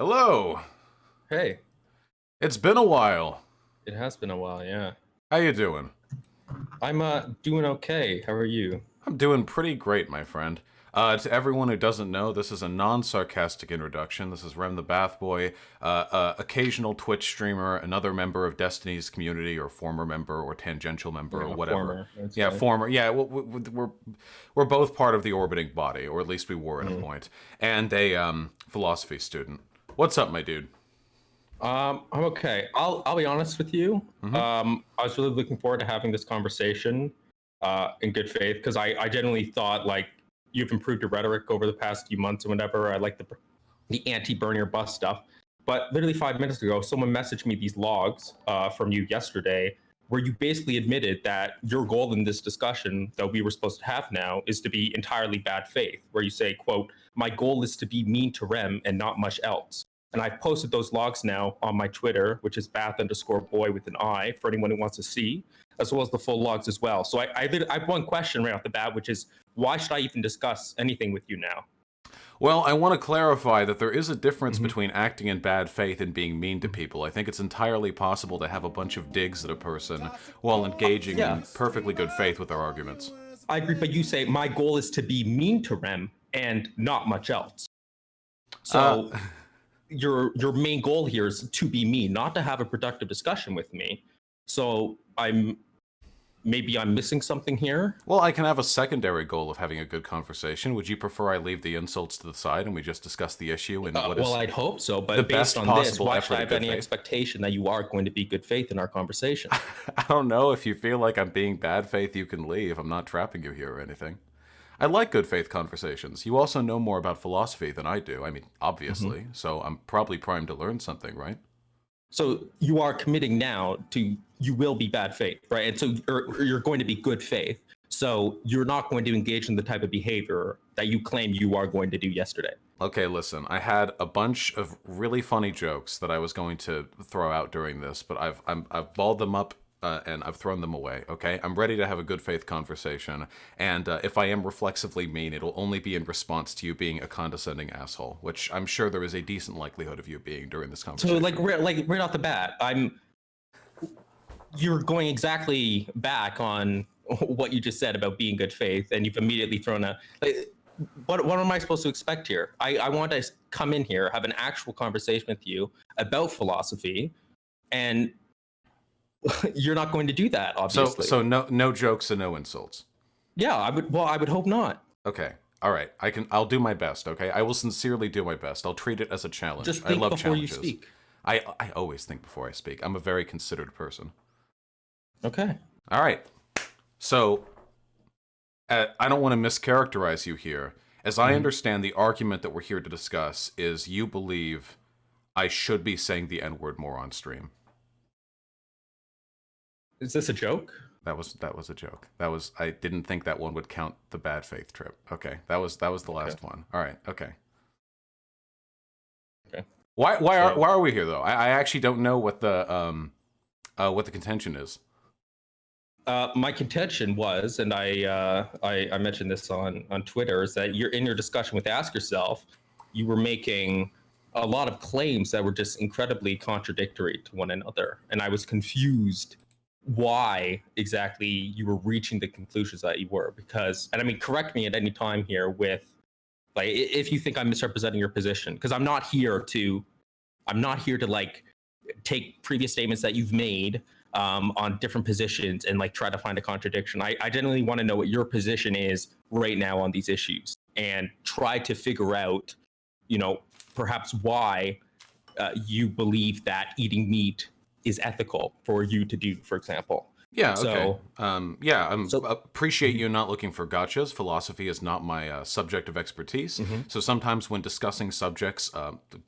Hello. Hey, It's been a while. it has been a while, yeah. How you doing? I'm doing okay. How are you? I'm doing pretty great, my friend. To everyone who doesn't know, this is a non-sarcastic introduction. This is Rem the Bathboy, occasional Twitch streamer, another member of Destiny's community, or former member, or tangential member, or whatever. Former. That's Yeah, fine. former. Yeah, we're both part of the orbiting body, or at least we were at a point. And a philosophy student. What's up, my dude? I'm okay. I'll be honest with you. I was really looking forward to having this conversation, in good faith, because I genuinely thought like you've improved your rhetoric over the past few months and whatever. I like the anti-burn your bus stuff. But literally 5 minutes ago, someone messaged me these logs from you yesterday, where you basically admitted that your goal in this discussion that we were supposed to have now is to be entirely bad faith, where you say, quote, "My goal is to be mean to Rem and not much else." And I've posted those logs now on my Twitter, which is bath_boy with an I for anyone who wants to see, as well as the full logs as well. So I have one question right off the bat, which is, why should I even discuss anything with you now? Well, I want to clarify that there is a difference between acting in bad faith and being mean to people. I think it's entirely possible to have a bunch of digs at a person while engaging in perfectly good faith with their arguments. I agree, but you say my goal is to be mean to Rem and not much else. So your main goal here is to be mean, not to have a productive discussion with me. So maybe I'm missing something here. Well, I can have a secondary goal of having a good conversation. Would you prefer I leave the insults to the side and we just discuss the issue and what is Well, I'd hope so, the but best based on this, possible why effort should I of have good any faith? expectation that you are going to be good faith in our conversation? I don't know. If you feel like I'm being bad faith, you can leave. I'm not trapping you here or anything. I like good faith conversations. You also know more about philosophy than I do. I mean, obviously. So I'm probably primed to learn something, right? So you are committing now to you will be bad faith, right? And so you're going to be good faith. So you're not going to engage in the type of behavior that you claim you are going to do yesterday. Okay, listen. I had a bunch of really funny jokes that I was going to throw out during this, but I've balled them up and I've thrown them away. Okay, I'm ready to have a good faith conversation, and if I am reflexively mean, it'll only be in response to you being a condescending asshole, which I'm sure there is a decent likelihood of you being during this conversation. So right off the bat, you're going exactly back on what you just said about being good faith, and you've immediately thrown a. What am I supposed to expect here? I want to come in here, have an actual conversation with you about philosophy, and you're not going to do that, obviously. So no jokes and no insults. Yeah, I would. Well, I would hope not. Okay. All right. I'll do my best, okay? I will sincerely do my best. I'll treat it as a challenge. Just I think love before challenges. you speak. I always think before I speak. I'm a very considered person. Okay. All right. So, I don't want to mischaracterize you here. As I understand, the argument that we're here to discuss is you believe I should be saying the N-word more on stream. Is this a joke? That was a joke. I didn't think that one would count the bad faith trip. Okay, that was the last one. All right. Okay. Okay. Why are we here though? I actually don't know what the contention is. My contention was, and I mentioned this on Twitter, is that you're in your discussion with Ask Yourself, you were making a lot of claims that were just incredibly contradictory to one another, and I was confused why exactly you were reaching the conclusions that you were. Because, and I mean, correct me at any time here with, like, if you think I'm misrepresenting your position, because I'm not here to like take previous statements that you've made on different positions and like try to find a contradiction. I genuinely want to know what your position is right now on these issues and try to figure out, perhaps why you believe that eating meat is ethical for you to do, for example. Yeah, So, okay. Appreciate you not looking for gotchas. Philosophy is not my subject of expertise. So sometimes when discussing subjects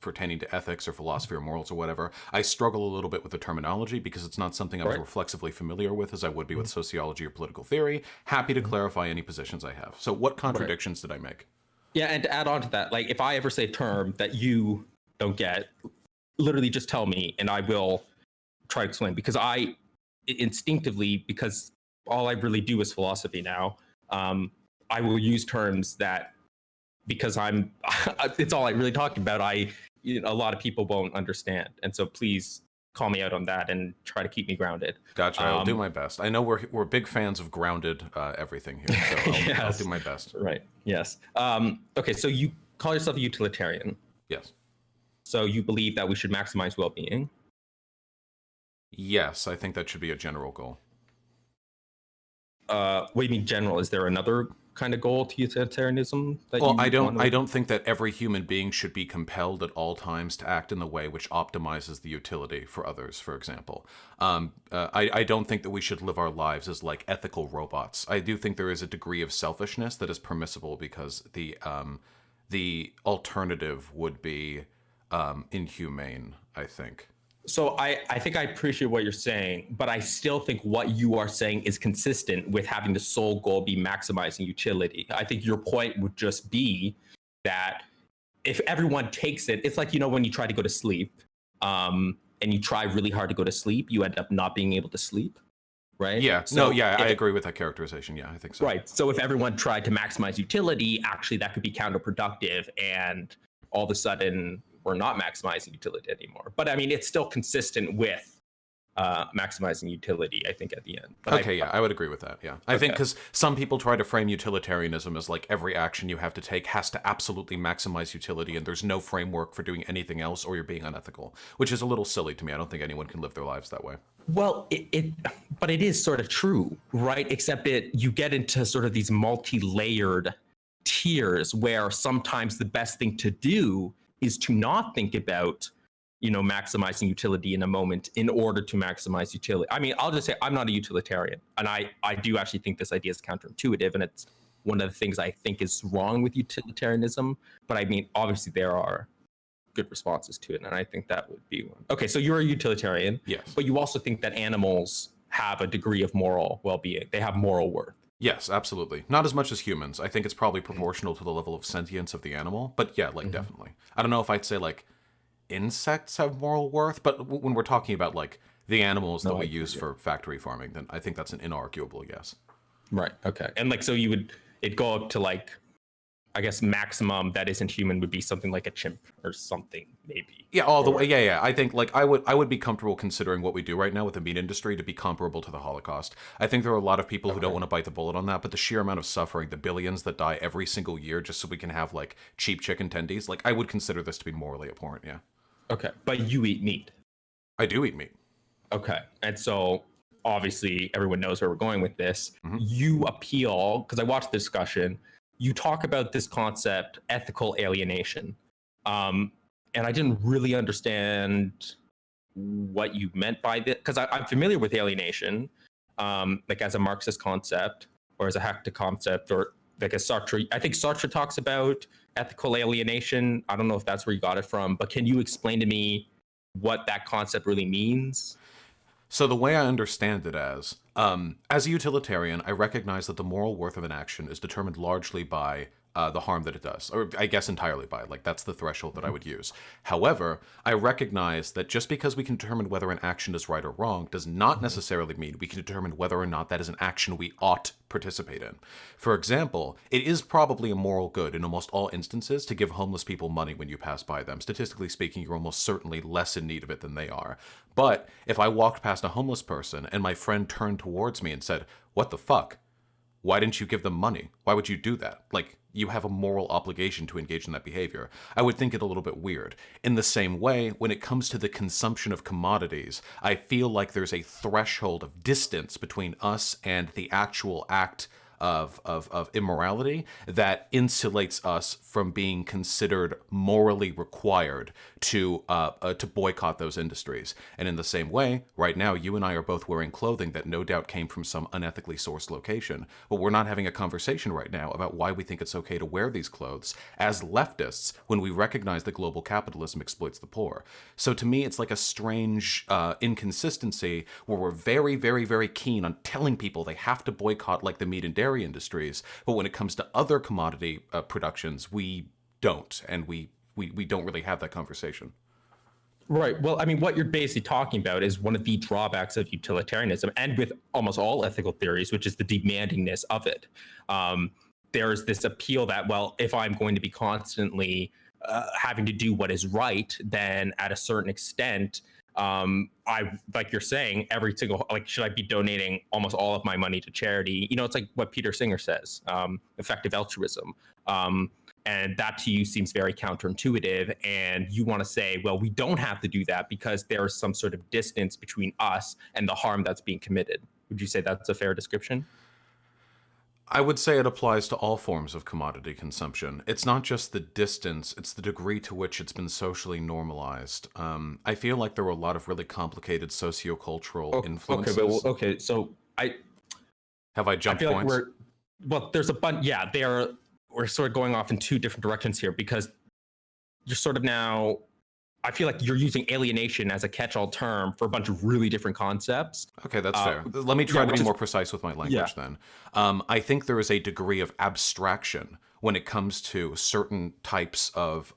pertaining to ethics or philosophy or morals or whatever, I struggle a little bit with the terminology because it's not something I'm as reflexively familiar with as I would be with sociology or political theory. Happy to clarify any positions I have. So what contradictions did I make? Yeah, and to add on to that, like if I ever say a term that you don't get, literally just tell me and I will try to explain, because I instinctively, because all I really do is philosophy now, I will use terms that, because it's all I really talk about, I a lot of people won't understand. And so please call me out on that and try to keep me grounded. Gotcha. I'll do my best. I know we're big fans of grounded everything here, so I'll do my best. Right. Yes. Okay. So you call yourself a utilitarian. Yes. So you believe that we should maximize well-being. Yes, I think that should be a general goal. What do you mean general? Is there another kind of goal to utilitarianism? Well, I don't think that every human being should be compelled at all times to act in the way which optimizes the utility for others, for example. I don't think that we should live our lives as like ethical robots. I do think there is a degree of selfishness that is permissible because the alternative would be inhumane, I think. So I think I appreciate what you're saying, but I still think what you are saying is consistent with having the sole goal be maximizing utility. I think your point would just be that if everyone takes it, it's like, when you try to go to sleep, and you try really hard to go to sleep, you end up not being able to sleep, right? Yeah, so I agree with that characterization. Yeah, I think so. Right. So if everyone tried to maximize utility, actually that could be counterproductive, and all of a sudden we're not maximizing utility anymore. But I mean, it's still consistent with maximizing utility, I think, at the end. But I would agree with that. Yeah. I think because some people try to frame utilitarianism as like every action you have to take has to absolutely maximize utility and there's no framework for doing anything else or you're being unethical, which is a little silly to me. I don't think anyone can live their lives that way. Well, but it is sort of true, right? Except you get into sort of these multi-layered tiers where sometimes the best thing to do is to not think about, maximizing utility in a moment in order to maximize utility. I mean, I'll just say I'm not a utilitarian, and I do actually think this idea is counterintuitive, and it's one of the things I think is wrong with utilitarianism. But I mean, obviously there are good responses to it, and I think that would be one. Okay, so you're a utilitarian, yes, but you also think that animals have a degree of moral well-being. They have moral worth. Yes, absolutely. Not as much as humans. I think it's probably proportional to the level of sentience of the animal. But yeah, like definitely. I don't know if I'd say like insects have moral worth, but when we're talking about like the animals that we use for factory farming, then I think that's an inarguable yes. Right. Okay. And like, so it'd go up to like, I guess maximum that isn't human would be something like a chimp or something, maybe. Yeah, all the way. Yeah. I think like I would be comfortable considering what we do right now with the meat industry to be comparable to the Holocaust. I think there are a lot of people who don't want to bite the bullet on that, but the sheer amount of suffering, the billions that die every single year just so we can have like cheap chicken tendies, like I would consider this to be morally abhorrent. Yeah. Okay, but you eat meat. I do eat meat. Okay, and so obviously everyone knows where we're going with this. You appeal, because I watched the discussion, you talk about this concept, ethical alienation. And I didn't really understand what you meant by this, because I'm familiar with alienation, like as a Marxist concept, or as a Hector concept, or like as Sartre. I think Sartre talks about ethical alienation. I don't know if that's where you got it from, but can you explain to me what that concept really means? So the way I understand it as a utilitarian, I recognize that the moral worth of an action is determined largely by the harm that it does, or I guess entirely by, like that's the threshold that I would use. However, I recognize that just because we can determine whether an action is right or wrong does not necessarily mean we can determine whether or not that is an action we ought participate in. For example, it is probably a moral good in almost all instances to give homeless people money when you pass by them. Statistically speaking, you're almost certainly less in need of it than they are. But if I walked past a homeless person and my friend turned towards me and said, "What the fuck? Why didn't you give them money? Why would you do that?" Like, you have a moral obligation to engage in that behavior. I would think it a little bit weird. In the same way, when it comes to the consumption of commodities, I feel like there's a threshold of distance between us and the actual act of immorality that insulates us from being considered morally required to boycott those industries. And in the same way, right now, you and I are both wearing clothing that no doubt came from some unethically sourced location, but we're not having a conversation right now about why we think it's okay to wear these clothes as leftists when we recognize that global capitalism exploits the poor. So to me, it's like a strange inconsistency where we're very, very, very keen on telling people they have to boycott like the meat and dairy industries, but when it comes to other commodity productions, we don't, and we don't really have that conversation. Right. Well, I mean, what you're basically talking about is one of the drawbacks of utilitarianism, and with almost all ethical theories, which is the demandingness of it. There's this appeal that, well, if I'm going to be constantly having to do what is right, then at a certain extent, I, like you're saying, every single, like, should I be donating almost all of my money to charity? You know, it's like what Peter Singer says, effective altruism. And that to you seems very counterintuitive. And you want to say, well, we don't have to do that because there's some sort of distance between us and the harm that's being committed. Would you say that's a fair description? I would say it applies to all forms of commodity consumption. It's not just the distance, it's the degree to which it's been socially normalized. I feel like there were a lot of really complicated sociocultural influences. Okay, so Have I I jumped feel like points? there's a bunch. Yeah, we're sort of going off in two different directions here because you're sort of now. I feel like you're using alienation as a catch-all term for a bunch of really different concepts. Okay, that's fair. Let me try to be which more is precise with my language yeah. then. I think there is a degree of abstraction when it comes to certain types of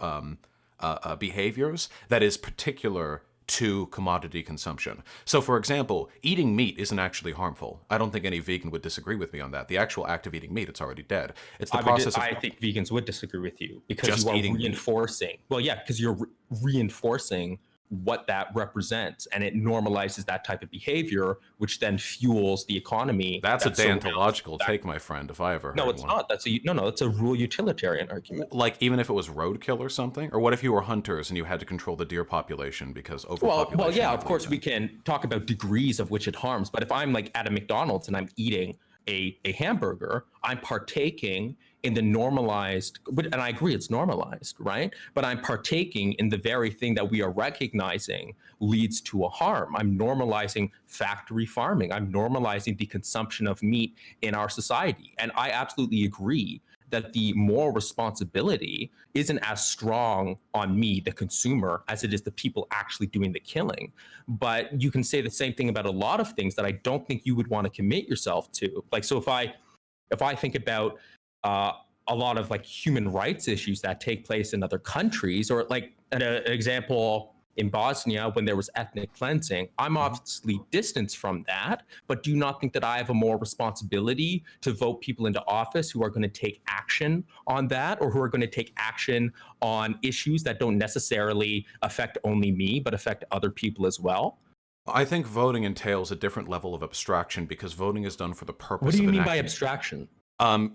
behaviors that is particular to commodity consumption. So, for example, eating meat isn't actually harmful. I don't think any vegan would disagree with me on that. The actual act of eating meat, it's already dead. It's the process of I think vegans would disagree with you because just you are eating meat. reinforcing. Well, yeah, because you're reinforcing what that represents, and it normalizes that type of behavior, which then fuels the economy. That's a surrounds deontological that. take, my friend, if I ever No, heard it's one. not. That's a no. It's a real utilitarian argument. Like, even if it was roadkill or something? Or what if you were hunters and you had to control the deer population because overpopulation? Well, yeah. would Of course, lead we can talk about degrees of which it harms. But if I'm like at a McDonald's and I'm eating a hamburger, I'm partaking in the normalized, and I agree it's normalized, right? But I'm partaking in the very thing that we are recognizing leads to a harm. I'm normalizing factory farming. I'm normalizing the consumption of meat in our society. And I absolutely agree that the moral responsibility isn't as strong on me, the consumer, as it is the people actually doing the killing. But you can say the same thing about a lot of things that I don't think you would want to commit yourself to. Like, so if I think about a lot of like human rights issues that take place in other countries, or like an example in Bosnia when there was ethnic cleansing, I'm obviously distanced from that, but do you not think that I have a more responsibility to vote people into office who are going to take action on that, or who are going to take action on issues that don't necessarily affect only me, but affect other people as well? I think voting entails a different level of abstraction because voting is done for the What purpose do of you mean by enacting. abstraction?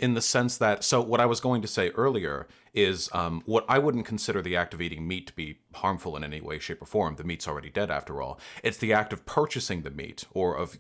In the sense that, so what I was going to say earlier is what I wouldn't consider the act of eating meat to be harmful in any way, shape, or form. The meat's already dead after all. It's the act of purchasing the meat or of,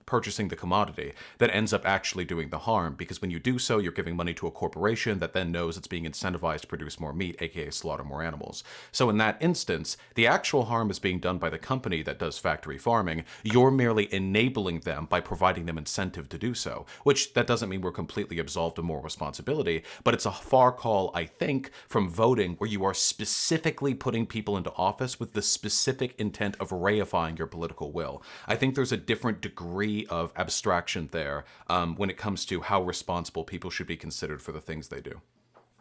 purchasing the commodity that ends up actually doing the harm, because when you do so, you're giving money to a corporation that then knows it's being incentivized to produce more meat, aka slaughter more animals. So in that instance, the actual harm is being done by the company that does factory farming. You're merely enabling them by providing them incentive to do so, which that doesn't mean we're completely absolved of moral responsibility, but it's a far call, I think, from voting where you are specifically putting people into office with the specific intent of reifying your political will. I think there's a different degree of abstraction there when it comes to how responsible people should be considered for the things they do.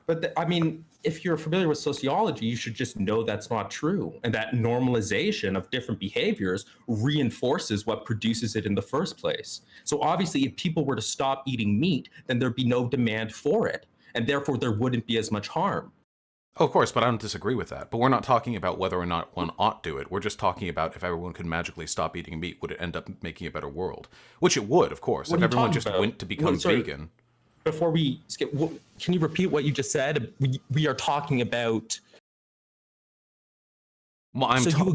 But I mean, if you're familiar with sociology, you should just know that's not true. And that normalization of different behaviors reinforces what produces it in the first place. So obviously, if people were to stop eating meat, then there'd be no demand for it. And therefore, there wouldn't be as much harm. Oh, of course, but I don't disagree with that. But we're not talking about whether or not one ought to do it. We're just talking about if everyone could magically stop eating meat, would it end up making a better world? Which it would, of course. What If are you everyone talking just about? went to become Sorry. vegan. Before we skip, can you repeat what you just said? We are talking about. Well, I'm So talking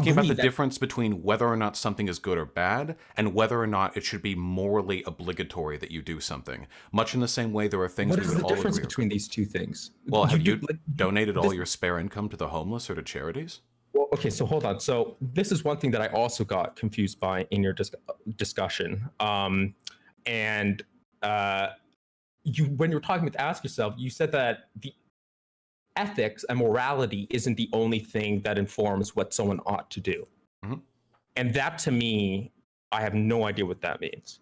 you about agree the that- difference between whether or not something is good or bad, and whether or not it should be morally obligatory that you do something. Much in the same way, there are things What we is would the all difference agree on. between these two things? Well, have you like, donated all this- your spare income to the homeless or to charities? Well, okay, so hold on. So this is one thing that I also got confused by in your discussion. And when you were talking with Ask Yourself, you said that the ethics and morality isn't the only thing that informs what someone ought to do. Mhm. And that, to me, I have no idea what that means.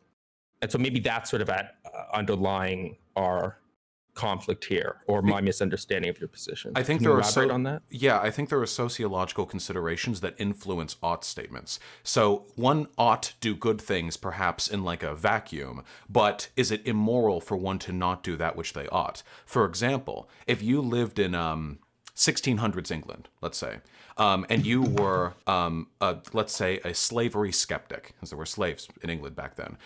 And so maybe that's sort of at underlying our conflict here, or my misunderstanding of your position? I think Can you there are elaborate on that? yeah, I think there are sociological considerations that influence ought statements. So one ought do good things perhaps in like a vacuum, but is it immoral for one to not do that which they ought? For example, if you lived in 1600s England, let's say, and you were, let's say, a slavery skeptic, as there were slaves in England back then,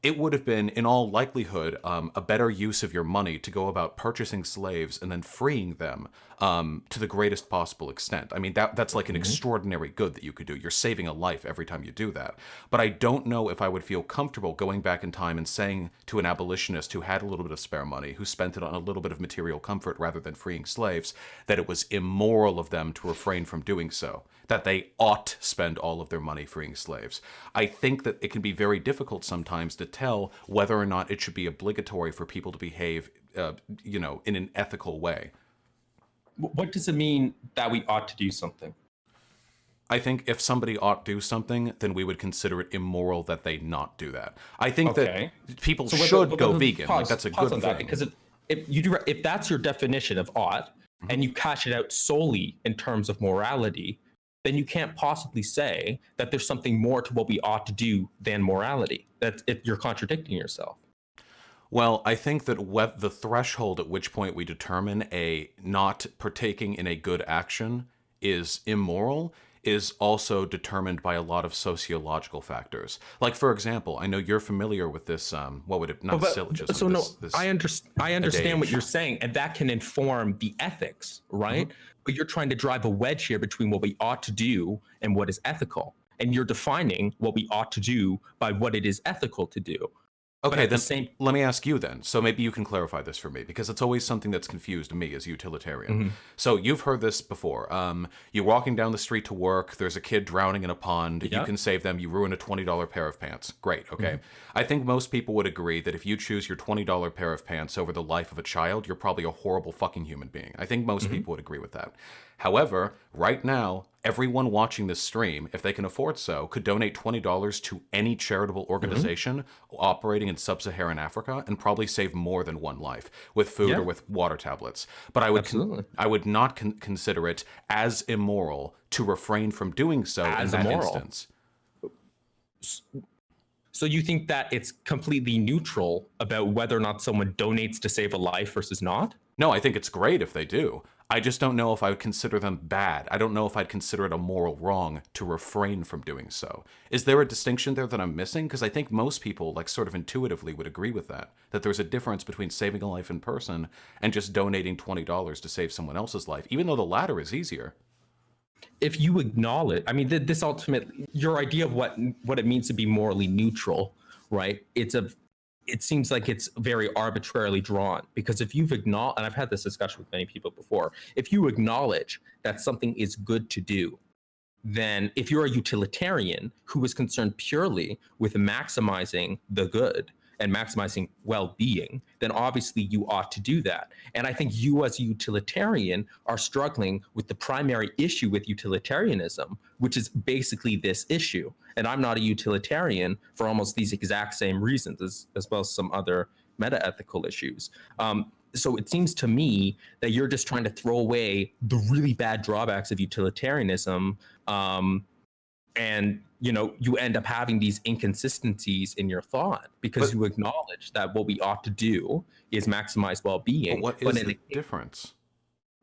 it would have been, in all likelihood, a better use of your money to go about purchasing slaves and then freeing them to the greatest possible extent. I mean, that's like an extraordinary good that you could do. You're saving a life every time you do that. But I don't know if I would feel comfortable going back in time and saying to an abolitionist who had a little bit of spare money, who spent it on a little bit of material comfort rather than freeing slaves, that it was immoral of them to refrain from doing so, that they ought spend all of their money freeing slaves. I think that it can be very difficult sometimes to tell whether or not it should be obligatory for people to behave, in an ethical way. What does it mean that we ought to do something? I think if somebody ought to do something, then we would consider it immoral that they not do that. I think that people should go vegan. Like, that's a good thing. Because if that's your definition of ought, and you cash it out solely in terms of morality, then you can't possibly say that there's something more to what we ought to do than morality. You're contradicting yourself. Well, I think that the threshold at which point we determine a not partaking in a good action is immoral is also determined by a lot of sociological factors. Like, for example, I know you're familiar with this, what would it, not syllogism. So this, no, I understand what adage. you're saying, and that can inform the ethics, right? But you're trying to drive a wedge here between what we ought to do and what is ethical. And you're defining what we ought to do by what it is ethical to do. Okay, then let me ask you then. So maybe you can clarify this for me, because it's always something that's confused me as a utilitarian. So you've heard this before. You're walking down the street to work. There's a kid drowning in a pond. You can save them. You ruin a $20 pair of pants. Great. Okay. I think most people would agree that if you choose your $20 pair of pants over the life of a child, you're probably a horrible fucking human being. I think most people would agree with that. However, right now, everyone watching this stream, if they can afford so, could donate $20 to any charitable organization operating in sub-Saharan Africa and probably save more than one life with food or with water tablets. But I would not consider it as immoral to refrain from doing so in that instance. So you think that it's completely neutral about whether or not someone donates to save a life versus not? No, I think it's great if they do. I just don't know if I would consider them bad. I don't know if I'd consider it a moral wrong to refrain from doing so. Is there a distinction there that I'm missing? Because I think most people, like, sort of intuitively would agree with that there's a difference between saving a life in person and just donating $20 to save someone else's life, even though the latter is easier. If you acknowledge, I mean, this ultimately, your idea of what it means to be morally neutral, right? It seems like it's very arbitrarily drawn, because if you've acknowledged, and I've had this discussion with many people before, if you acknowledge that something is good to do, then if you're a utilitarian who is concerned purely with maximizing the good and maximizing well-being, then obviously you ought to do that. And I think you as a utilitarian are struggling with the primary issue with utilitarianism, which is basically this issue. And I'm not a utilitarian for almost these exact same reasons, as well as some other meta-ethical issues. So it seems to me that you're just trying to throw away the really bad drawbacks of utilitarianism, and you end up having these inconsistencies in your thought because you acknowledge that what we ought to do is maximize well-being. But what is the difference?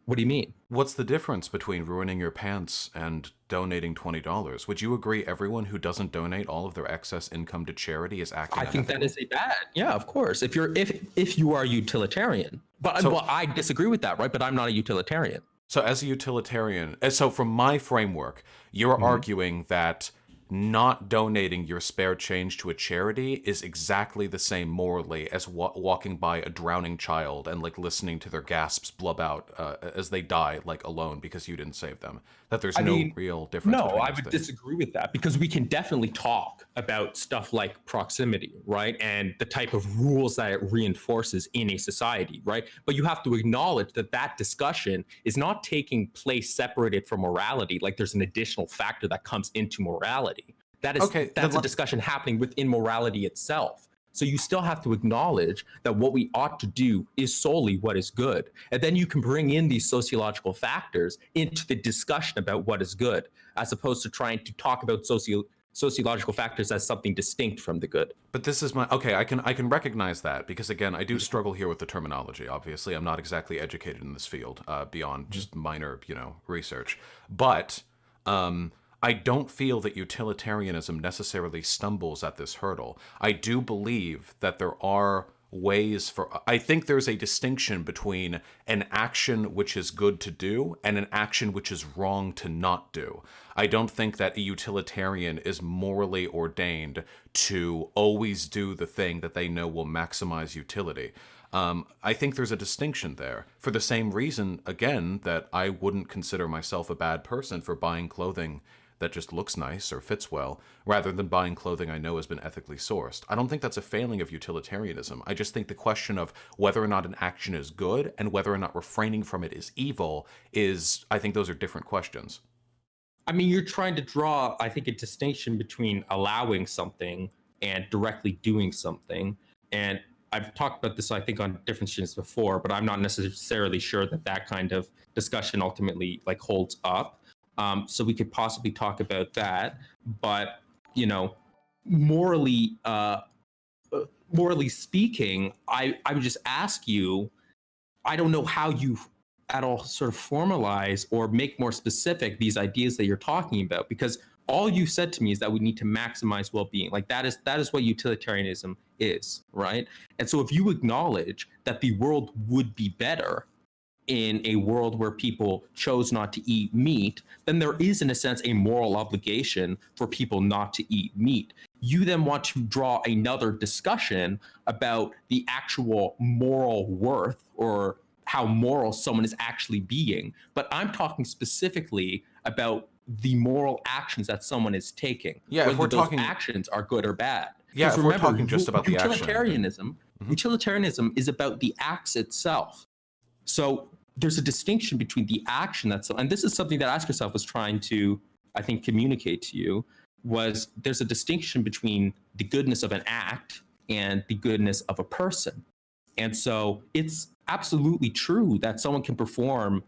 What do you mean? What's the difference between ruining your pants and donating $20? Would you agree everyone who doesn't donate all of their excess income to charity is acting I think that is a bad. Yeah, of course. If you are a utilitarian. But I disagree with that, right? But I'm not a utilitarian. So as a utilitarian, so from my framework, you're arguing that not donating your spare change to a charity is exactly the same morally as walking by a drowning child and like listening to their gasps blub out as they die, like alone because you didn't save them. That there's no real difference. No, I would disagree with that, because we can definitely talk about stuff like proximity, right? And the type of rules that it reinforces in a society, right? But you have to acknowledge that discussion is not taking place separated from morality. Like there's an additional factor that comes into morality. That's a discussion happening within morality itself. So you still have to acknowledge that what we ought to do is solely what is good. And then you can bring in these sociological factors into the discussion about what is good, as opposed to trying to talk about sociological factors as something distinct from the good. But this is my okay. I can recognize that because again, I do struggle here with the terminology. Obviously, I'm not exactly educated in this field beyond just minor, research. But I don't feel that utilitarianism necessarily stumbles at this hurdle. I do believe that there are ways for. I think there's a distinction between an action which is good to do and an action which is wrong to not do. I don't think that a utilitarian is morally ordained to always do the thing that they know will maximize utility. I think there's a distinction there for the same reason, again, that I wouldn't consider myself a bad person for buying clothing that just looks nice or fits well, rather than buying clothing I know has been ethically sourced. I don't think that's a failing of utilitarianism. I just think the question of whether or not an action is good and whether or not refraining from it is evil I think those are different questions. I mean, you're trying to draw, I think, a distinction between allowing something and directly doing something. And I've talked about this, I think, on different streams before, but I'm not necessarily sure that that kind of discussion ultimately holds up. So we could possibly talk about that, but morally, morally speaking, I would just ask you. I don't know how you at all sort of formalize or make more specific these ideas that you're talking about, because all you said to me is that we need to maximize well-being. That is what utilitarianism is, right? And so if you acknowledge that the world would be better in a world where people chose not to eat meat, then there is, in a sense, a moral obligation for people not to eat meat. You then want to draw another discussion about the actual moral worth or how moral someone is actually being. But I'm talking specifically about the moral actions that someone is taking. Yeah, if we're those talking actions are good or bad. Yeah, if remember, we're talking just about the action. Utilitarianism is about the acts itself. So there's a distinction between the action and this is something that Ask Yourself was trying to, I think, communicate to you, was there's a distinction between the goodness of an act and the goodness of a person. And so it's absolutely true that someone can perform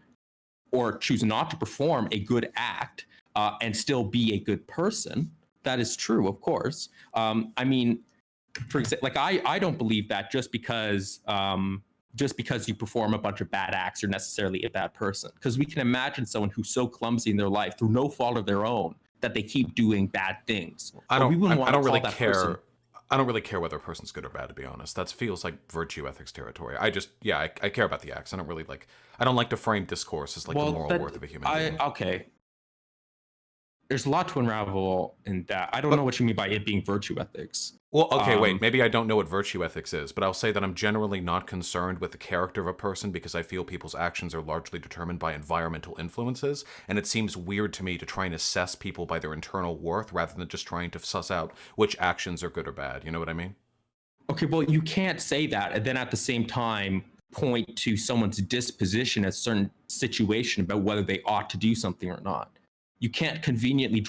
or choose not to perform a good act and still be a good person. That is true, of course. I mean, for example, I don't believe that just because you perform a bunch of bad acts, you're necessarily a bad person. Because we can imagine someone who's so clumsy in their life through no fault of their own that they keep doing bad things. I don't really care. I don't really care whether a person's good or bad, to be honest. That feels like virtue ethics territory. I care about the acts. I don't like to frame discourse as the moral worth of a human being. Okay. There's a lot to unravel in that. I don't know what you mean by it being virtue ethics. Well, okay, wait. Maybe I don't know what virtue ethics is, but I'll say that I'm generally not concerned with the character of a person because I feel people's actions are largely determined by environmental influences, and it seems weird to me to try and assess people by their internal worth rather than just trying to suss out which actions are good or bad. You know what I mean? Okay, well, you can't say that and then at the same time point to someone's disposition at a certain situation about whether they ought to do something or not. You can't conveniently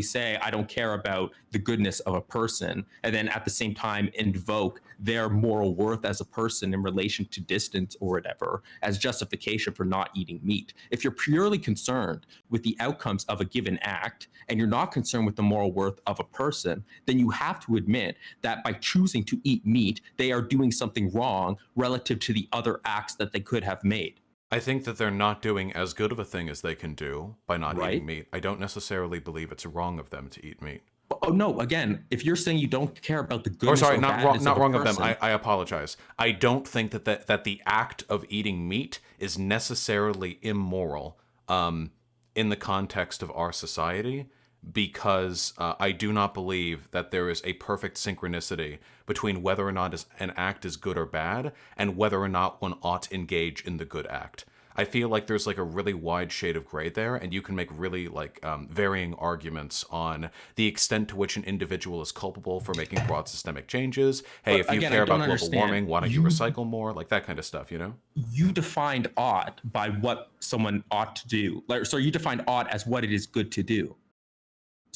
say, I don't care about the goodness of a person, and then at the same time invoke their moral worth as a person in relation to distance or whatever as justification for not eating meat. If you're purely concerned with the outcomes of a given act and you're not concerned with the moral worth of a person, then you have to admit that by choosing to eat meat, they are doing something wrong relative to the other acts that they could have made. I think that they're not doing as good of a thing as they can do by not eating meat. I don't necessarily believe it's wrong of them to eat meat. Oh no! Again, if you're saying you don't care about the goodness, not wrong of them. I apologize. I don't think that the act of eating meat is necessarily immoral in the context of our society, because I do not believe that there is a perfect synchronicity between whether or not an act is good or bad and whether or not one ought to engage in the good act. I feel like there's a really wide shade of gray there, and you can make really varying arguments on the extent to which an individual is culpable for making broad systemic changes. Hey, if you care about global warming, why don't you recycle more? That kind of stuff, you know? You defined ought by what someone ought to do. So you defined ought as what it is good to do.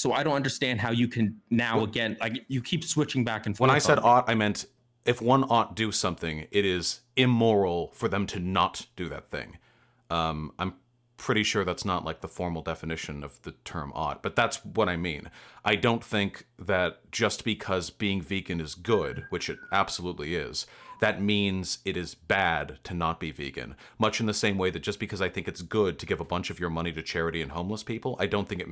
So I don't understand how you can now again, like you keep switching back and forth. When I said on me. ought, I meant if one ought do something, it is immoral for them to not do that thing. I'm pretty sure that's not like the formal definition of the term ought, but that's what I mean. I don't think that just because being vegan is good, which it absolutely is, that means it is bad to not be vegan. Much in the same way that just because I think it's good to give a bunch of your money to charity and homeless people, I don't think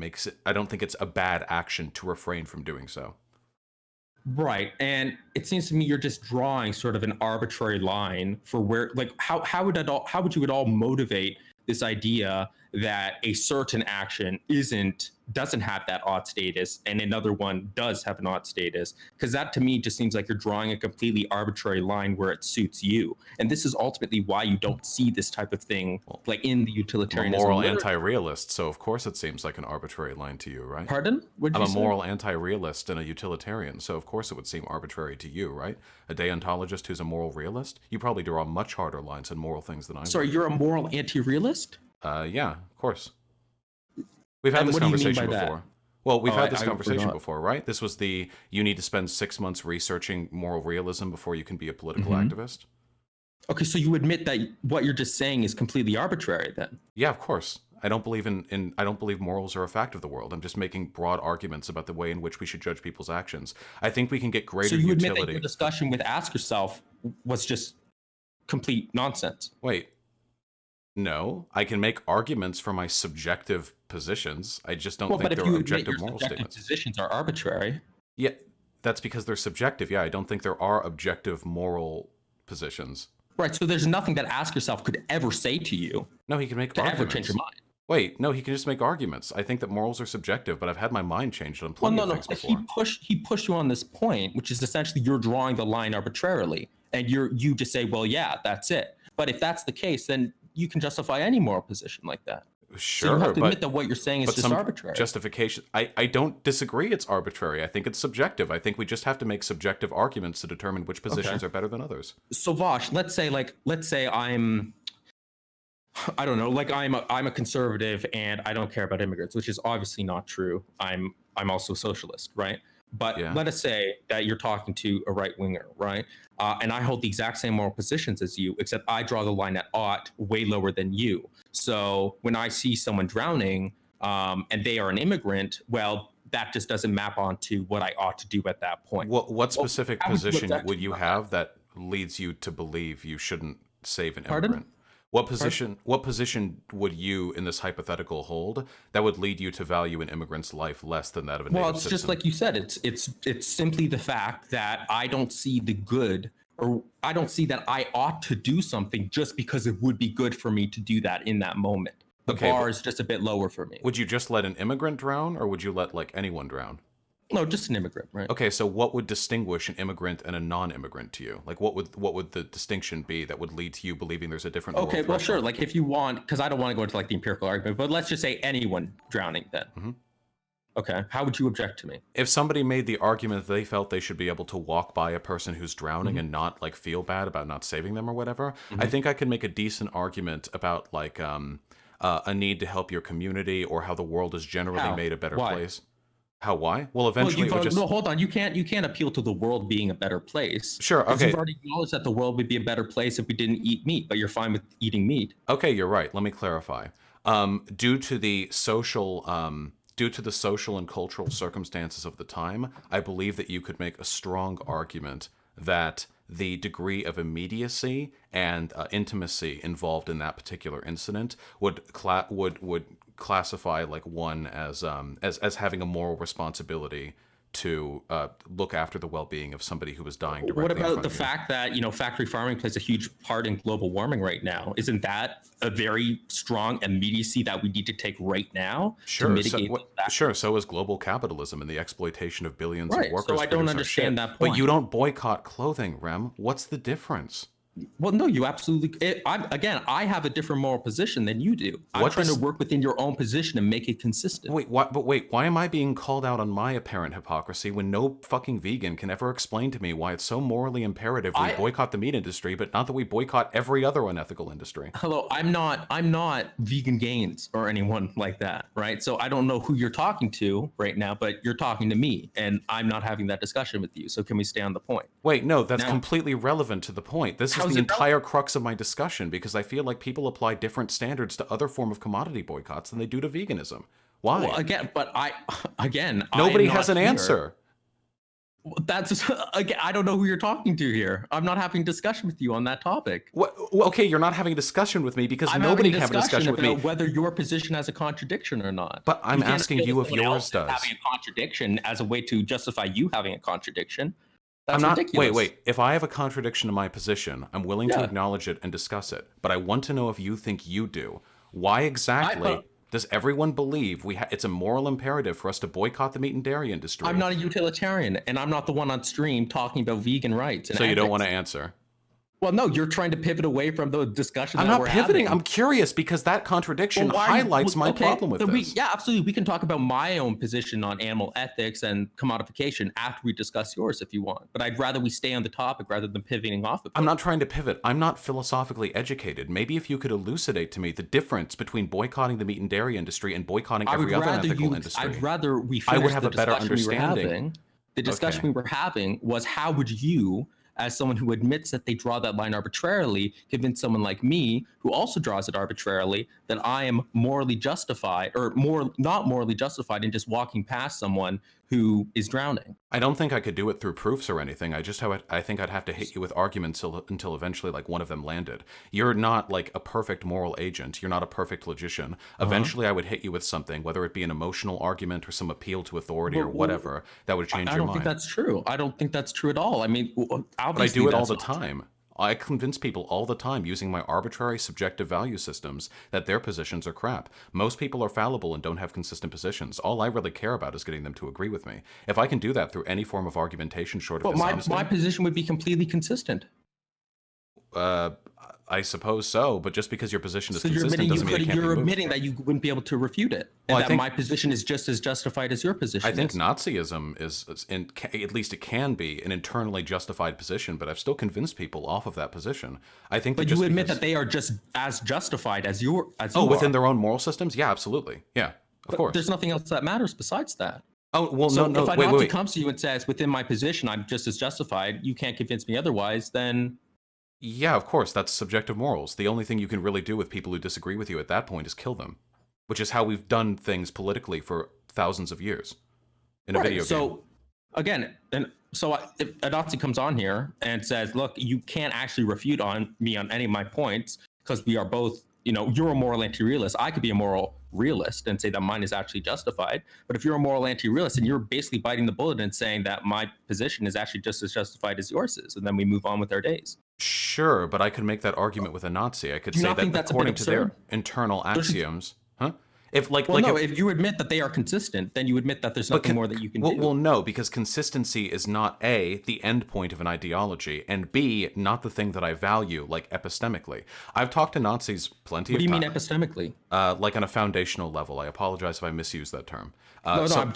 it's a bad action to refrain from doing so. Right. And it seems to me you're just drawing sort of an arbitrary line for where, like, how would you at all motivate this idea that a certain action doesn't have that odd status and another one does have an odd status? Because that to me just seems like you're drawing a completely arbitrary line where it suits you. And this is ultimately why you don't see this type of thing like in the I'm a utilitarianism moral literature. anti-realist, so of course it seems like an arbitrary line to you, right? Pardon? What did I'm you a say? moral anti-realist and a utilitarian, so of course it would seem arbitrary to you, right? A deontologist who's a moral realist? You probably draw much harder lines on moral things than I do. Sorry, you're a moral anti-realist? Yeah, of course. We've had And this what do you mean conversation by that? before. Well, we've Oh, had this I conversation forgot. before, right? This was you need to spend 6 months researching moral realism before you can be a political Mhm. activist. Okay, so you admit that what you're just saying is completely arbitrary then? Yeah, of course. I don't believe I don't believe morals are a fact of the world. I'm just making broad arguments about the way in which we should judge people's actions. I think we can get So greater you admit that your utility. discussion with Ask Yourself was just complete nonsense? Wait, no, I can make arguments for my subjective positions. I just don't Well, but think if they're you admit objective your moral subjective statements. positions are arbitrary, Yeah, that's because they're subjective. Yeah, I don't think there are objective moral positions. right? So there's nothing that Ask Yourself could ever say to you No, he can make to ever change arguments. your mind. Wait, no, he can just make arguments. I think that morals are subjective, but I've had my mind changed on Well, plenty no, of no. things But before. he pushed you on this point, which is essentially you're drawing the line arbitrarily, and you just say, well, yeah, that's it. But if that's the case, then you can justify any moral position like that. So you Sure, have to admit but that what you're saying is just some arbitrary. justification. I don't disagree. It's arbitrary. I think it's subjective. I think we just have to make subjective arguments to determine which positions are better than others. So Vosh, let's say I don't know, like I'm a conservative and I don't care about immigrants, which is obviously not true. I'm also a socialist, right? But Yeah. let us say that you're talking to a right winger, right? And I hold the exact same moral positions as you, except I draw the line at ought way lower than you. So when I see someone drowning and they are an immigrant, well, that just doesn't map onto what I ought to do at that point. What specific how would you position object would to you that? have that leads you to believe you shouldn't save an Pardon? immigrant? What position would you in this hypothetical hold that would lead you to value an immigrant's life less than that of a Well, native it's citizen? just like you said. It's simply the fact that I don't see the good, or I don't see that I ought to do something just because it would be good for me to do that in that moment. The Okay, bar but is just a bit lower for me. would you just let an immigrant drown, or would you let like anyone drown? No, just an immigrant, right? Okay, so what would distinguish an immigrant and a non-immigrant to you? Like, what would the distinction be that would lead to you believing there's a different moral Okay, well, sure. threshold? Like if you want, because I don't want to go into like the empirical argument, but let's just say anyone drowning then. Mhm. Okay, how would you object to me? If somebody made the argument that they felt they should be able to walk by a person who's drowning and not like feel bad about not saving them or whatever, I think I could make a decent argument about like a need to help your community or how the world is generally How? made a better Why? place. How? Why? Well, Well, eventually it would just. no, hold on. You can't appeal to the world being a better place. Sure. Because Okay. you've already acknowledged that the world would be a better place if we didn't eat meat, but you're fine with eating meat. Okay, you're right. Let me clarify. Due to the social and cultural circumstances of the time, I believe that you could make a strong argument that the degree of immediacy and intimacy involved in that particular incident would classify like one as having a moral responsibility to look after the well-being of somebody who was dying directly What in about front the of you. fact that, factory farming plays a huge part in global warming right now? Isn't that a very strong immediacy that we need to take right now to Sure. mitigate those factors? Sure. So is global capitalism and the exploitation of billions Right. of workers. So I don't produce our understand shit. that But point. you don't boycott clothing, Rem. What's the difference? Well, no, you absolutely. I have a different moral position than you do. I'm What trying to does work within your own position and make it consistent. Wait, what? But wait, why am I being called out on my apparent hypocrisy when no fucking vegan can ever explain to me why it's so morally imperative we I boycott the meat industry, but not that we boycott every other unethical industry? Hello, I'm not Vegan Gains or anyone like that, right? So I don't know who you're talking to right now, but you're talking to me, and I'm not having that discussion with you. So can we stay on the point? Wait, no, that's Now, completely relevant to the point. This is how's the it relevant? entire crux of my discussion because I feel like people apply different standards to other form of commodity boycotts than they do to veganism. Why? Well, again, I Nobody am has not an here. answer. That's again, I don't know who you're talking to here. I'm not having a discussion with you on that topic. Well, okay, you're not having a discussion with me because I'm nobody having can have a discussion with about me. whether your position has a contradiction or not. But I'm You can't asking appeal to you if someone yours else does. having a contradiction as a way to justify you having a contradiction. That's I'm not. ridiculous. Wait. If I have a contradiction in my position, I'm willing to Yeah. acknowledge it and discuss it. But I want to know if you think you do. Why exactly does everyone believe it's a moral imperative for us to boycott the meat and dairy industry? I'm not a utilitarian, and I'm not the one on stream talking about vegan rights. And So you don't ethics. want to answer? Well, no, you're trying to pivot away from the discussion. I'm that not we're pivoting. having. I'm curious because that contradiction Well, why are you- highlights my okay, problem with then this. yeah, absolutely. We can talk about my own position on animal ethics and commodification after we discuss yours if you want. But I'd rather we stay on the topic rather than pivoting off of it. I'm not trying to pivot. I'm not philosophically educated. Maybe if you could elucidate to me the difference between boycotting the meat and dairy industry and boycotting every other ethical industry. I'd rather we I finish would have the a better discussion we were understanding. having. The discussion Okay. we were having was how would you, as someone who admits that they draw that line arbitrarily, convince someone like me, who also draws it arbitrarily, that I am morally justified or not morally justified in just walking past someone who is drowning. I don't think I could do it through proofs or anything. I think I'd have to hit you with arguments until eventually like one of them landed. You're not like a perfect moral agent. You're not a perfect logician. Eventually I would hit you with something, whether it be an emotional argument or some appeal to authority or whatever, that would change I your don't mind. think that's true. I don't think that's true at all. I mean, But I obviously do it all that's the not true. time. I convince people all the time using my arbitrary subjective value systems that their positions are crap. Most people are fallible and don't have consistent positions. All I really care about is getting them to agree with me. If I can do that through any form of argumentation short of But dishonesty, my position would be completely consistent. I suppose so. But just because your position is So you're consistent admitting doesn't mean it can't be you're moved. admitting that you wouldn't be able to refute it, and Well, I that think- my position is just as justified as your position. I think is. Nazism at least it can be an internally justified position, but I've still convinced people off of that position. I think that But just you admit because- that they are just as justified as you within are. their own moral systems? Yeah, absolutely. Yeah, of course. There's nothing else that matters besides that. Oh, well, So no, if a wait, Nazi wait. comes to you and says, within my position, I'm just as justified, you can't convince me otherwise, then Yeah, of course, that's subjective morals. The only thing you can really do with people who disagree with you at that point is kill them, which is how we've done things politically for thousands of years in a video game. So again, if a Nazi comes on here and says, look, you can't actually refute on me on any of my points because we are both, you're a moral anti-realist. I could be a moral realist and say that mine is actually justified. But if you're a moral anti-realist and you're basically biting the bullet and saying that my position is actually just as justified as yours is, and then we move on with our days. Sure, but I could make that argument with a Nazi. I could Do you say not that think that's a bit according to their absurd? internal axioms, huh? If If you admit that they are consistent, then you admit that there's nothing more that you can do. Well, no, because consistency is not A, the end point of an ideology, and B, not the thing that I value, like epistemically. I've talked to Nazis plenty What of do you times. mean epistemically? Like on a foundational level. I apologize if I misused that term. No, so-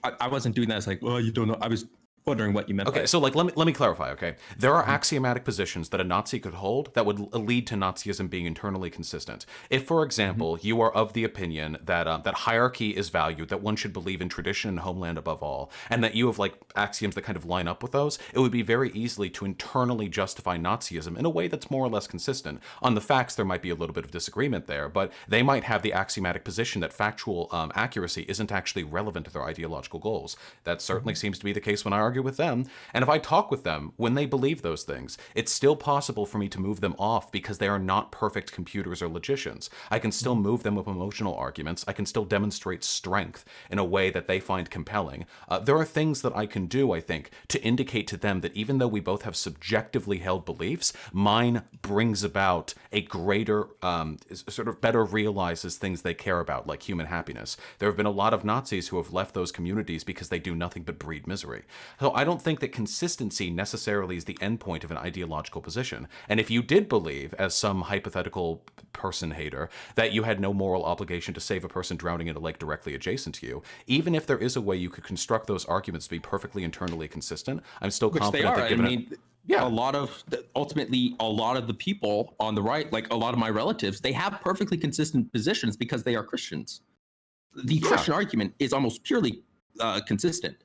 I wasn't doing that as like, well, you don't know. I was wondering what you meant. Okay, by so like let me clarify, okay? There are axiomatic positions that a Nazi could hold that would lead to Nazism being internally consistent. If, for example, you are of the opinion that that hierarchy is valued, that one should believe in tradition and homeland above all, and that you have like axioms that kind of line up with those, it would be very easily to internally justify Nazism in a way that's more or less consistent. On the facts, there might be a little bit of disagreement there, but they might have the axiomatic position that factual accuracy isn't actually relevant to their ideological goals. That certainly seems to be the case when I argue with them. And if I talk with them when they believe those things, it's still possible for me to move them off because they are not perfect computers or logicians. I can still move them with emotional arguments. I can still demonstrate strength in a way that they find compelling. There are things that I can do, I think, to indicate to them that even though we both have subjectively held beliefs, mine brings about a greater, sort of better realizes things they care about, like human happiness. There have been a lot of Nazis who have left those communities because they do nothing but breed misery. So I don't think that consistency necessarily is the endpoint of an ideological position. And if you did believe, as some hypothetical person hater, that you had no moral obligation to save a person drowning in a lake directly adjacent to you, even if there is a way you could construct those arguments to be perfectly internally consistent, I'm still confident that given a lot of ultimately a lot of the people on the right, like a lot of my relatives, they have perfectly consistent positions because they are Christians. The Christian argument is almost purely consistent.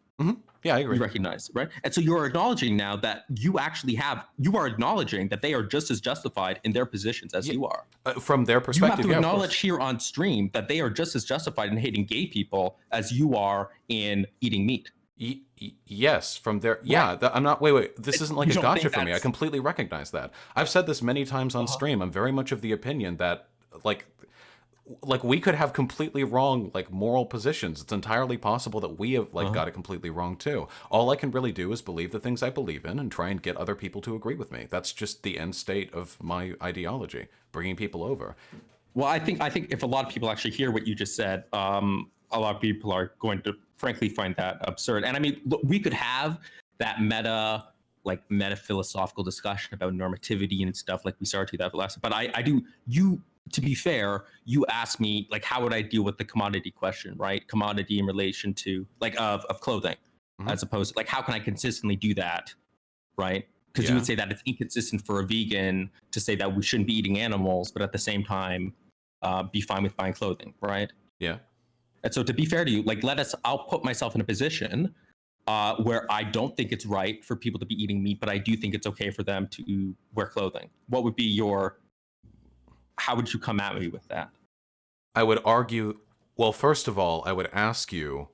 Yeah, I agree. You recognize, right? And so you're acknowledging now that you are acknowledging that they are just as justified in their positions as you are. From their perspective, you have to acknowledge here on stream that they are just as justified in hating gay people as you are in eating meat. Yes, from their I'm not. Wait. This isn't like a gotcha for me. I completely recognize that. I've said this many times on stream. I'm very much of the opinion that like we could have completely wrong like moral positions. It's entirely possible that we have got it completely wrong too. All I can really do is believe the things I believe in and try and get other people to agree with me. That's just the end state of my ideology, bringing people over. Well, I think if a lot of people actually hear what you just said, a lot of people are going to frankly find that absurd. And I mean, look, we could have that meta philosophical discussion about normativity and stuff like we started to that last. But to be fair, you asked me like, how would I deal with the commodity question, right? Commodity in relation to of clothing, as opposed to like, how can I consistently do that, right? Because you would say that it's inconsistent for a vegan to say that we shouldn't be eating animals, but at the same time, be fine with buying clothing, right? Yeah. And so to be fair to you, like, I'll put myself in a position where I don't think it's right for people to be eating meat, but I do think it's okay for them to wear clothing. What would be how would you come at me with that? I would argue, well, first of all, I would ask you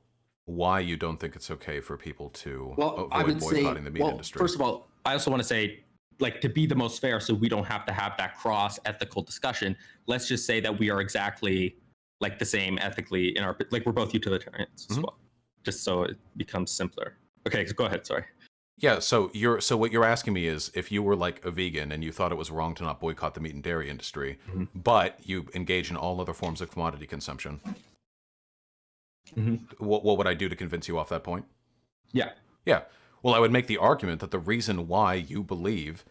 why you don't think it's okay for people to avoid boycotting the meat industry. First of all, I also want to say, like, to be the most fair, so we don't have to have that cross-ethical discussion, let's just say that we are exactly like the same ethically we're both utilitarians as well, just so it becomes simpler. Okay, so go ahead, sorry. Yeah, so what you're asking me is if you were like a vegan and you thought it was wrong to not boycott the meat and dairy industry, but you engage in all other forms of commodity consumption, what would I do to convince you off that point? Yeah. Well, I would make the argument that the reason why you believe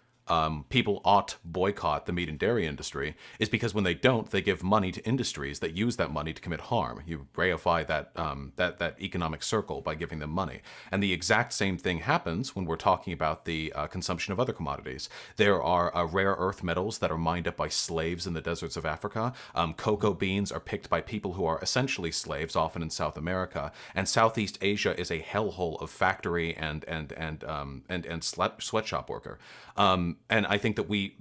people ought boycott the meat and dairy industry is because when they don't, they give money to industries that use that money to commit harm. You reify that economic circle by giving them money. And the exact same thing happens when we're talking about the consumption of other commodities. There are rare earth metals that are mined up by slaves in the deserts of Africa. Cocoa beans are picked by people who are essentially slaves, often in South America. And Southeast Asia is a hellhole of factory and sweatshop worker. And I think that we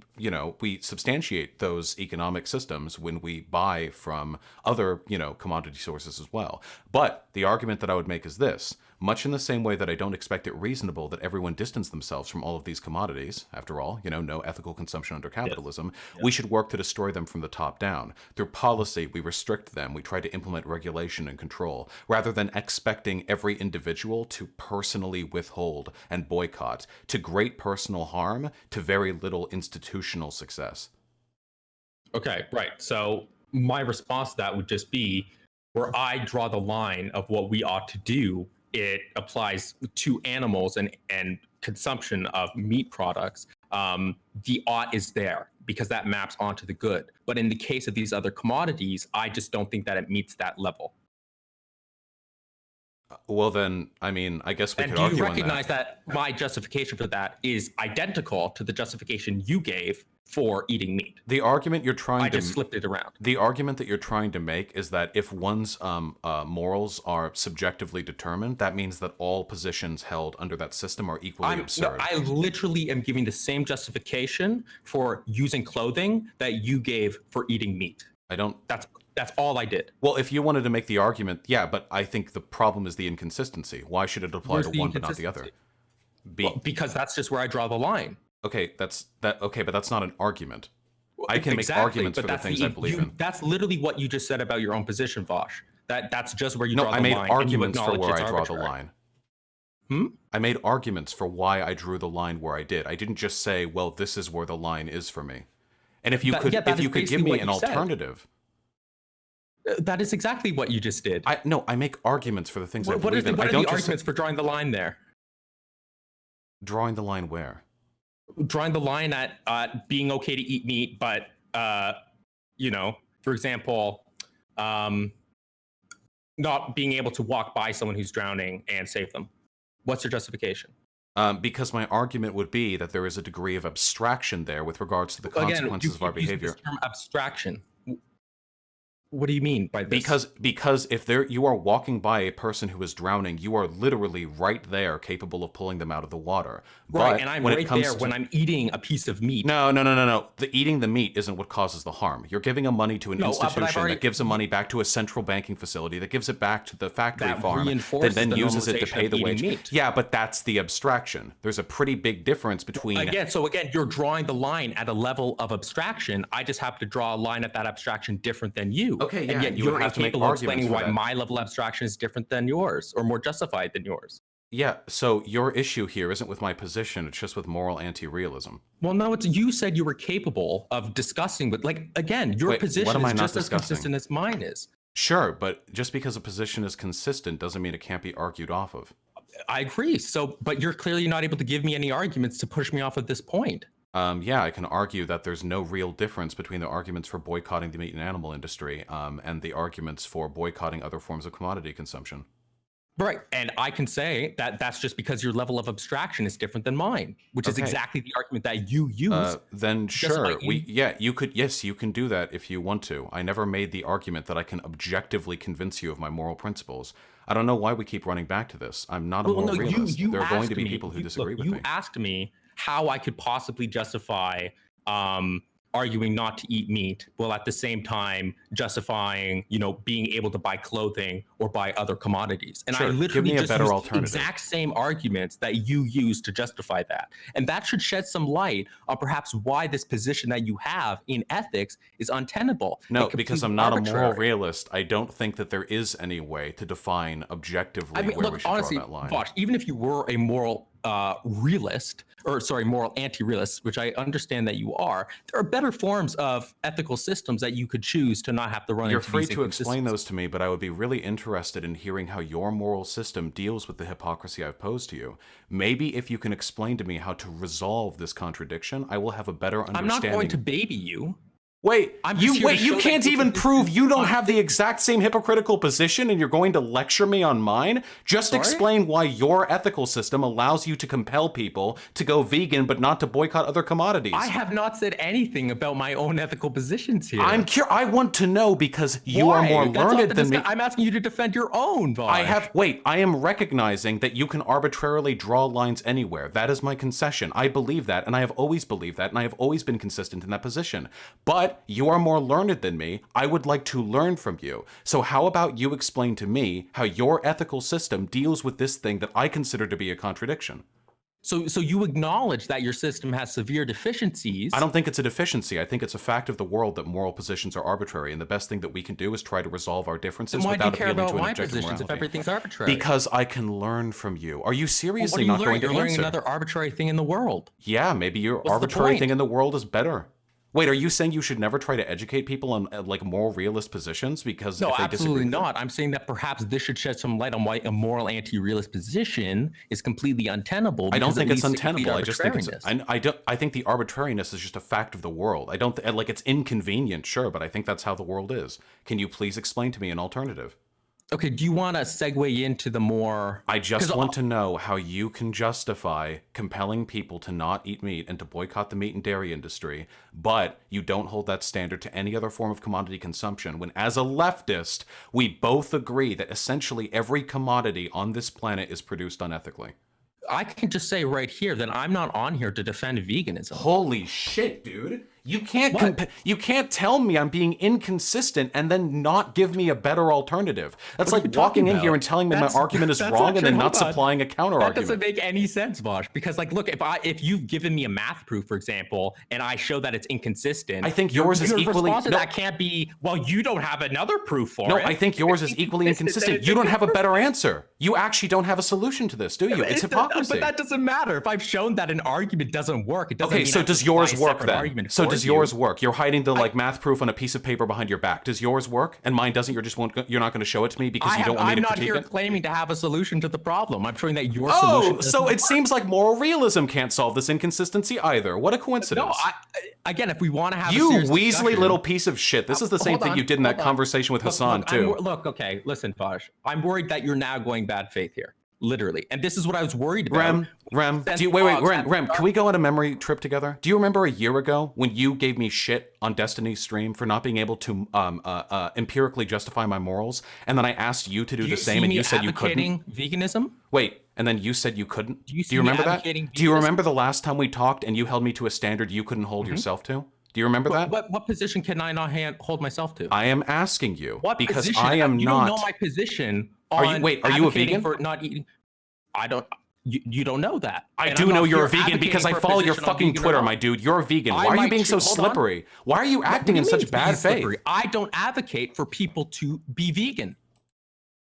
substantiate those economic systems when we buy from other, commodity sources as well. But the argument that I would make is this: much in the same way that I don't expect it reasonable that everyone distance themselves from all of these commodities, after all, no ethical consumption under capitalism, we should work to destroy them from the top down. Through policy, we restrict them. We try to implement regulation and control, rather than expecting every individual to personally withhold and boycott, to great personal harm, to very little institutional success. Okay, right. So my response to that would just be, where I draw the line of what we ought to do, it applies to animals and consumption of meat products. The ought is there because that maps onto the good. But in the case of these other commodities, I just don't think that it meets that level. Well, then, I mean, I guess we could argue on that. And do you recognize that my justification for that is identical to the justification you gave for eating meat? The argument you're trying to... I just flipped it around. The argument that you're trying to make is that if one's morals are subjectively determined, that means that all positions held under that system are equally absurd. No, I literally am giving the same justification for using clothing that you gave for eating meat. I don't... That's all I did. Well, if you wanted to make the argument, yeah, but I think the problem is the inconsistency. Why should it apply to one but not the other? Because that's just where I draw the line. Okay, okay, but that's not an argument. I can make arguments for the things I believe in. That's literally what you just said about your own position, Vosh. That's just where you draw the line. No, I made arguments for where I draw the line. I made arguments for why I drew the line where I did. I didn't just say, well, this is where the line is for me. And if you could give me an alternative... That is exactly what you just did. I make arguments for the things I believe in. What are the arguments for drawing the line there? Drawing the line where? Drawing the line at being okay to eat meat, but for example, not being able to walk by someone who's drowning and save them. What's your justification? Because my argument would be that there is a degree of abstraction there with regards to the consequences of our behavior. This term abstraction. What do you mean by this? Because if you are walking by a person who is drowning, you are literally right there, capable of pulling them out of the water. Right, but and I'm right there when I'm eating a piece of meat. No. Eating the meat isn't what causes the harm. You're giving money to an institution that gives the money back to a central banking facility that gives it back to the factory farm that then uses it to pay the wage. Meat. Yeah, but that's the abstraction. There's a pretty big difference between... Again, you're drawing the line at a level of abstraction. I just have to draw a line at that abstraction different than you. Okay, yeah, and yet you're incapable of explaining why my level of abstraction is different than yours or more justified than yours. Yeah, so your issue here isn't with my position, it's just with moral anti-realism. Well, no, you said you were capable of discussing, but your position is just as consistent as mine is. Sure, but just because a position is consistent doesn't mean it can't be argued off of. I agree. But you're clearly not able to give me any arguments to push me off of this point. Yeah, I can argue that there's no real difference between the arguments for boycotting the meat and animal industry and the arguments for boycotting other forms of commodity consumption. Right, and I can say that that's just because your level of abstraction is different than mine, which is exactly the argument that you use. Then sure, you can do that if you want to. I never made the argument that I can objectively convince you of my moral principles. I don't know why we keep running back to this. I'm not a moral realist. There are going to be people who disagree with me. You asked me how I could possibly justify arguing not to eat meat while at the same time justifying, being able to buy clothing or buy other commodities. And I literally just used the exact same arguments that you use to justify that. And that should shed some light on perhaps why this position that you have in ethics is untenable. No, because I'm not a moral realist. I don't think that there is any way to define objectively where we should honestly, draw that line. Bosch, even if you were a moral moral anti-realist, which I understand that you are, there are better forms of ethical systems that you could choose to not have to run into. You're free to explain those to me, but I would be really interested in hearing how your moral system deals with the hypocrisy I've posed to you. Maybe if you can explain to me how to resolve this contradiction, I will have a better understanding. I'm not going to baby you. Wait, you can't even prove you don't have the exact same hypocritical position and you're going to lecture me on mine? Just explain why your ethical system allows you to compel people to go vegan but not to boycott other commodities. I have not said anything about my own ethical positions here. I want to know because you are more learned than me. I'm asking you to defend your own, Bosch. I am recognizing that you can arbitrarily draw lines anywhere. That is my concession. I believe that, and I have always believed that, and I have always been consistent in that position. But you are more learned than me. I would like to learn from you. So how about you explain to me how your ethical system deals with this thing that I consider to be a contradiction? So you acknowledge that your system has severe deficiencies. I don't think it's a deficiency. I think it's a fact of the world that moral positions are arbitrary, and the best thing that we can do is try to resolve our differences without appealing to an objective morality. If everything's arbitrary? Because I can learn from you. Are you seriously not going to answer? You're learning another arbitrary thing in the world. Yeah, maybe your arbitrary thing in the world is better. Wait, are you saying you should never try to educate people on moral realist positions because no, if they absolutely not. I'm saying that perhaps this should shed some light on why a moral anti-realist position is completely untenable. I don't think it's untenable. I just think I think the arbitrariness is just a fact of the world. I don't it's inconvenient, sure, but I think that's how the world is. Can you please explain to me an alternative? Okay, do you want to segue into the more... I just want to know how you can justify compelling people to not eat meat and to boycott the meat and dairy industry, but you don't hold that standard to any other form of commodity consumption, when as a leftist, we both agree that essentially every commodity on this planet is produced unethically. I can just say right here that I'm not on here to defend veganism. Holy shit, dude. You can't tell me I'm being inconsistent and then not give me a better alternative. That's like walking in here and telling me my argument is wrong and then not supplying a counter argument. That doesn't make any sense, Bosch. Because look, if you've given me a math proof, for example, and I show that it's inconsistent, I think yours is equally. That can't be. Well, you don't have another proof for it. No, I think yours is equally inconsistent. You don't have a better answer. You actually don't have a solution to this, do you? It's hypocrisy. But that doesn't matter. If I've shown that an argument doesn't work, it doesn't. Okay, so does yours work then? So does yours work? You're hiding the math proof on a piece of paper behind your back. Does yours work? And mine doesn't. You're not going to show it to me because you don't want me to critique it? I'm not here claiming to have a solution to the problem. I'm showing that your solution. Oh, so it seems like moral realism can't solve this inconsistency either. What a coincidence! No, again, if we want to have you weaselly little piece of shit. This is the same thing you did in that conversation with Hassan too. Look, okay, listen, Vaj. I'm worried that you're now going bad faith here. Literally. And this is what I was worried about. Rem, Rem, can we go on a memory trip together? Do you remember a year ago when you gave me shit on Destiny's stream for not being able to empirically justify my morals? And then I asked you to do the same and you said you couldn't? Veganism? Wait, and then you said you couldn't? Do you remember that? Do you remember the last time we talked and you held me to a standard you couldn't hold yourself to? Do you remember that? What position can I not hold myself to? I am asking you. What because position? I am you not. You don't know my position. Are you a vegan? For not eating. I don't. You don't know that. I do know you're a vegan because I follow your fucking Twitter, my dude. You're a vegan. Why are you being so slippery? Why are you acting in such bad faith? I don't advocate for people to be vegan.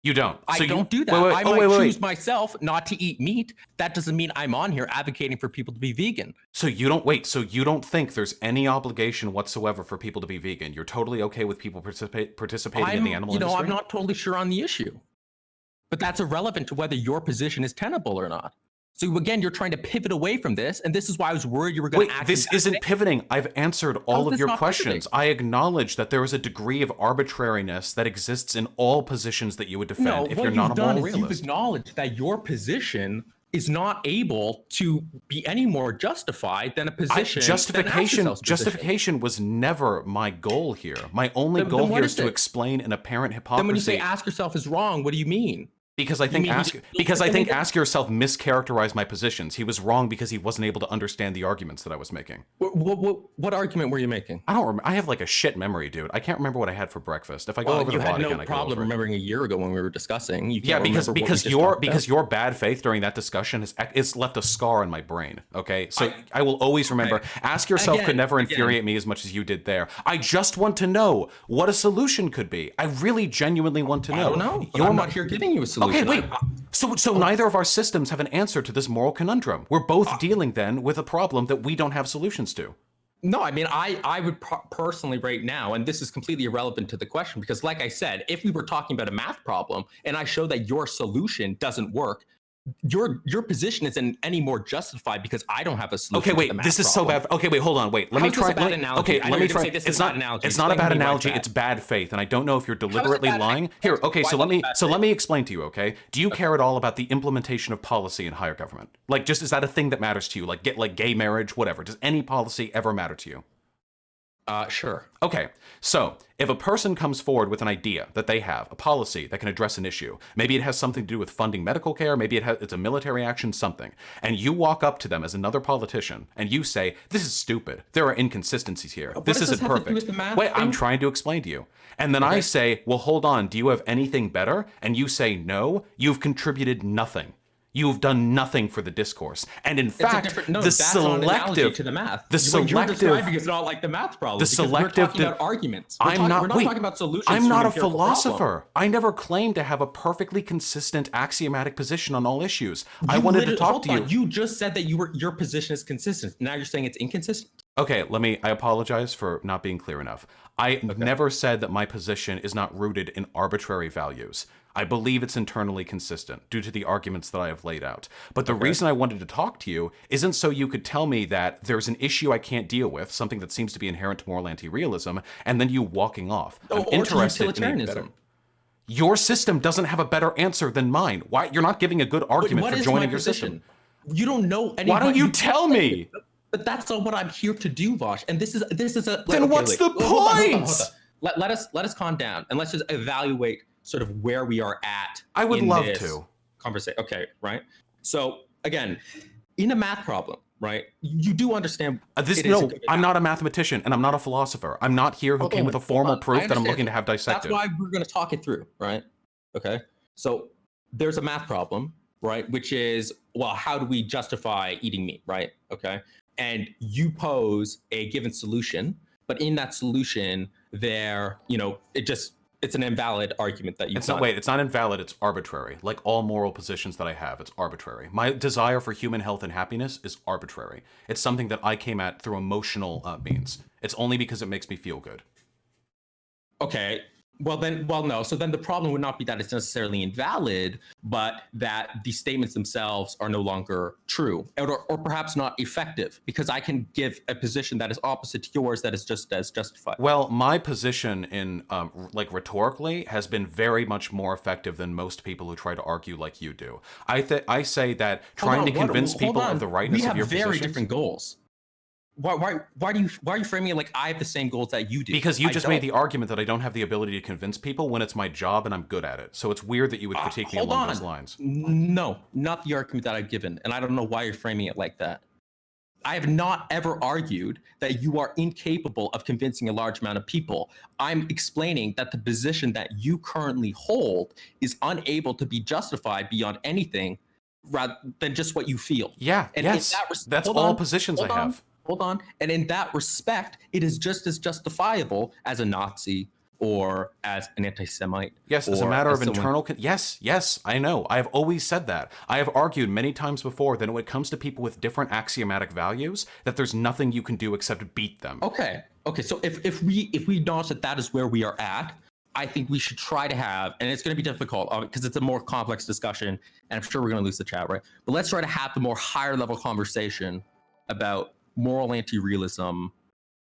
You don't. I don't do that. I might choose myself not to eat meat. That doesn't mean I'm on here advocating for people to be vegan. So you don't think there's any obligation whatsoever for people to be vegan? You're totally okay with people participating in the animal industry? I'm not totally sure on the issue. But that's irrelevant to whether your position is tenable or not. So again, you're trying to pivot away from this, and this is why I was worried you were going to act. Wait, this isn't pivoting. I've answered all of your questions. Pivoting? I acknowledge that there is a degree of arbitrariness that exists in all positions that you would defend if you're not a moral realist. You've acknowledged that your position is not able to be any more justified than a position. Justification was never my goal here. My only goal here is to explain an apparent hypocrisy. Then when you say ask yourself is wrong, what do you mean? Because I think ask yourself mischaracterized my positions. He was wrong because he wasn't able to understand the arguments that I was making. What argument were you making? I don't remember. I have like a shit memory, dude. I can't remember what I had for breakfast. If I go over the VOD again, I had no problem remembering a year ago when we were discussing. Because your bad faith during that discussion has left a scar in my brain. Okay, so I will always remember. Okay. Ask yourself could never infuriate me as much as you did there. I just want to know what a solution could be. I really genuinely want to know. I don't know. I'm not here giving you a solution. Okay, wait. So neither of our systems have an answer to this moral conundrum. We're both dealing then with a problem that we don't have solutions to. No, I mean, I would personally right now, and this is completely irrelevant to the question, because like I said, if we were talking about a math problem and I show that your solution doesn't work, your position isn't any more justified because I don't have a solution. Okay, wait, this is so bad. Okay, wait, hold on, wait. Let me try. Okay, let me try. It's not a bad analogy. It's bad faith, and I don't know if you're deliberately lying. Here, okay, so let me explain to you. Okay, do you care at all about the implementation of policy in higher government? Like, just is that a thing that matters to you? Like, gay marriage, whatever. Does any policy ever matter to you? Sure. Okay, so if a person comes forward with an idea that they have, a policy that can address an issue, maybe it has something to do with funding medical care, maybe it's a military action, something, and you walk up to them as another politician and you say, this is stupid, there are inconsistencies here, this isn't perfect. Wait, I'm trying to explain to you. And then I say, well, hold on, do you have anything better? And you say, no, you've contributed nothing. You've done nothing for the discourse, and in fact, the selective to the math. The selective is not like the math problem. The selective. We're talking about arguments. We're not talking about solutions. I'm not a philosopher. I never claimed to have a perfectly consistent axiomatic position on all issues. I wanted to talk to you. You just said that your position is consistent. Now you're saying it's inconsistent. Okay, I apologize for not being clear enough. I never said that my position is not rooted in arbitrary values. I believe it's internally consistent due to the arguments that I have laid out. But the reason I wanted to talk to you isn't so you could tell me that there's an issue I can't deal with, something that seems to be inherent to moral anti-realism, and then you walking off. I'm interested in better. Your system doesn't have a better answer than mine. Why? You're not giving a good argument for joining your system. You don't know anything. Why don't you tell me? But that's not what I'm here to do, Vosh. And this is a. Then what's the point? Hold on. Let us calm down and let's just evaluate sort of where we are at. I would love to conversation. Okay, right. So again, in a math problem, right? You do understand. I'm not a mathematician and I'm not a philosopher. I'm not here who came with a formal proof that I'm looking to have dissected. That's why we're going to talk it through, right? Okay. So there's a math problem, right? Which is, well, how do we justify eating meat, right? Okay. And you pose a given solution, but in that solution, it just it's an invalid argument that you've It's not, done. wait, it's not invalid, it's arbitrary. Like all moral positions that I have, it's arbitrary. My desire for human health and happiness is arbitrary. It's something that I came at through emotional means. It's only because it makes me feel good. Okay. Well, no. So then the problem would not be that it's necessarily invalid, but that the statements themselves are no longer true, or perhaps not effective, because I can give a position that is opposite to yours that is just as justified. Well, my position in, like, rhetorically has been very much more effective than most people who try to argue like you do. I say that trying to convince people of the rightness of your positions... We have very different goals. Why are you framing it like I have the same goals that you do? Because you just made the argument that I don't have the ability to convince people when it's my job and I'm good at it. So it's weird that you would critique me along those lines. No, not the argument that I've given, and I don't know why you're framing it like that. I have not ever argued that you are incapable of convincing a large amount of people. I'm explaining that the position that you currently hold is unable to be justified beyond anything rather than just what you feel. Yeah, and yes, that's all positions I have. Hold on. And in that respect, it is just as justifiable as a Nazi or as an anti-Semite. Yes, as a matter of internal... Yes, I know. I have always said that. I have argued many times before that when it comes to people with different axiomatic values, that there's nothing you can do except beat them. Okay. So if we acknowledge that is where we are at, I think we should try to have, and it's going to be difficult because it's a more complex discussion, and I'm sure we're going to lose the chat, right? But let's try to have the more higher level conversation about moral anti-realism.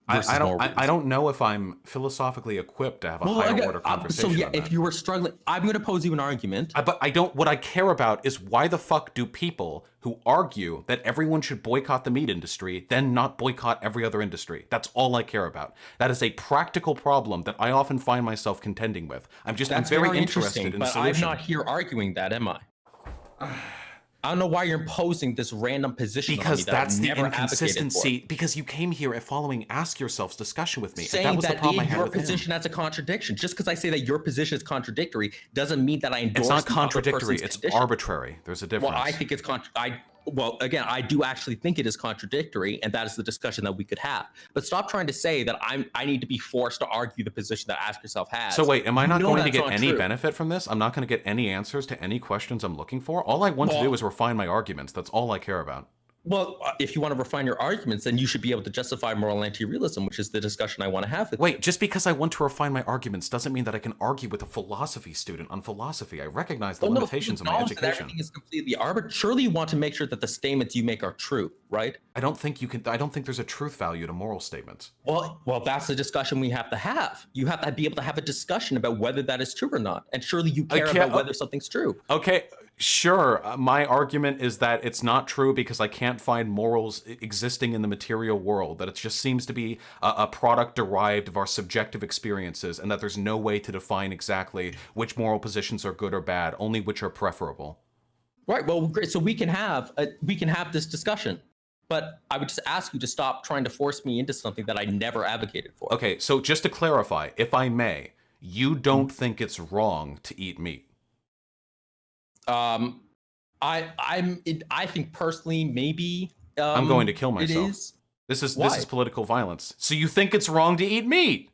I don't know if I'm philosophically equipped to have a higher order conversation. So yeah, if you were struggling, I'm going to pose you an argument. But I don't. What I care about is why the fuck do people who argue that everyone should boycott the meat industry then not boycott every other industry? That's all I care about. That is a practical problem that I often find myself contending with. I'm very interested in the solution. But I'm not here arguing that, am I? I don't know why you're imposing this random position on me that that's I've the never inconsistency. Because you came here following Ask Yourself's discussion with me. Saying and that was the problem I had your with position as a contradiction. Just because I say that your position is contradictory doesn't mean that I endorse. It's not contradictory. It's arbitrary. There's a difference. Well, I think it's again, I do actually think it is contradictory, and that is the discussion that we could have. But stop trying to say that I need to be forced to argue the position that Ask Yourself has. So wait, am I not going to get any benefit from this? I'm not going to get any answers to any questions I'm looking for? All I want to do is refine my arguments. That's all I care about. Well, if you want to refine your arguments, then you should be able to justify moral anti-realism, which is the discussion I want to have with you. Wait, just because I want to refine my arguments doesn't mean that I can argue with a philosophy student on philosophy. I recognize the limitations of my education. Everything is completely arbitrary. Surely you want to make sure that the statements you make are true, right? I don't think there's a truth value to moral statements. Well, that's the discussion we have to have. You have to be able to have a discussion about whether that is true or not. And surely you care about whether something's true. Okay. Sure, my argument is that it's not true because I can't find morals existing in the material world, that it just seems to be a product derived of our subjective experiences, and that there's no way to define exactly which moral positions are good or bad, only which are preferable. Right, well, great. So we can have this discussion, but I would just ask you to stop trying to force me into something that I never advocated for. Okay, so just to clarify, if I may, you don't think it's wrong to eat meat? I think personally maybe I'm going to kill myself. It is. This is political violence. So you think it's wrong to eat meat?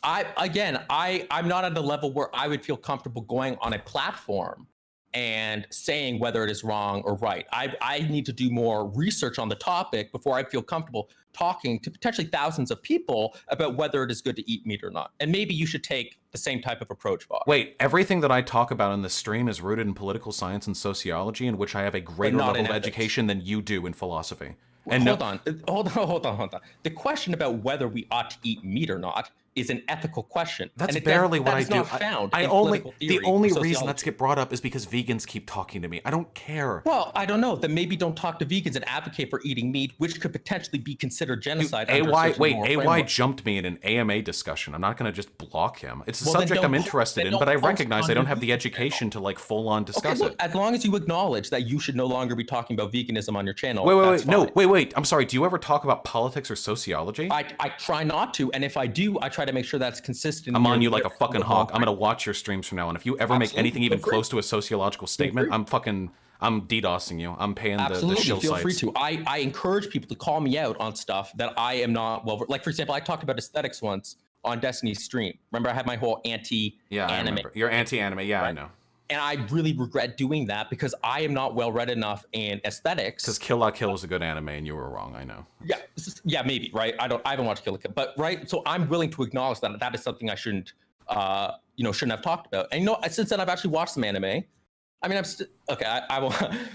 I'm not at the level where I would feel comfortable going on a platform and saying whether it is wrong or right. I need to do more research on the topic before I feel comfortable talking to potentially thousands of people about whether it is good to eat meat or not. And maybe you should take the same type of approach, Bob. Wait, everything that I talk about in this stream is rooted in political science and sociology, in which I have a greater level of education than you do in philosophy. And hold on. The question about whether we ought to eat meat or not is an ethical question. That's barely what I do. The only reason sociology. that's get brought up is because vegans keep talking to me. I don't care. Well, I don't know. Then maybe don't talk to vegans and advocate for eating meat, which could potentially be considered genocide. AY jumped me in an AMA discussion. I'm not going to just block him. It's a subject I'm interested in, but I recognize I don't have the education to full on discuss it. As long as you acknowledge that you should no longer be talking about veganism on your channel. Wait. I'm sorry. Do you ever talk about politics or sociology? I try not to, and if I do, I try to make sure that's consistent. I'm on you like a fucking hawk. I'm gonna watch your streams from now on. If you ever make anything even close to a sociological statement, I'm DDoSing you. I'm paying the shill feel sites. free to. I encourage people to call me out on stuff that I am not like for example, I talked about aesthetics once on Destiny's stream. Remember, I had my whole anti-anime. Yeah, I remember. You're anti-anime. Yeah, right? I know. And I really regret doing that because I am not well read enough in aesthetics. Because Kill La Kill is a good anime, and you were wrong. I know. Yeah, maybe, right? I haven't watched Kill la Kill, but right. So I'm willing to acknowledge that is something I shouldn't have talked about. And since then I've actually watched some anime. I mean, I'm still okay. I will.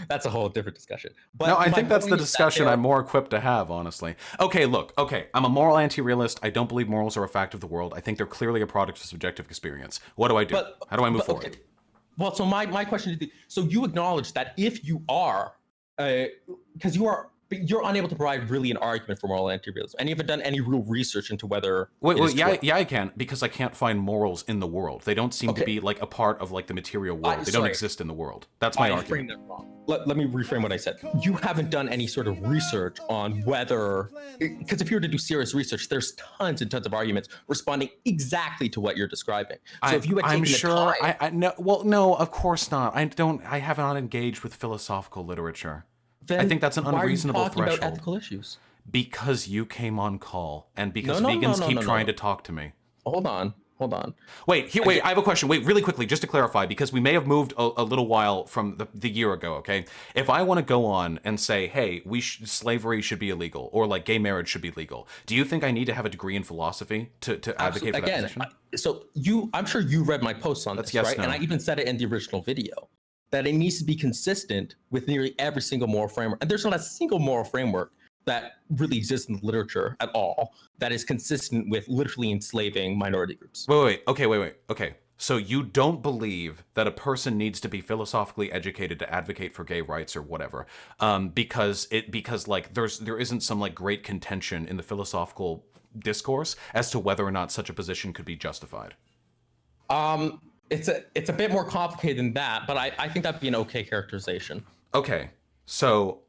That's a whole different discussion. But no, I think that's the discussion I'm more equipped to have, honestly. Okay, look. Okay, I'm a moral anti-realist. I don't believe morals are a fact of the world. I think they're clearly a product of subjective experience. What do I do? How do I move forward? Okay. Well, so my question is, so you acknowledge that if you are, because you're unable to provide really an argument for moral anti-realism, and you haven't done any real research into whether. Yeah, I can, because I can't find morals in the world. They don't seem to be like a part of like the material world. They don't exist in the world. That's my argument. That wrong. Let me reframe what I said. You haven't done any sort of research on whether, because if you were to do serious research, there's tons and tons of arguments responding exactly to what you're describing. So if you had taken the time, no, of course not. I have not engaged with philosophical literature. Then I think that's an unreasonable why are you talking threshold. about ethical issues? Because you came on call, and because vegans keep trying to talk to me. Hold on. Wait, I have a question. Wait, really quickly, just to clarify, because we may have moved a little while from the year ago, okay? If I want to go on and say, hey, slavery should be illegal, or like gay marriage should be legal, do you think I need to have a degree in philosophy to advocate for that position? So I'm sure you read my posts on this, right? And I even said it in the original video, that it needs to be consistent with nearly every single moral framework. And there's not a single moral framework that really exists in the literature at all that is consistent with literally enslaving minority groups. Wait. Okay. So you don't believe that a person needs to be philosophically educated to advocate for gay rights or whatever, because like there isn't some like great contention in the philosophical discourse as to whether or not such a position could be justified? It's a bit more complicated than that, but I think that'd be an okay characterization. Okay, so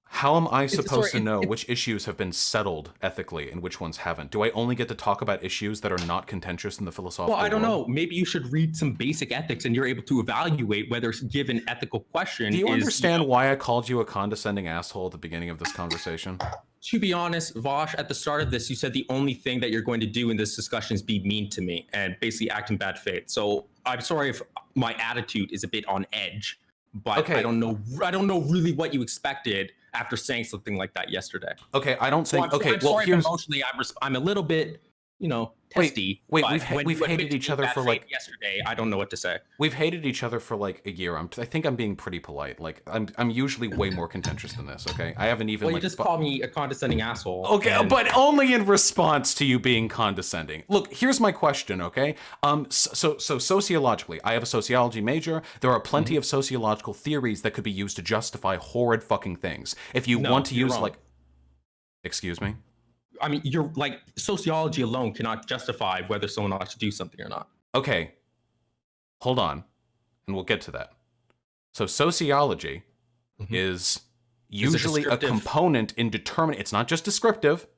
how am I supposed to know which issues have been settled ethically and which ones haven't? Do I only get to talk about issues that are not contentious in the philosophical Well, I don't world? know. Maybe you should read some basic ethics and you're able to evaluate whether a given ethical question Do you understand why I called you a condescending asshole at the beginning of this conversation? To be honest, Vosh, at the start of this, you said the only thing that you're going to do in this discussion is be mean to me and basically act in bad faith. So I'm sorry if my attitude is a bit on edge, but okay. I don't know really what you expected after saying something like that yesterday. Okay, I don't think. I'm sorry if emotionally I'm a little bit, testy. Wait, we've hated each other for like yesterday. I don't know what to say. We've hated each other for like a year. I think I'm being pretty polite. Like I'm usually way more contentious than this. Okay, I haven't even. Well, you just called me a condescending asshole. Okay, but only in response to you being condescending. Look, here's my question. Okay, so sociologically, I have a sociology major. There are plenty of sociological theories that could be used to justify horrid fucking things. If you want to use like, excuse me. I mean, you're like, sociology alone cannot justify whether someone ought to do something or not. Okay, hold on, and we'll get to that. So sociology is usually a component in determining. It's not just descriptive.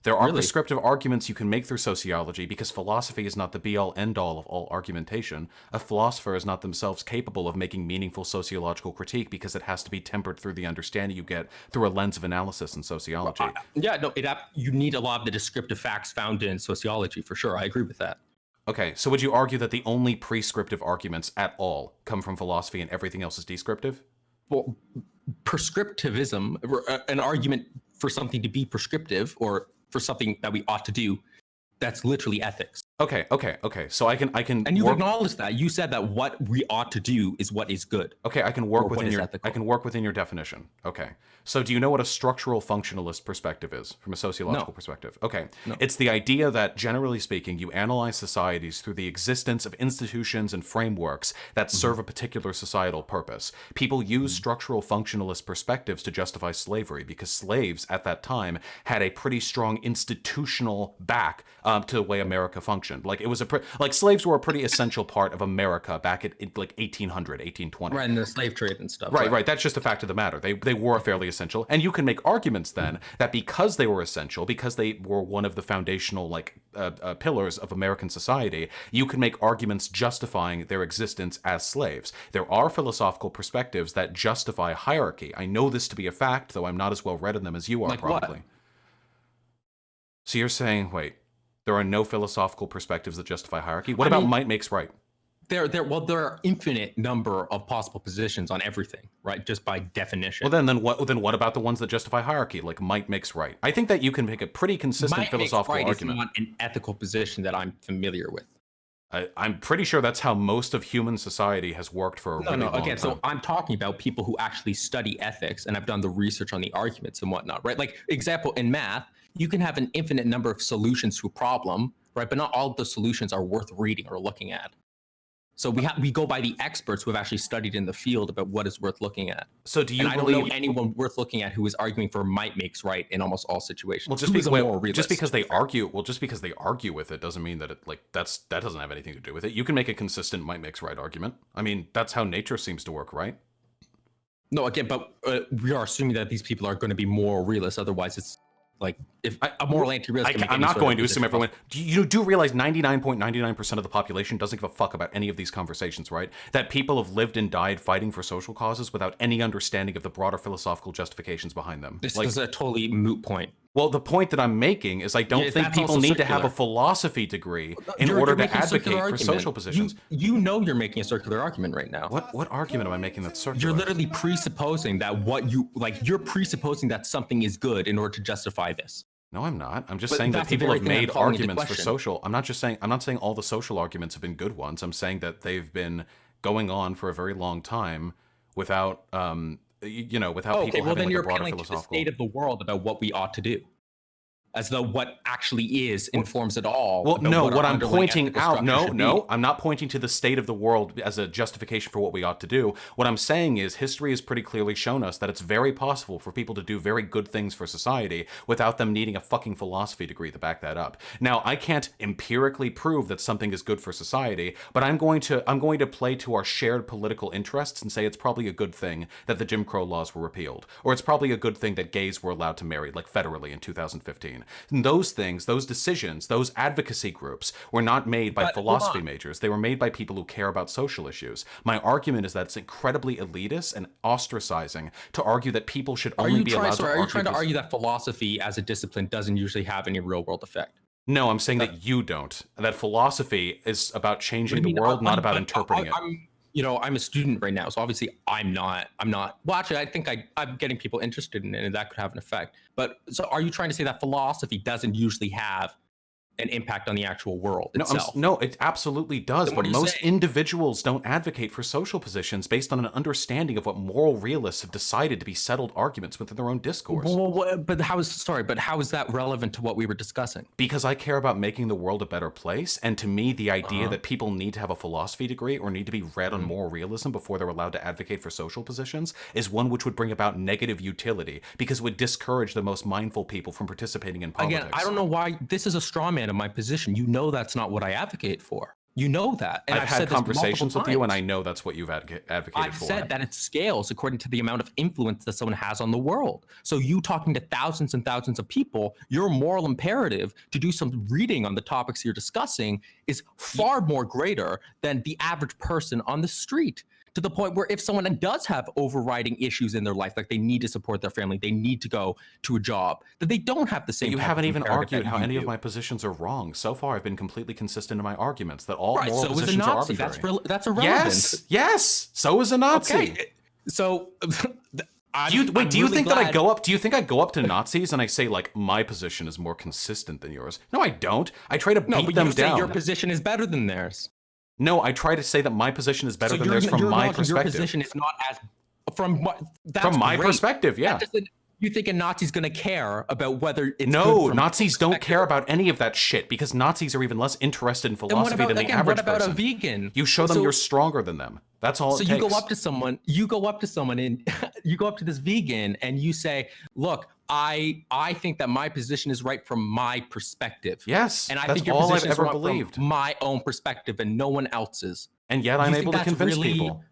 There are prescriptive arguments you can make through sociology because philosophy is not the be-all, end-all of all argumentation. A philosopher is not themselves capable of making meaningful sociological critique because it has to be tempered through the understanding you get through a lens of analysis in sociology. You need a lot of the descriptive facts found in sociology, for sure. I agree with that. Okay, so would you argue that the only prescriptive arguments at all come from philosophy and everything else is descriptive? Well, prescriptivism, an argument for something to be prescriptive or for something that we ought to do, that's literally ethics. Okay. So I can. And you've acknowledged that. You said that what we ought to do is what is good. Okay, I can work within your definition. Okay. So do you know what a structural functionalist perspective is from a sociological perspective? Okay. No. It's the idea that, generally speaking, you analyze societies through the existence of institutions and frameworks that serve a particular societal purpose. People use structural functionalist perspectives to justify slavery because slaves at that time had a pretty strong institutional back to the way America functioned. Like it was slaves were a pretty essential part of America back at like 1800, 1820. Right, and the slave trade and stuff. Right. That's just a fact of the matter. They were fairly essential, and you can make arguments then that because they were essential, because they were one of the foundational pillars of American society, you can make arguments justifying their existence as slaves. There are philosophical perspectives that justify hierarchy. I know this to be a fact, though I'm not as well read in them as you are, probably. What? So you're saying, wait. There are no philosophical perspectives that justify hierarchy. What about might makes right? There are infinite number of possible positions on everything, right? Just by definition. Well, then what about the ones that justify hierarchy, like might makes right? I think that you can make a pretty consistent philosophical argument. Is not an ethical position that I'm familiar with. I'm pretty sure that's how most of human society has worked for a really long time. So I'm talking about people who actually study ethics and have done the research on the arguments and whatnot, right? Like, example, in math, you can have an infinite number of solutions to a problem, right? But not all of the solutions are worth reading or looking at. So we go by the experts who have actually studied in the field about what is worth looking at. So do you I don't know anyone worth looking at who is arguing for might makes right in almost all situations? Well, just because they argue with it doesn't mean that that doesn't have anything to do with it. You can make a consistent might makes right argument. I mean, that's how nature seems to work, right? No, again, but we are assuming that these people are going to be moral realists. Otherwise, it's like if a moral anti-realist. I'm not going to assume everyone. You do realize 99.99% of the population doesn't give a fuck about any of these conversations, right? That people have lived and died fighting for social causes without any understanding of the broader philosophical justifications behind them. This is a totally moot point. Well, the point that I'm making is I don't think people need to have a philosophy degree in order to advocate for social positions. You know you're making a circular argument right now. What argument am I making that's circular? You're literally presupposing that you're presupposing that something is good in order to justify this. No, I'm not. I'm just saying that people have made arguments for social. I'm not saying all the social arguments have been good ones. I'm saying that they've been going on for a very long time without without people having like a broader philosophical. To the state of the world about what we ought to do, as though what actually is informs it all. Well, no, what I'm pointing out, no, I'm not pointing to the state of the world as a justification for what we ought to do. What I'm saying is history has pretty clearly shown us that it's very possible for people to do very good things for society without them needing a fucking philosophy degree to back that up. Now, I can't empirically prove that something is good for society, but I'm going to play to our shared political interests and say it's probably a good thing that the Jim Crow laws were repealed, or it's probably a good thing that gays were allowed to marry, like federally in 2015. And those things, those decisions, those advocacy groups were not made by philosophy majors. They were made by people who care about social issues. My argument is that it's incredibly elitist and ostracizing to argue that people should only be allowed to argue. Are you trying to argue that philosophy as a discipline doesn't usually have any real world effect? No, I'm saying that you don't. That philosophy is about changing the world, not about interpreting it. I'm a student right now, so obviously I'm not. Well, actually, I think I'm getting people interested in it, and that could have an effect. But so, are you trying to say that philosophy doesn't usually have an impact on the actual world itself? No, it absolutely does. But most individuals don't advocate for social positions based on an understanding of what moral realists have decided to be settled arguments within their own discourse. But how is that relevant to what we were discussing? Because I care about making the world a better place, and to me, the idea that people need to have a philosophy degree or need to be read on moral realism before they're allowed to advocate for social positions is one which would bring about negative utility, because it would discourage the most mindful people from participating in politics. Again, I don't know why this is a straw man of my position. You know that's not what I advocate for. You know that. And I've had conversations with you, and I know that's what you've advocated for. I've said that it scales according to the amount of influence that someone has on the world. So you talking to thousands and thousands of people, your moral imperative to do some reading on the topics you're discussing is far more greater than the average person on the street. To the point where if someone does have overriding issues in their life, like they need to support their family, they need to go to a job, that they don't have the same. You haven't even argued how any of my positions are wrong. So far, I've been completely consistent in my arguments that all moral positions are arbitrary. That's irrelevant. Yes. So is a Nazi. Okay. So. Do you think that I go up? Do you think I go up to Nazis and I say like my position is more consistent than yours? No, I don't. I try to beat them down. Your position is better than theirs. No, I try to say that my position is better than theirs from my perspective. Your position is not as from my perspective. Yeah. You think a Nazi's going to care about whether it's Nazis don't care about any of that shit, because Nazis are even less interested in philosophy than the average person. What about a vegan? You show them you're stronger than them. That's all it takes. So you go up to someone and you go up to this vegan and you say, look, I think that my position is right from my perspective. Yes, and I think your position is right from my own perspective and no one else's. And yet I'm able to convince people.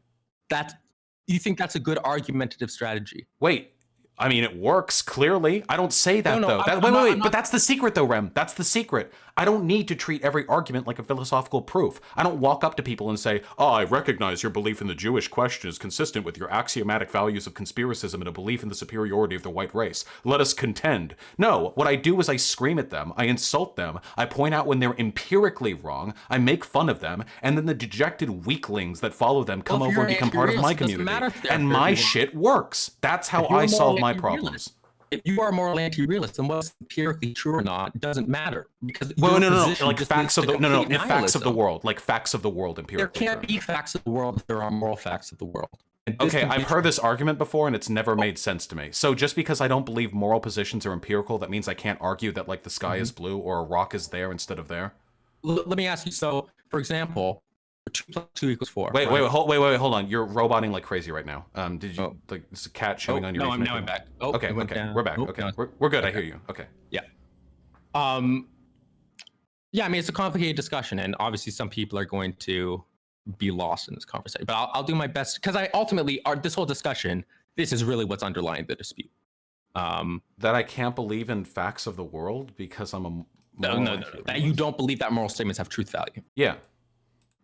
You think that's a good argumentative strategy? Wait, I mean, it works, clearly. I don't say that, though. Wait. But that's the secret, though, Rem. That's the secret. I don't need to treat every argument like a philosophical proof. I don't walk up to people and say, oh, I recognize your belief in the Jewish question is consistent with your axiomatic values of conspiracism and a belief in the superiority of the white race. Let us contend. No, what I do is I scream at them, I insult them, I point out when they're empirically wrong, I make fun of them, and then the dejected weaklings that follow them come over and become part of my community. And my shit works. That's how I solve my problems. If you are moral anti-realist, then what's empirically true or not, it doesn't matter. Because no, like facts of the facts of the world, like facts of the world empirically. There can't be facts of the world if there are moral facts of the world. Okay, I've heard this argument before, and it's never made sense to me. So just because I don't believe moral positions are empirical, that means I can't argue that like the sky is blue or a rock is there instead of there? Let me ask you. So, for example, 2 + 2 = 4. Wait, hold on. You're roboting like crazy right now. Did you like is a cat showing on your? No, now I'm back. Okay, we're back. Okay, we're good. I hear you. Okay. Yeah. Yeah. I mean, it's a complicated discussion, and obviously, some people are going to be lost in this conversation. But I'll do my best because I ultimately this whole discussion. This is really what's underlying the dispute. That I can't believe in facts of the world because I'm a no. That you don't believe that moral statements have truth value. Yeah.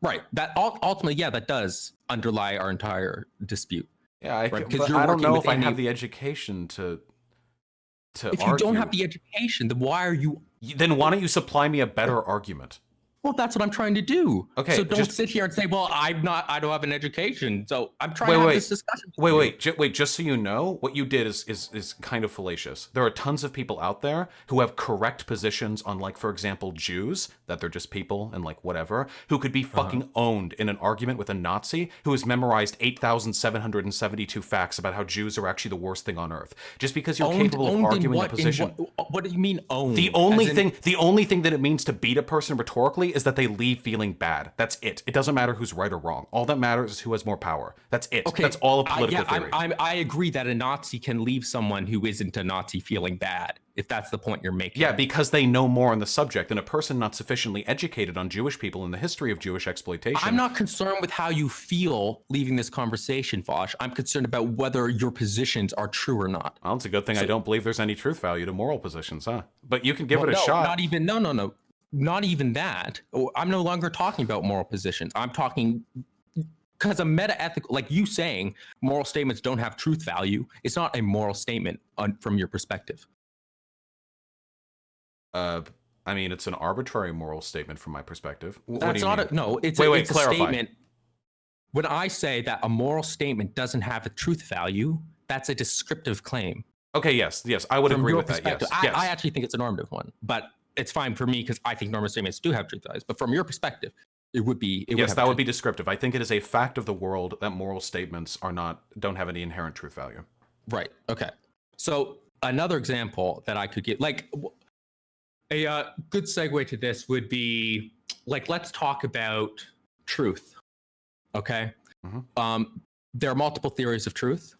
Right. That ultimately, yeah, that does underlie our entire dispute. Yeah, but I don't know if I have the education to If argue. you don't have the education, then why are you? Then why don't you supply me a better argument? Well, that's what I'm trying to do. Okay. So don't sit here and say, "Well, I don't have an education." So I'm trying to have this discussion. Wait. Just so you know, what you did is kind of fallacious. There are tons of people out there who have correct positions on, like, for example, Jews, that they're just people and like whatever, who could be fucking owned in an argument with a Nazi who has memorized 8,772 facts about how Jews are actually the worst thing on earth. Just because you're capable of arguing a position. What do you mean owned? The only thing that it means to beat a person rhetorically is that they leave feeling bad. That's it. It doesn't matter who's right or wrong. All that matters is who has more power. That's it. Okay. That's all of political theory. I agree that a Nazi can leave someone who isn't a Nazi feeling bad, if that's the point you're making. Yeah, because they know more on the subject than a person not sufficiently educated on Jewish people and the history of Jewish exploitation. I'm not concerned with how you feel leaving this conversation, Vosh. I'm concerned about whether your positions are true or not. Well, it's a good thing I don't believe there's any truth value to moral positions, huh? But you can give it a shot. Not even that. I'm no longer talking about moral positions. I'm talking because a meta-ethical, like you saying moral statements don't have truth value, it's not a moral statement from your perspective. I mean, it's an arbitrary moral statement from my perspective. That's not a, no, it's a statement. When I say that a moral statement doesn't have a truth value, that's a descriptive claim. Okay, yes, I would agree with that. Yes. I actually think it's a normative one, but it's fine for me because I think normative statements do have truth values. But from your perspective, it would be. That would be descriptive. I think it is a fact of the world that moral statements don't have any inherent truth value. Right. Okay. So another example that I could give, like a good segue to this would be, like, let's talk about truth. Okay. Mm-hmm. There are multiple theories of truth.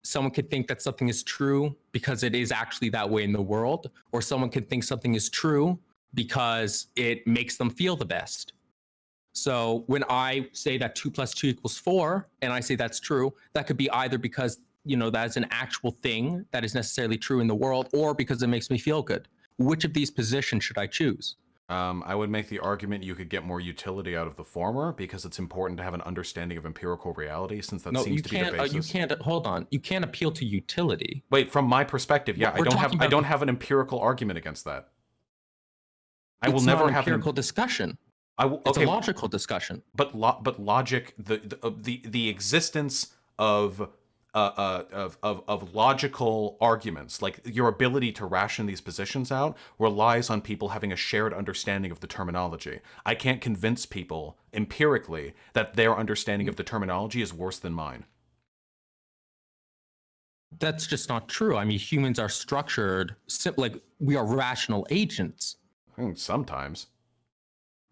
Someone could think that something is true because it is actually that way in the world, or someone could think something is true because it makes them feel the best. So when I say that 2 + 2 = 4, and I say that's true, that could be either because, that's an actual thing that is necessarily true in the world, or because it makes me feel good. Which of these positions should I choose? I would make the argument you could get more utility out of the former because it's important to have an understanding of empirical reality, since that seems to be the basis. You can't. Hold on. You can't appeal to utility. Wait, from my perspective, I don't have an empirical argument against that. I will never have an empirical discussion. It's a logical discussion. But logic, the existence of logical arguments, like your ability to ration these positions out, relies on people having a shared understanding of the terminology. I can't convince people empirically that their understanding of the terminology is worse than mine. That's just not true. I mean, humans are structured, like we are rational agents. Sometimes.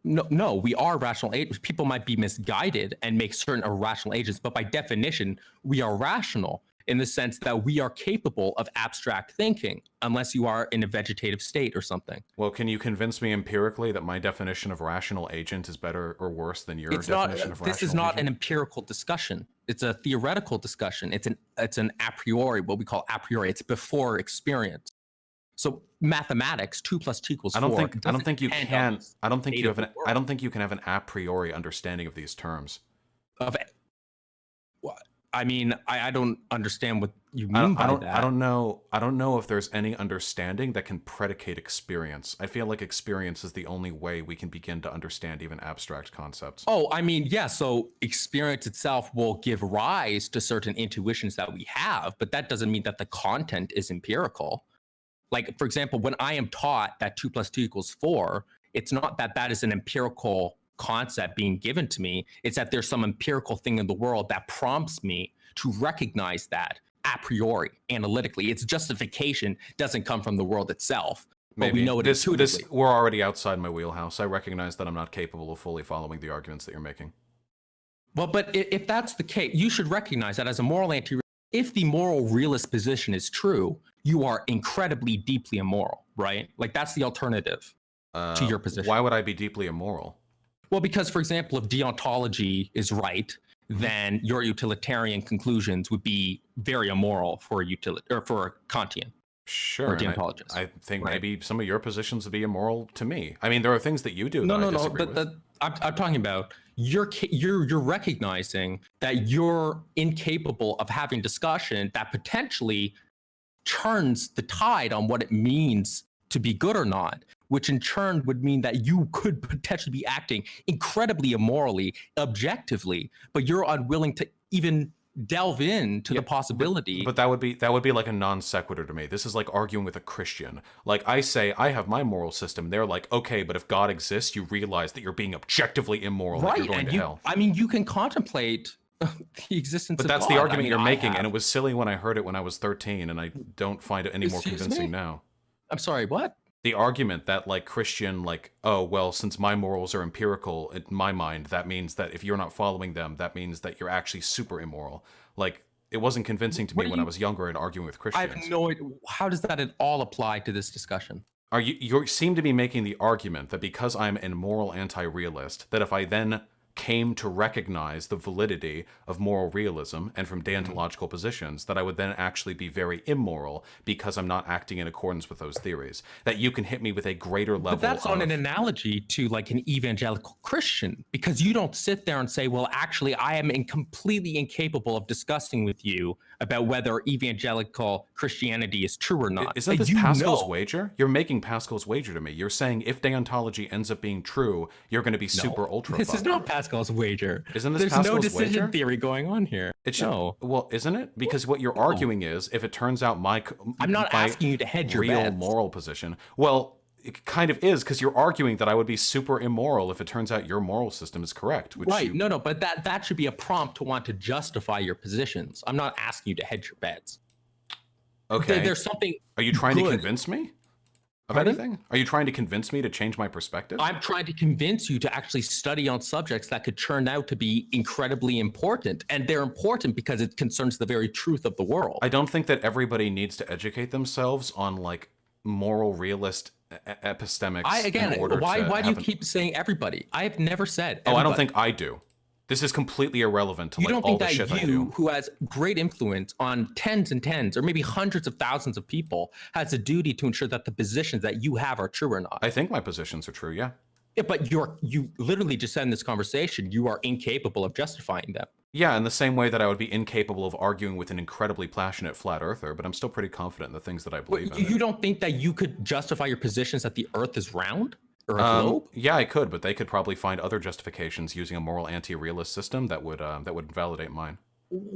No, we are rational agents. People might be misguided and make certain irrational agents, but by definition, we are rational. in the sense that we are capable of abstract thinking, unless you are in a vegetative state or something. Well, can you convince me empirically that my definition of rational agent is better or worse than your definition of rational agent? This is not an empirical discussion. It's a theoretical discussion. It's an a priori, what we call a priori. It's before experience. So mathematics, 2 + 2 = 4. I don't think you can have an a priori understanding of these terms. I mean, I don't understand what you mean by that. I don't know if there's any understanding that can predicate experience. I feel like experience is the only way we can begin to understand even abstract concepts. Oh, I mean, yeah. So experience itself will give rise to certain intuitions that we have, but that doesn't mean that the content is empirical. Like, for example, when I am taught that 2 + 2 = 4, it's not that that is an empirical concept being given to me. It's that there's some empirical thing in the world that prompts me to recognize that a priori, analytically. Its justification doesn't come from the world itself. But Maybe. we know it intuitively. We're already outside my wheelhouse. I recognize that I'm not capable of fully following the arguments that you're making. Well, but if that's the case, you should recognize that as a moral anti-realist, if the moral realist position is true, you are incredibly deeply immoral, right? Like, that's the alternative to your position. Why would I be deeply immoral? Well, because, for example, if deontology is right, then your utilitarian conclusions would be very immoral for a Kantian. Sure. Or deontologist. I think maybe some of your positions would be immoral to me. I mean, there are things that you do that I disagree with. I'm talking about you're recognizing that you're incapable of having discussion that potentially turns the tide on what it means to be good or not, which in turn would mean that you could potentially be acting incredibly immorally, objectively, but you're unwilling to even delve into the possibility. But that would be like a non sequitur to me. This is like arguing with a Christian. Like, I say I have my moral system. They're like, okay, but if God exists, you realize that you're being objectively immoral, right? That you're going to hell. I mean, you can contemplate the existence of God. But that's the argument you're making, and it was silly when I heard it when I was 13, and I don't find it any more convincing now. I'm sorry, what? The argument that, like, Christian, like, oh, well, since my morals are empirical, in my mind, that means that if you're not following them, that means that you're actually super immoral. Like, it wasn't convincing to me when I was younger and arguing with Christians. I have no idea. How does that at all apply to this discussion? You seem to be making the argument that because I'm an moral anti-realist, that if I then came to recognize the validity of moral realism and from deontological positions, that I would then actually be very immoral because I'm not acting in accordance with those theories. That you can hit me with a greater level. But that's on an analogy to like an evangelical Christian, because you don't sit there and say, well, actually, I am completely incapable of discussing with you about whether evangelical Christianity is true or not. Isn't this Pascal's wager? You're making Pascal's wager to me. You're saying if deontology ends up being true, you're going to be super ultra. This is not Pascal's wager. Isn't this There's Pascal's no decision wager? theory going on here. No. Well, isn't it? Because what you're arguing is, if it turns out I'm not asking you to hedge your real bets. moral position. Well, it kind of is, because you're arguing that I would be super immoral if it turns out your moral system is correct. Which right. No, but that should be a prompt to want to justify your positions. I'm not asking you to hedge your bets. Okay. There's something. Are you trying to convince me of anything? Are you trying to convince me to change my perspective? I'm trying to convince you to actually study on subjects that could turn out to be incredibly important. And they're important because it concerns the very truth of the world. I don't think that everybody needs to educate themselves on, like, moral realist epistemics. Why do you keep saying everybody? I have never said everybody. Oh, I don't think I do. This is completely irrelevant to, like, all the shit I do. You don't think that who has great influence on tens and tens or maybe hundreds of thousands of people has a duty to ensure that the positions that you have are true or not? I think my positions are true, yeah. Yeah, but you literally just said in this conversation you are incapable of justifying them. Yeah, in the same way that I would be incapable of arguing with an incredibly passionate flat earther, but I'm still pretty confident in the things that I believe in. You don't think that you could justify your positions that the Earth is round? Or a globe? Yeah, I could, but they could probably find other justifications using a moral anti-realist system that would validate mine.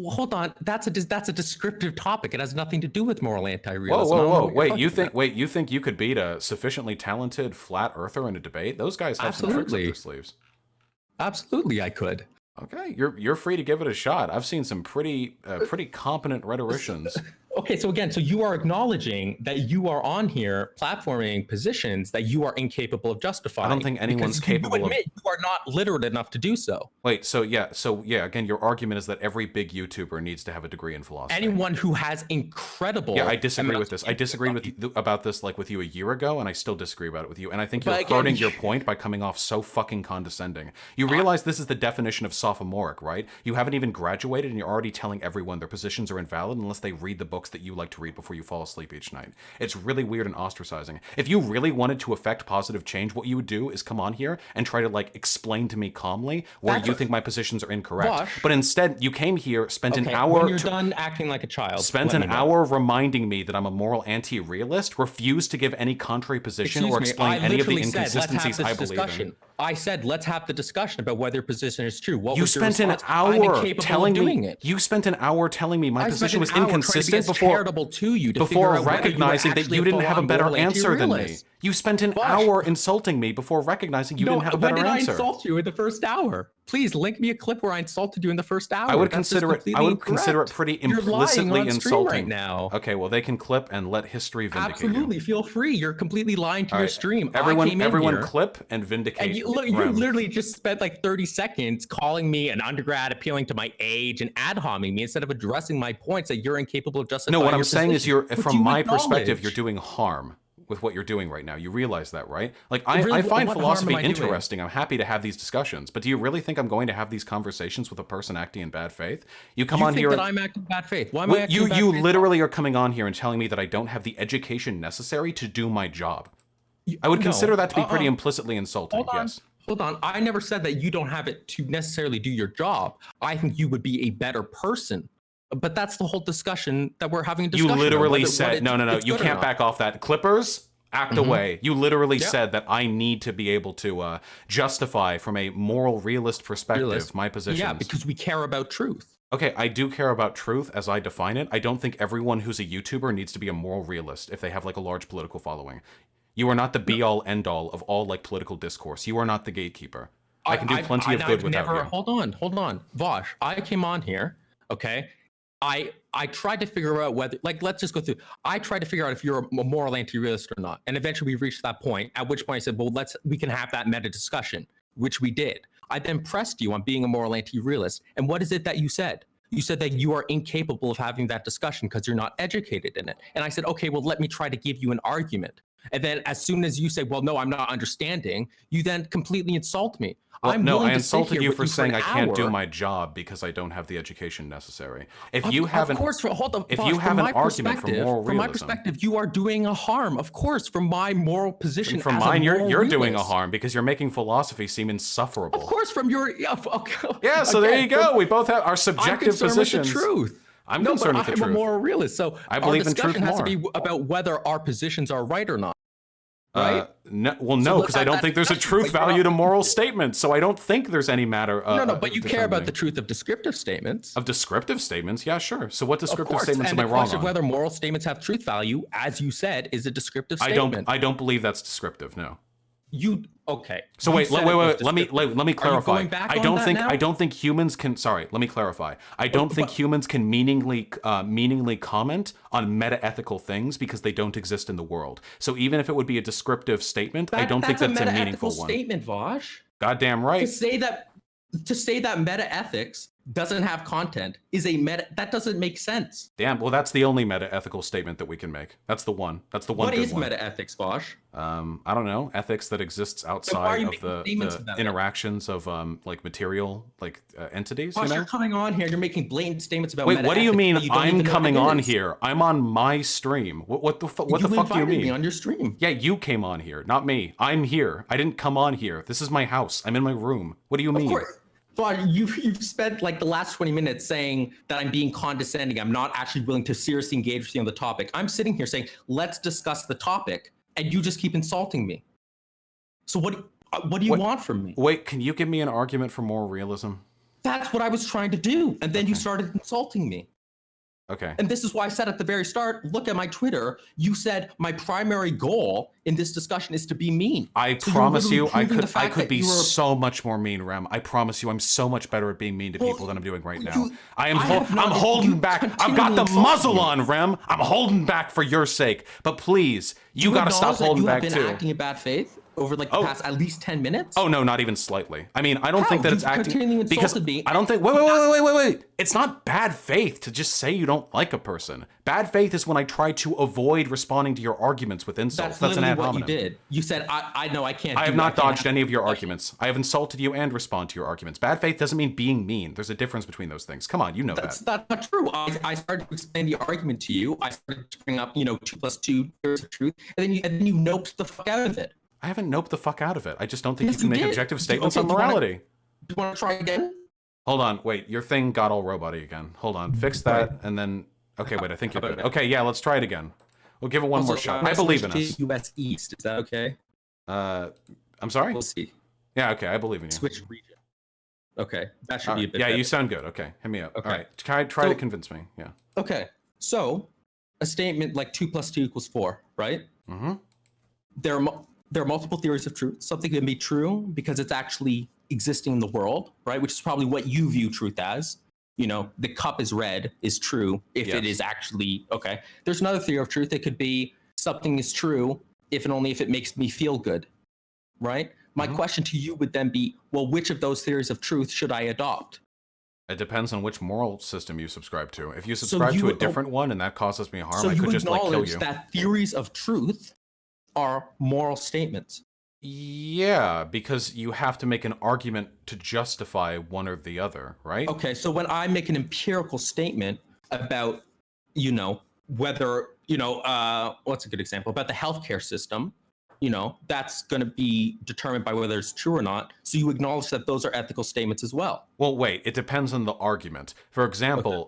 Hold on, that's a descriptive topic. It has nothing to do with moral anti-realism. Whoa! Wait, you think you could beat a sufficiently talented flat earther in a debate? Those guys have some tricks up their sleeves. Absolutely, I could. Okay, you're free to give it a shot. I've seen some pretty competent rhetoricians Okay, so again, so you are acknowledging that you are on here platforming positions that you are incapable of justifying. I don't think anyone's capable you admit you are not literate enough to do so. Wait, so yeah, again, your argument is that every big YouTuber needs to have a degree in philosophy. Anyone who has incredible... Yeah, I disagree with this. I disagreed about this like with you a year ago, and I still disagree about it with you. And I think you're hurting your point by coming off so fucking condescending. You realize this is the definition of sophomoric, right? You haven't even graduated, and you're already telling everyone their positions are invalid unless they read the books that you like to read before you fall asleep each night. It's really weird and ostracizing. If you really wanted to affect positive change, what you would do is come on here and try to like explain to me calmly where you think my positions are incorrect. Wash. But instead, you came here, spent an hour... When you're done acting like a child, spent an hour reminding me that I'm a moral anti-realist, refused to give any contrary position or explain any of the inconsistencies I believe in. I said, let's have the discussion about whether your position is true. You spent an hour telling me. You spent an hour telling me my position was inconsistent before recognizing that you didn't have a better answer than me. You spent an hour insulting me before recognizing you didn't have a better answer. When did I insult you in the first hour? Please link me a clip where I insulted you in the first hour. I would consider it pretty implicitly insulting right now. Okay, well they can clip and let history vindicate you. Absolutely, feel free. You're completely lying to your stream. Everyone clip and vindicate. And you literally just spent like 30 seconds calling me an undergrad, appealing to my age, and ad homing me instead of addressing my points that you're incapable of justifying. No, what I'm saying is from my perspective, you're doing harm with what you're doing right now. You realize that, right? Like, I find philosophy interesting. I'm happy to have these discussions, but do you really think I'm going to have these conversations with a person acting in bad faith? You come on here that I'm acting in bad faith. Why am I acting in bad faith? You literally are coming on here and telling me that I don't have the education necessary to do my job. I would consider that to be pretty implicitly insulting. Yes. Hold on. I never said that you don't have it to necessarily do your job. I think you would be a better person. But that's the whole discussion that we're having. You literally said, no, you can't back off that. Clippers, act away. You literally said that I need to be able to justify from a moral realist perspective my positions. Yeah, because we care about truth. Okay, I do care about truth as I define it. I don't think everyone who's a YouTuber needs to be a moral realist if they have like a large political following. You are not the be-all, end-all of all like political discourse. You are not the gatekeeper. I can do plenty of good without you. Hold on. Vosh, I came on here, okay? I tried to figure out whether, like, let's just go through. I tried to figure out if you're a moral anti-realist or not. And eventually we reached that point, at which point I said, well, we can have that meta discussion, which we did. I then pressed you on being a moral anti-realist. And what is it that you said? You said that you are incapable of having that discussion because you're not educated in it. And I said, okay, well, let me try to give you an argument. And then as soon as you say, well, no, I'm not understanding, you then completely insult me. Well, I insulted you for saying I can't do my job because I don't have the education necessary. If you have an argument for moral realism, from my perspective, you are doing a harm. Of course, from my moral position, from mine, you're doing a harm because you're making philosophy seem insufferable. Of course, from your yeah. So there you go. We both have our subjective positions. With the truth. I'm concerned with the truth. I'm a moral realist, so I believe our discussion in truth has to be about whether our positions are right or not. Right? No, because I don't think there's a truth value to moral statements, so I don't think there's any matter. But you care about the truth of descriptive statements. Of descriptive statements, yeah, sure. So what descriptive statements am I wrong on? And the question of whether moral statements have truth value, as you said, is a descriptive statement. I don't believe that's descriptive. No. Okay. So wait. Let me clarify. I don't think humans can. Sorry. Let me clarify. I don't think humans can meaningly comment on meta-ethical things because they don't exist in the world. So even if it would be a descriptive statement, I don't think that's a meaningful one. Statement, Vosh. Goddamn right. To say that meta-ethics doesn't have content is a meta. That doesn't make sense. Damn. Well, that's the only meta-ethical statement that we can make. That's the one. That's the one. What is meta-ethics, Vosh? I don't know. Ethics that exists outside of the interactions of like material entities. Vosh, you're coming on here. You're making blatant statements about. Wait, what do you mean? I'm coming on here. I'm on my stream. What the fuck do you mean? Me on your stream. Yeah, you came on here, not me. I'm here. I didn't come on here. This is my house. I'm in my room. What do you mean? Of course. But you've spent like the last 20 minutes saying that I'm being condescending. I'm not actually willing to seriously engage with you on the topic. I'm sitting here saying, let's discuss the topic, and you just keep insulting me. So what do you want from me? Wait, can you give me an argument for moral realism? That's what I was trying to do, and then you started insulting me. Okay. And this is why I said at the very start, look at my Twitter. You said my primary goal in this discussion is to be mean. I So promise you, I I could be so much more mean, Rem. I promise you, I'm so much better at being mean to people than I'm doing right now. I'm holding back. I've got the muzzle on, Rem. I'm holding back for your sake. But please, you got to stop holding back too. You have been acting in bad faith over like the past at least 10 minutes? Oh no, not even slightly. I mean, I don't think that it's acting because me. I don't think. Wait. It's not bad faith to just say you don't like a person. Bad faith is when I try to avoid responding to your arguments with insults. That's an ad hominem. What you did. You said, I know I can't. I have not dodged any of your arguments. I have insulted you and responded to your arguments. Bad faith doesn't mean being mean. There's a difference between those things. Come on, you know that. That's not true. I started to explain the argument to you. I started to bring up, 2 + 2 theories of truth, and then you noped the fuck out of it. I haven't noped the fuck out of it. I just don't think you can make objective statements on morality. Do you want to try again? Hold on, wait. Your thing got all robot-y again. Hold on, fix that, and then... Okay, wait, I think you're good. Okay, yeah, let's try it again. We'll give it one more shot. I believe in us. US East, is that okay? I'm sorry? We'll see. Yeah, okay, I believe in you. Switch region. Okay, that should be a bit Yeah, better. you sound good. Okay, hit me up. Okay. All right, try to convince me. Yeah. Okay, so a statement like 2 + 2 = 4, right? Mm-hmm. There are multiple theories of truth. Something can be true because it's actually existing in the world, right? Which is probably what you view truth as. The cup is red is true if it is actually okay. There's another theory of truth. It could be something is true if and only if it makes me feel good, right? My question to you would then be, well, which of those theories of truth should I adopt? It depends on which moral system you subscribe to. If you subscribe to a different one and that causes me harm, I could just kill you. So you acknowledge that theories of truth are moral statements. Yeah, because you have to make an argument to justify one or the other, right? Okay, so when I make an empirical statement about, whether, what's a good example? About the healthcare system, that's going to be determined by whether it's true or not. So you acknowledge that those are ethical statements as well. Well, wait, it depends on the argument. For example,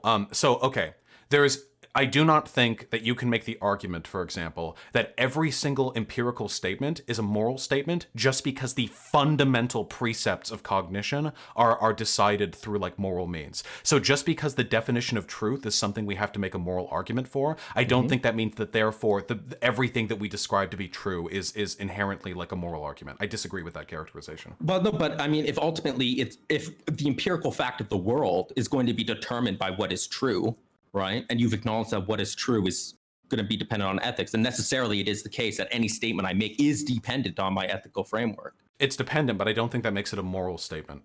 I do not think that you can make the argument, for example, that every single empirical statement is a moral statement just because the fundamental precepts of cognition are decided through like moral means. So just because the definition of truth is something we have to make a moral argument for, I don't think that means that therefore everything that we describe to be true is inherently like a moral argument. I disagree with that characterization. Well, no, but I mean, if ultimately if the empirical fact of the world is going to be determined by what is true, right? And you've acknowledged that what is true is going to be dependent on ethics. And necessarily it is the case that any statement I make is dependent on my ethical framework. It's dependent, but I don't think that makes it a moral statement.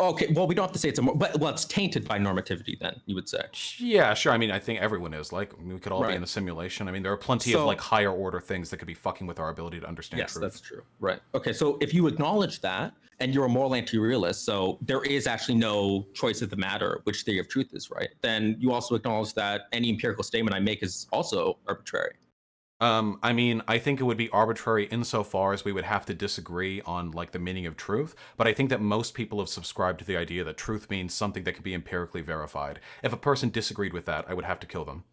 Okay, well, we don't have to say it's it's tainted by normativity then, you would say. Yeah, sure. I mean, I think everyone is. Like, we could all be in a simulation. I mean, there are plenty of like higher order things that could be fucking with our ability to understand truth. Yes, that's true. Right. Okay, so if you acknowledge that, and you're a moral anti-realist, so there is actually no choice of the matter which theory of truth is right, then you also acknowledge that any empirical statement I make is also arbitrary. I mean, I think it would be arbitrary insofar as we would have to disagree on like the meaning of truth, but I think that most people have subscribed to the idea that truth means something that can be empirically verified. If a person disagreed with that, I would have to kill them.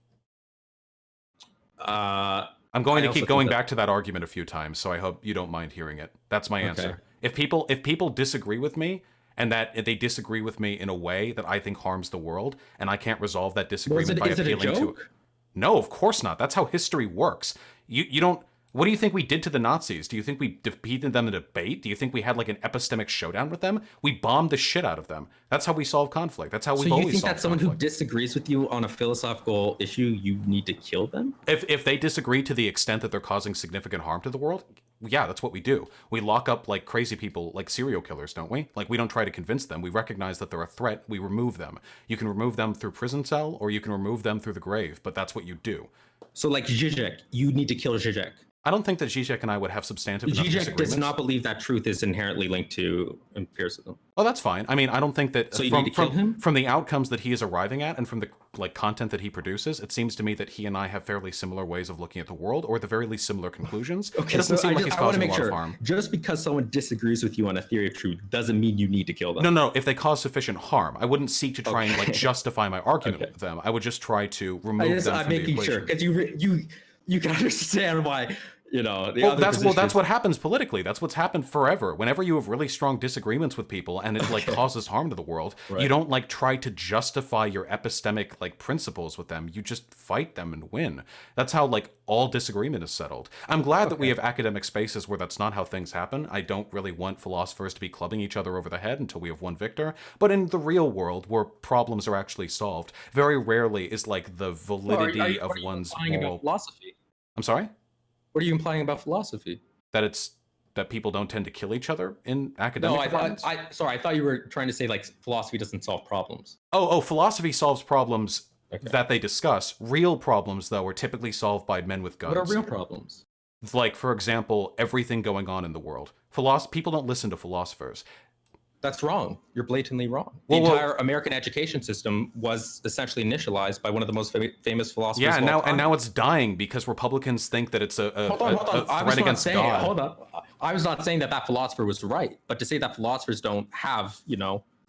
I'm going to keep going back to that argument a few times, so I hope you don't mind hearing it. That's my answer. If people disagree with me, and that they disagree with me in a way that I think harms the world, and I can't resolve that disagreement by appealing to it. No, of course not. That's how history works. You don't... What do you think we did to the Nazis? Do you think we defeated them in a debate? Do you think we had like an epistemic showdown with them? We bombed the shit out of them. That's how we solve conflict. That's how we've always solved conflict. So you think that someone who disagrees with you on a philosophical issue, you need to kill them? If they disagree to the extent that they're causing significant harm to the world, yeah, that's what we do. We lock up like crazy people, like serial killers, don't we? Like, we don't try to convince them. We recognize that they're a threat. We remove them. You can remove them through prison cell, or you can remove them through the grave, but that's what you do. So like Zizek, you need to kill Zizek. I don't think that Zizek and I would have substantive enough disagreements. Zizek does not believe that truth is inherently linked to empiricism. Oh, that's fine. I mean, I don't think that so you need to kill him? From the outcomes that he is arriving at and from the like content that he produces, it seems to me that he and I have fairly similar ways of looking at the world, or at the very least similar conclusions. Okay, it doesn't seem like he's causing a lot of harm. Just because someone disagrees with you on a theory of truth doesn't mean you need to kill them. No. If they cause sufficient harm, I wouldn't seek to try and like justify my argument with them. I would just try to remove them from the equation. I'm making sure, because you can understand why That's what happens politically. That's what's happened forever. Whenever you have really strong disagreements with people and it like causes harm to the world, you don't like try to justify your epistemic like principles with them. You just fight them and win. That's how like all disagreement is settled. I'm glad that we have academic spaces where that's not how things happen. I don't really want philosophers to be clubbing each other over the head until we have one victor. But in the real world, where problems are actually solved, very rarely is like the validity of one's moral philosophy. I'm sorry? What are you implying about philosophy? That people don't tend to kill each other in academic environments? I thought you were trying to say like philosophy doesn't solve problems. Philosophy solves problems that they discuss. Real problems, though, are typically solved by men with guns. What are real problems? Like, for example, everything going on in the world. People don't listen to philosophers. That's wrong. You're blatantly wrong. The entire American education system was essentially initialized by one of the most famous philosophers. Yeah, and now it's dying because Republicans think that it's a threat against God. Hold up. I was not saying that philosopher was right, but to say that philosophers don't have,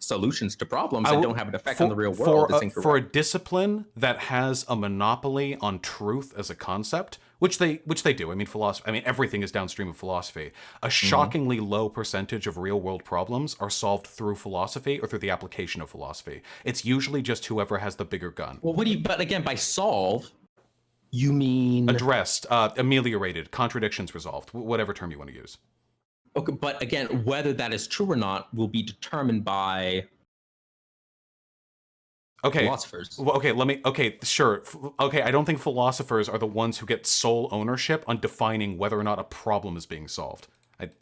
solutions to problems that don't have an effect on the real world is incorrect. For a discipline that has a monopoly on truth as a concept, which they do. I mean, philosophy. I mean, everything is downstream of philosophy. A shockingly low percentage of real world problems are solved through philosophy or through the application of philosophy. It's usually just whoever has the bigger gun. Well, but again, by solve, you mean addressed, ameliorated, contradictions resolved, whatever term you want to use. Okay, but again, whether that is true or not will be determined by philosophers. Well, sure. Okay, I don't think philosophers are the ones who get sole ownership on defining whether or not a problem is being solved.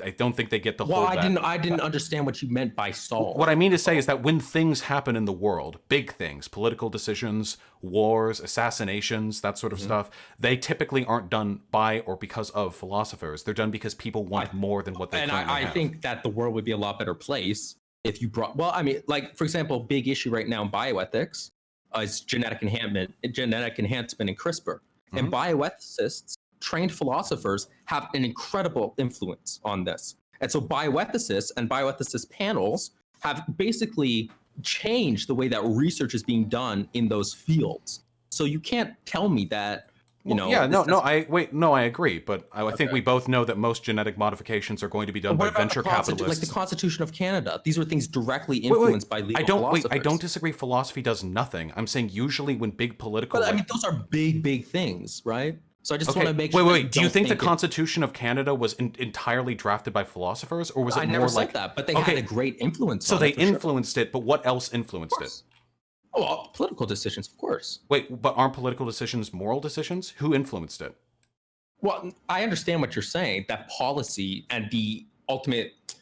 I don't think they get the whole. I didn't understand what you meant by solve. What I mean to say is that when things happen in the world, big things, political decisions, wars, assassinations, that sort of stuff, they typically aren't done by or because of philosophers. They're done because people want more than what they currently have. And I think that the world would be a lot better place if you brought. Well, I mean, like for example, big issue right now in bioethics is genetic enhancement in CRISPR, and bioethicists, trained philosophers, have an incredible influence on this. And so bioethicists and bioethicist panels have basically changed the way that research is being done in those fields. So you can't tell me that, I agree. But I think we both know that most genetic modifications are going to be done by venture capitalists. Like the Constitution of Canada. These are things directly influenced by legal philosophers. I don't disagree. Philosophy does nothing. I'm saying usually when big political... But I mean, those are big things, right? So I just want to make sure. Wait. Do you think the Constitution of Canada was entirely drafted by philosophers, or was it I more never like said that? But they had a great influence. So they influenced it, but what else influenced it? Oh, well, political decisions, of course. Wait, but aren't political decisions moral decisions? Who influenced it? Well, I understand what you're saying. That policy and the ultimate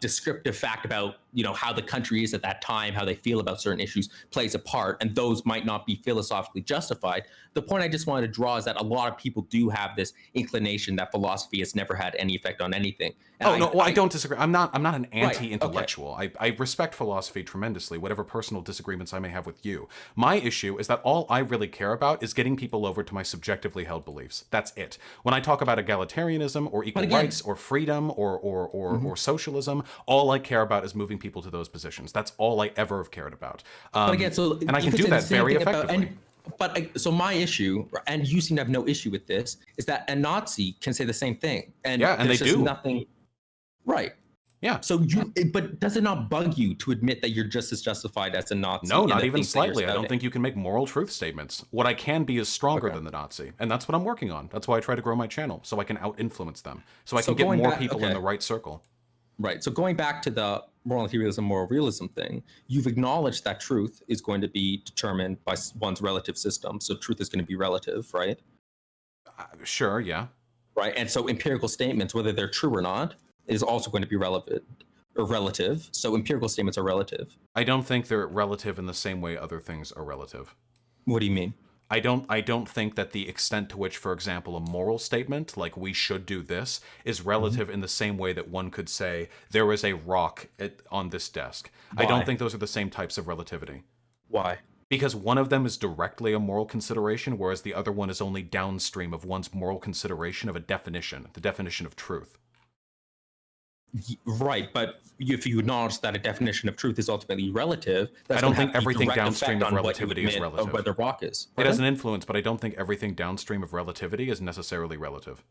descriptive fact about how the country is at that time, how they feel about certain issues plays a part, and those might not be philosophically justified. The point I just wanted to draw is that a lot of people do have this inclination that philosophy has never had any effect on anything. And I don't disagree. I'm not an anti-intellectual. Right, okay. I respect philosophy tremendously, whatever personal disagreements I may have with you. My issue is that all I really care about is getting people over to my subjectively held beliefs. That's it. When I talk about egalitarianism or equal rights or freedom or socialism, all I care about is moving people to those positions. That's all I ever have cared about. And I can do that very effectively. So my issue, and you seem to have no issue with this, is that a Nazi can say the same thing. And they do. Nothing. Right. Yeah. So but does it not bug you to admit that you're just as justified as a Nazi? No, not even slightly. I don't think you can make moral truth statements. What I can be is stronger than the Nazi. And that's what I'm working on. That's why I try to grow my channel, so I can out-influence them. So I can get more people in the right circle. Right. So going back to the moral materialism, moral realism thing, you've acknowledged that truth is going to be determined by one's relative system. So truth is going to be relative, right? Sure, yeah. Right. And so empirical statements, whether they're true or not, is also going to be relevant or relative. So empirical statements are relative. I don't think they're relative in the same way other things are relative. What do you mean? I don't think that the extent to which, for example, a moral statement, like we should do this, is relative in the same way that one could say there is a rock on this desk. Why? I don't think those are the same types of relativity. Why? Because one of them is directly a moral consideration, whereas the other one is only downstream of one's moral consideration of a definition, the definition of truth. Right, but if you acknowledge that a definition of truth is ultimately relative, I don't think everything downstream of relativity is relative. Of whether rock is. It has an influence, but I don't think everything downstream of relativity is necessarily relative.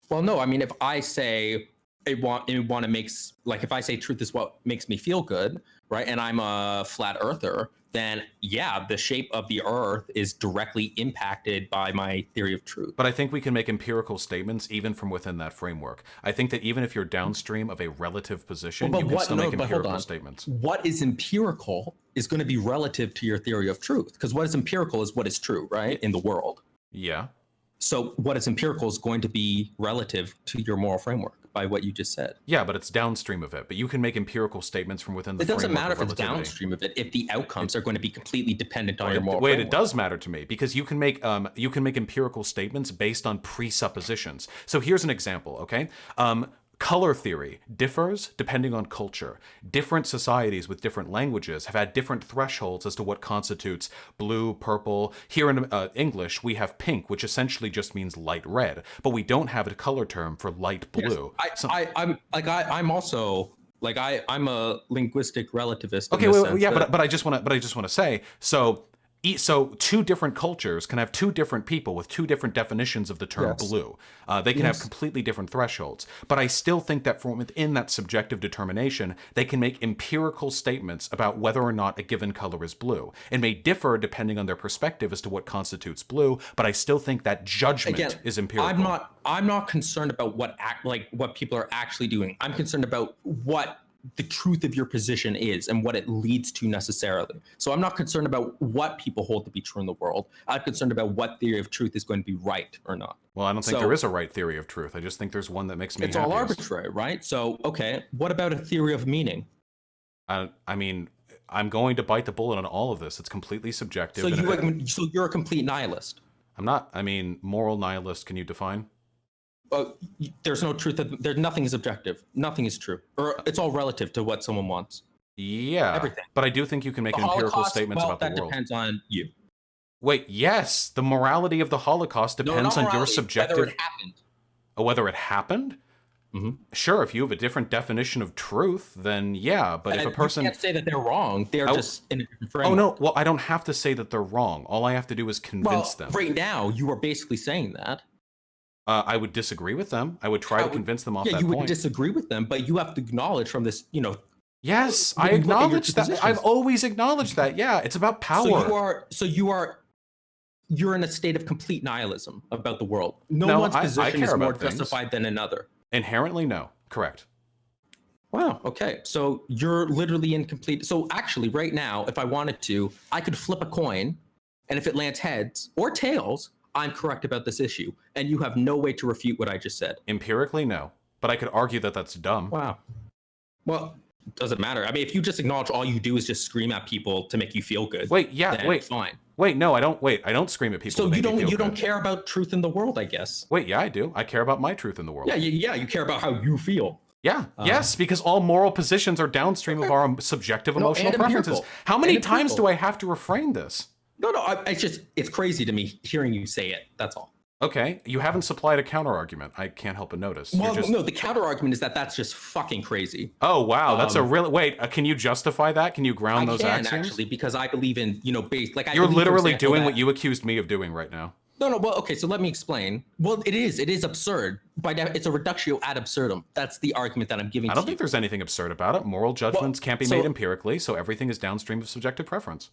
Well, no, I mean, if I say it want to makes like if I say truth is what makes me feel good, right? And I'm a flat earther, then yeah, the shape of the earth is directly impacted by my theory of truth. But I think we can make empirical statements even from within that framework. I think that even if you're downstream of a relative position, you can still make empirical statements. What is empirical is going to be relative to your theory of truth, because what is empirical is what is true, right, in the world. Yeah. So what is empirical is going to be relative to your moral framework by what you just said. Yeah, but it's downstream of it. But you can make empirical statements from within the framework. It doesn't matter if it's downstream of it if the outcomes are going to be completely dependent on your moral framework. Wait, it does matter to me, because you can make empirical statements based on presuppositions. So here's an example, okay? Color theory differs depending on culture. Different societies with different languages have had different thresholds as to what constitutes blue, purple. Here in English, we have pink, which essentially just means light red, but we don't have a color term for light blue. Yes. I'm also like I'm a linguistic relativist. Okay, but I just want to say so two different cultures can have two different people with two different definitions of the term blue. They can have completely different thresholds. But I still think that from within that subjective determination, they can make empirical statements about whether or not a given color is blue. It may differ depending on their perspective as to what constitutes blue, but I still think that judgment is empirical. I'm not concerned about what people are actually doing. I'm concerned about what the truth of your position is and what it leads to necessarily. So I'm not concerned about what people hold to be true in the world. I'm concerned about what theory of truth is going to be right or not. Well, I don't think there is a right theory of truth. I just think there's one that makes me It's happiest. all arbitrary, right? So, okay, what about a theory of meaning? I mean, I'm going to bite the bullet on all of this. It's completely subjective. So you're a complete nihilist. I'm not. I mean, moral nihilist, can you define? There's no truth. Nothing is objective. Nothing is true. Or it's all relative to what someone wants. Yeah. Everything. But I do think you can make empirical statements about the world. That depends on you. Wait, yes. The morality of the Holocaust depends on your subjective... Whether it happened. Oh, whether it happened? Mm-hmm. Sure, if you have a different definition of truth, then yeah. But if a person... You can't say that they're wrong. They're just in a different framework. Oh, no. Well, I don't have to say that they're wrong. All I have to do is convince them. Right now, you are basically saying that. I would disagree with them. I would try to convince them off that point. Yeah, you would disagree with them, but you have to acknowledge from this, Yes, I acknowledge that. I've always acknowledged that. Yeah, it's about power. You're in a state of complete nihilism about the world. No one's position is more justified than another. Inherently, no. Correct. Wow. Okay. So you're literally incomplete. So actually, right now, if I wanted to, I could flip a coin, and if it lands heads or tails, I'm correct about this issue, and you have no way to refute what I just said. Empirically, no. But I could argue that that's dumb. Wow. Well, doesn't matter. I mean, if you just acknowledge all you do is just scream at people to make you feel good. Fine. Wait, no, I don't. I don't scream at people. So you don't care about truth in the world, I guess. Wait, yeah, I do. I care about my truth in the world. Yeah, you care about how you feel. Yeah, yes, because all moral positions are downstream of our subjective emotional preferences. How many times do I have to refrain this? No, it's crazy to me hearing you say it. That's all. Okay, you haven't supplied a counter argument. I can't help but notice. Well, no, the counter argument is that that's just fucking crazy. Oh wow, that's a real wait. Can you justify that? Can you ground those axioms? I can actually, because I believe in You're literally doing what you accused me of doing right now. No. Well, okay. So let me explain. Well, it is absurd. It's a reductio ad absurdum. That's the argument that I'm giving. I don't think there's anything absurd about it. Moral judgments can't be made empirically, so everything is downstream of subjective preference.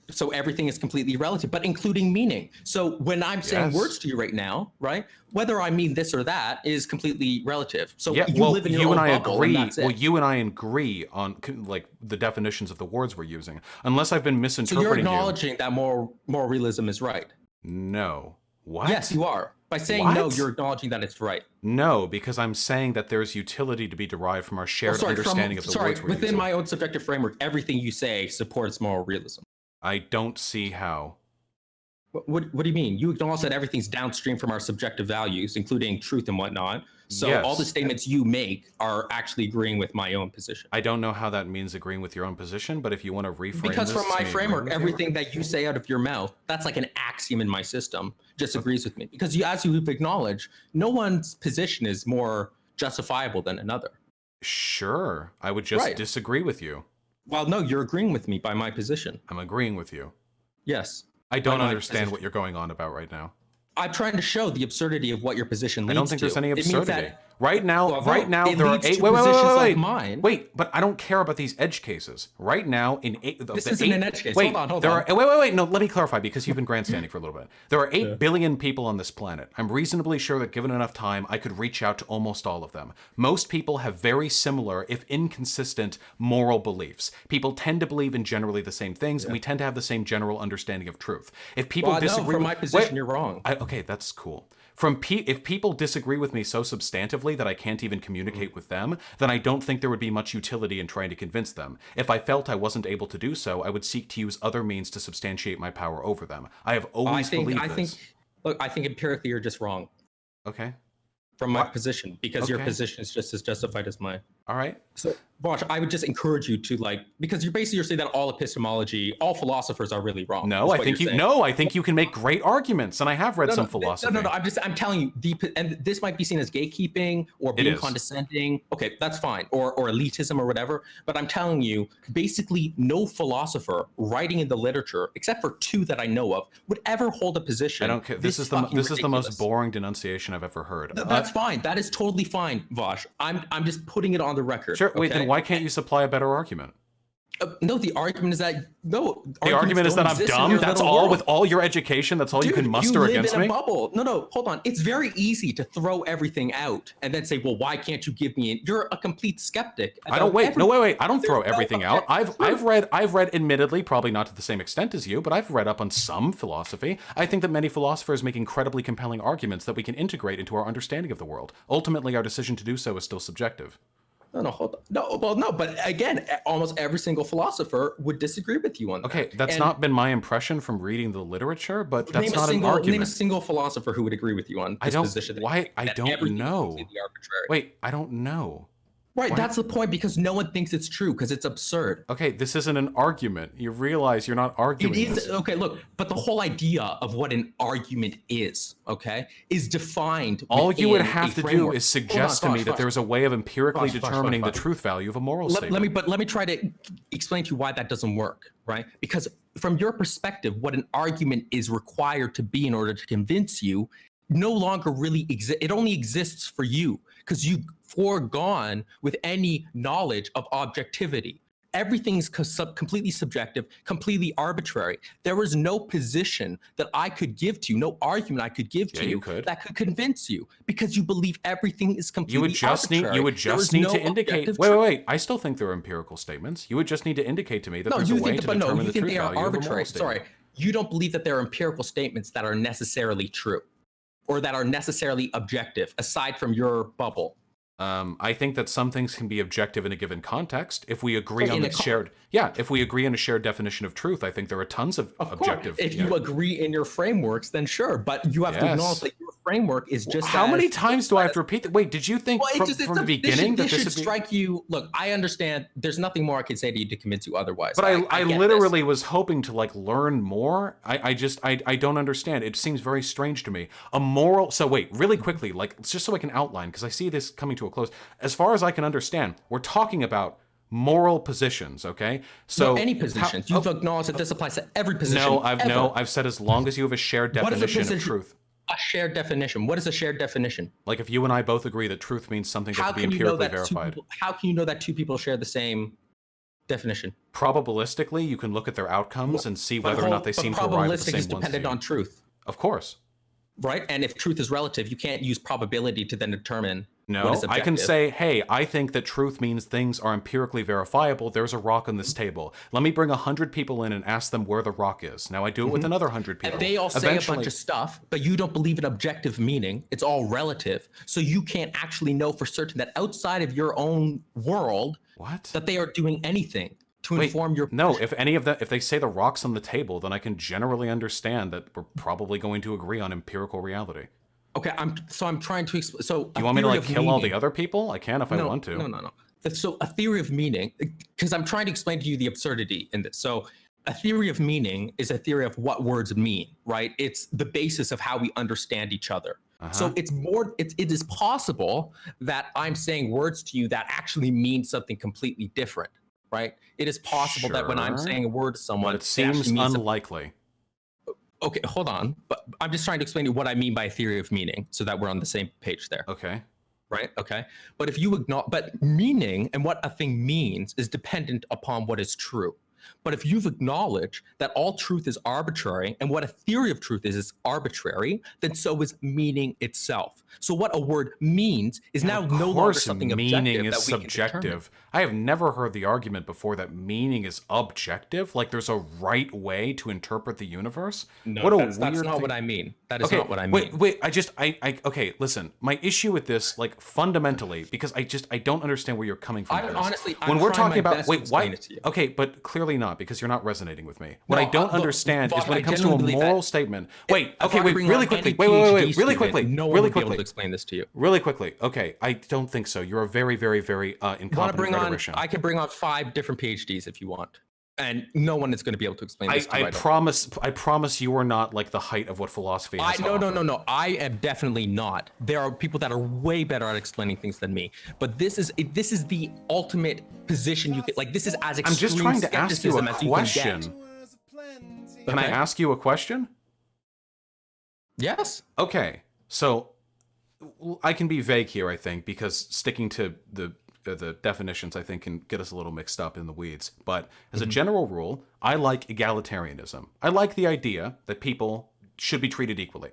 So everything is completely relative, but including meaning. So when I'm saying words to you right now, right, whether I mean this or that is completely relative. So you live in your own bubble, and that's it. Well, you and I agree on like the definitions of the words we're using, unless I've been misinterpreting. So you're acknowledging that moral realism is right. No. What? Yes, you are. By saying no, you're acknowledging that it's right. No, because I'm saying that there's utility to be derived from our shared understanding of the words we're using. Within my own subjective framework, everything you say supports moral realism. I don't see how. What do you mean? You acknowledge that everything's downstream from our subjective values, including truth and whatnot. So all the statements you make are actually agreeing with my own position. I don't know how that means agreeing with your own position, but if you want to reframe because from my framework, everything that you say out of your mouth, that's like an axiom in my system, just agrees with me. Because as you've acknowledged, no one's position is more justifiable than another. Sure. I would just disagree with you. Well, no, you're agreeing with me by my position. I'm agreeing with you. Yes. I don't understand what you're going on about right now. I'm trying to show the absurdity of what your position leads to. I don't think there's any It means absurdity. that, Right now, it there are leads 8. to Wait, positions like mine. Wait, but I don't care about these edge cases. Right now, in 8, This isn't an edge case. Wait, Hold on. wait. No, let me clarify because you've been grandstanding for a little bit. There are 8 billion people on this planet. I'm reasonably sure that given enough time, I could reach out to almost all of them. Most people have very similar, if inconsistent, moral beliefs. People tend to believe in generally the same things, and we tend to have the same general understanding of truth. If people disagree, from my position, you're wrong. Okay, that's cool. If people disagree with me so substantively that I can't even communicate with them, then I don't think there would be much utility in trying to convince them. If I felt I wasn't able to do so, I would seek to use other means to substantiate my power over them. I have always believed this. I think empirically you're just wrong. Okay. From my position, because your position is just as justified as mine. All right. So, Vosh, I would just encourage you to because you're saying that all epistemology, all philosophers are really wrong. No, I think you can make great arguments, and I have read some philosophy. No. I'm telling you, and this might be seen as gatekeeping or being condescending. Okay, that's fine, or elitism or whatever. But I'm telling you, basically, no philosopher writing in the literature, except for 2 that I know of, would ever hold a position. I don't care. This is the most boring denunciation I've ever heard. That's fine. That is totally fine, Vosh. I'm just putting it on the record. Sure. Wait, then why can't you supply a better argument? No, the argument is that The argument is that I'm dumb. That's all. With all your education, that's all you can muster against me. You live in a bubble. No, hold on. It's very easy to throw everything out and then say, "Well, why can't you give me?" You're a complete skeptic. I don't wait. No, wait. I don't throw everything out. I've read, admittedly, probably not to the same extent as you, but I've read up on some philosophy. I think that many philosophers make incredibly compelling arguments that we can integrate into our understanding of the world. Ultimately, our decision to do so is still subjective. No, hold on. No, but again, almost every single philosopher would disagree with you on that. Okay, that's not been my impression from reading the literature, but that's not an argument. Name a single philosopher who would agree with you on this position. I don't know. Wait, I don't know. Right, that's the point, because no one thinks it's true, because it's absurd. Okay, this isn't an argument. You realize you're not arguing this. Okay, look, but the whole idea of what an argument is, okay, is defined. All you would have to do is suggest to me that there's a way of empirically determining the truth value of a moral statement. Let me try to explain to you why that doesn't work, right? Because from your perspective, what an argument is required to be in order to convince you no longer really exists. It only exists for you because you've foregone with any knowledge of objectivity. Everything's completely subjective, completely arbitrary. There is no position that I could give to you, no argument I could give to you that could convince you, because you believe everything is completely arbitrary. You would just need to indicate. Wait. I still think there are empirical statements. You would just need to indicate to me that there's a way to determine the truth value of a moral statement. Sorry, you don't believe that there are empirical statements that are necessarily true, or that are necessarily objective, aside from your bubble. I think that some things can be objective in a given context. If we agree on if we agree on a shared definition of truth, I think there are tons of objective. If you agree in your frameworks, then sure, but you have to acknowledge that your framework is just. How many times do I have to repeat that? Wait, did you think from the beginning that this should strike you? Look, I understand. There's nothing more I can say to you to convince you otherwise. But I literally was hoping to learn more. I don't understand. It seems very strange to me. A moral. So wait, really quickly, just so I can outline, because I see this coming to a close. As far as I can understand, we're talking about moral positions, okay? So any positions. You've acknowledged that this applies to every position. I've said as long as you have a shared definition of truth. A shared definition. What is a shared definition? Like if you and I both agree that truth means something that can be empirically verified. How can you know that 2 people share the same definition? Probabilistically, you can look at their outcomes and see whether or not they seem to arrive at the same ones. Probabilistic is dependent on truth. Of course. Right? And if truth is relative, you can't use probability to then determine. No, I can say, hey, I think that truth means things are empirically verifiable. There's a rock on this table. Let me bring 100 people in and ask them where the rock is. Now I do it with another 100 people. And they all say a bunch of stuff, but you don't believe in objective meaning. It's all relative. So you can't actually know for certain that outside of your own world, that they are doing anything to inform your. No, if they say the rock's on the table, then I can generally understand that we're probably going to agree on empirical reality. Okay, I'm trying to explain. So do you want me to kill all the other people? I can if I want to. No. So a theory of meaning, because I'm trying to explain to you the absurdity in this. So a theory of meaning is a theory of what words mean, right? It's the basis of how we understand each other. So it is possible that I'm saying words to you that actually mean something completely different, right? It is possible that when I'm saying a word to someone, but it seems unlikely. Okay, hold on. But I'm just trying to explain to you what I mean by theory of meaning so that we're on the same page there. Okay. Right? Okay. But if you acknowledge, but meaning and what a thing means is dependent upon what is true. But if you've acknowledged that all truth is arbitrary and what a theory of truth is arbitrary, then so is meaning itself. So what a word means is now Of no longer course, something meaning objective is that we can determine. subjective. I have never heard the argument before that meaning is objective. Like there's a right way to interpret the universe. No, What a that's weird not thing. what I mean. That is Okay, not what I mean. wait. Okay, listen. My issue with this, like fundamentally, because I don't understand where you're coming from. I'm honestly, when I'm we're trying talking my about, best to explain it to you. Okay, but clearly not, because you're not resonating with me. What No, I don't look, understand is Vaughn, when I it comes to a genuinely believe moral that statement. if Wait, I okay, wait, bring really on quickly. any Wait, PhD really student, quickly. no one Really would be able quickly. to explain this to you. Really quickly. Okay, I don't think so. You're a very, very, very incompetent rhetorician. I can bring on 5 different PhDs if you want, and no one is going to be able to explain this to you. I promise you are not like the height of what philosophy has to offer. No. I am definitely not. There are people that are way better at explaining things than me. But this is the ultimate position you can, like, this is as extreme. I'm just trying to ask you a question. Can I ask you a question? Yes. Okay. So I can be vague here, I think, because sticking to the definitions, I think, can get us a little mixed up in the weeds. But as a general rule, I like egalitarianism. I like the idea that people should be treated equally.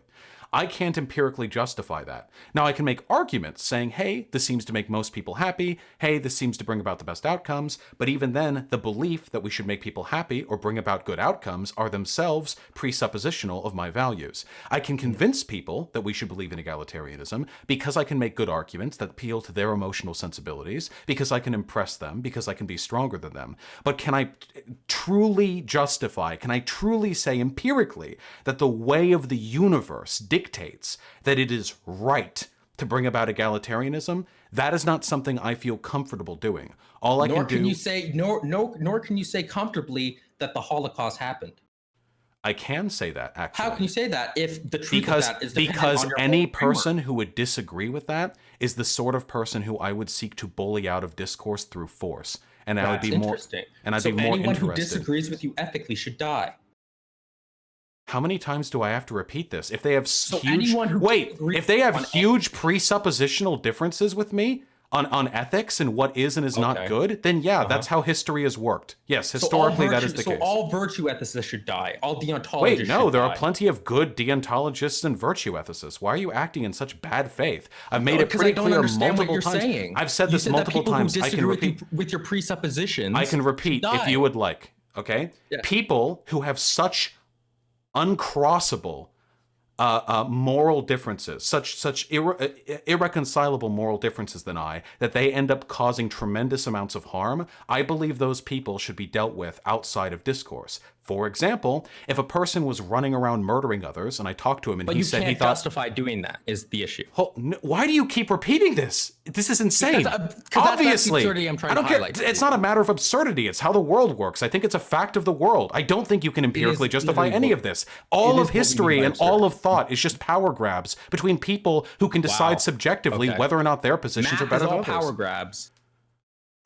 I can't empirically justify that. Now, I can make arguments saying, hey, this seems to make most people happy. Hey, this seems to bring about the best outcomes. But even then, the belief that we should make people happy or bring about good outcomes are themselves presuppositional of my values. I can convince people that we should believe in egalitarianism because I can make good arguments that appeal to their emotional sensibilities, because I can impress them, because I can be stronger than them. But can I truly justify, can I truly say empirically that the way of the universe dictates that it is right to bring about egalitarianism? That is not something I feel comfortable doing. All I can do. Nor can you say comfortably that the Holocaust happened. I can say that, actually. How can you say that if the truth of that is dependent on your any person who would disagree with that is the sort of person who I would seek to bully out of discourse through force. And I would be more interested. Anyone who disagrees with you ethically should die. How many times do I have to repeat this? If they have huge huge presuppositional differences with me on ethics and what is and is not good, then yeah, that's how history has worked. Yes, historically that is the case. So all virtue ethicists should die. All deontologists Wait, no, there are plenty of good deontologists and virtue ethicists. Why are you acting in such bad faith? I've made it pretty clear multiple times. I've said this multiple times. I can repeat with your presuppositions. I can repeat if you would like. Okay, people who have such uncrossable moral differences, such irreconcilable moral differences than I, that they end up causing tremendous amounts of harm, I believe those people should be dealt with outside of discourse. For example, if a person was running around murdering others, and I talked to him and he said he thought... But you can't justify doing that, is the issue. Why do you keep repeating this? This is insane. Obviously, that's the absurdity I'm trying to highlight. It's not a matter of absurdity. It's how the world works. I think it's a fact of the world. I don't think you can empirically justify any of this. All of history and all of thought is just power grabs between people who can decide subjectively whether or not their positions are better than others. Power grabs.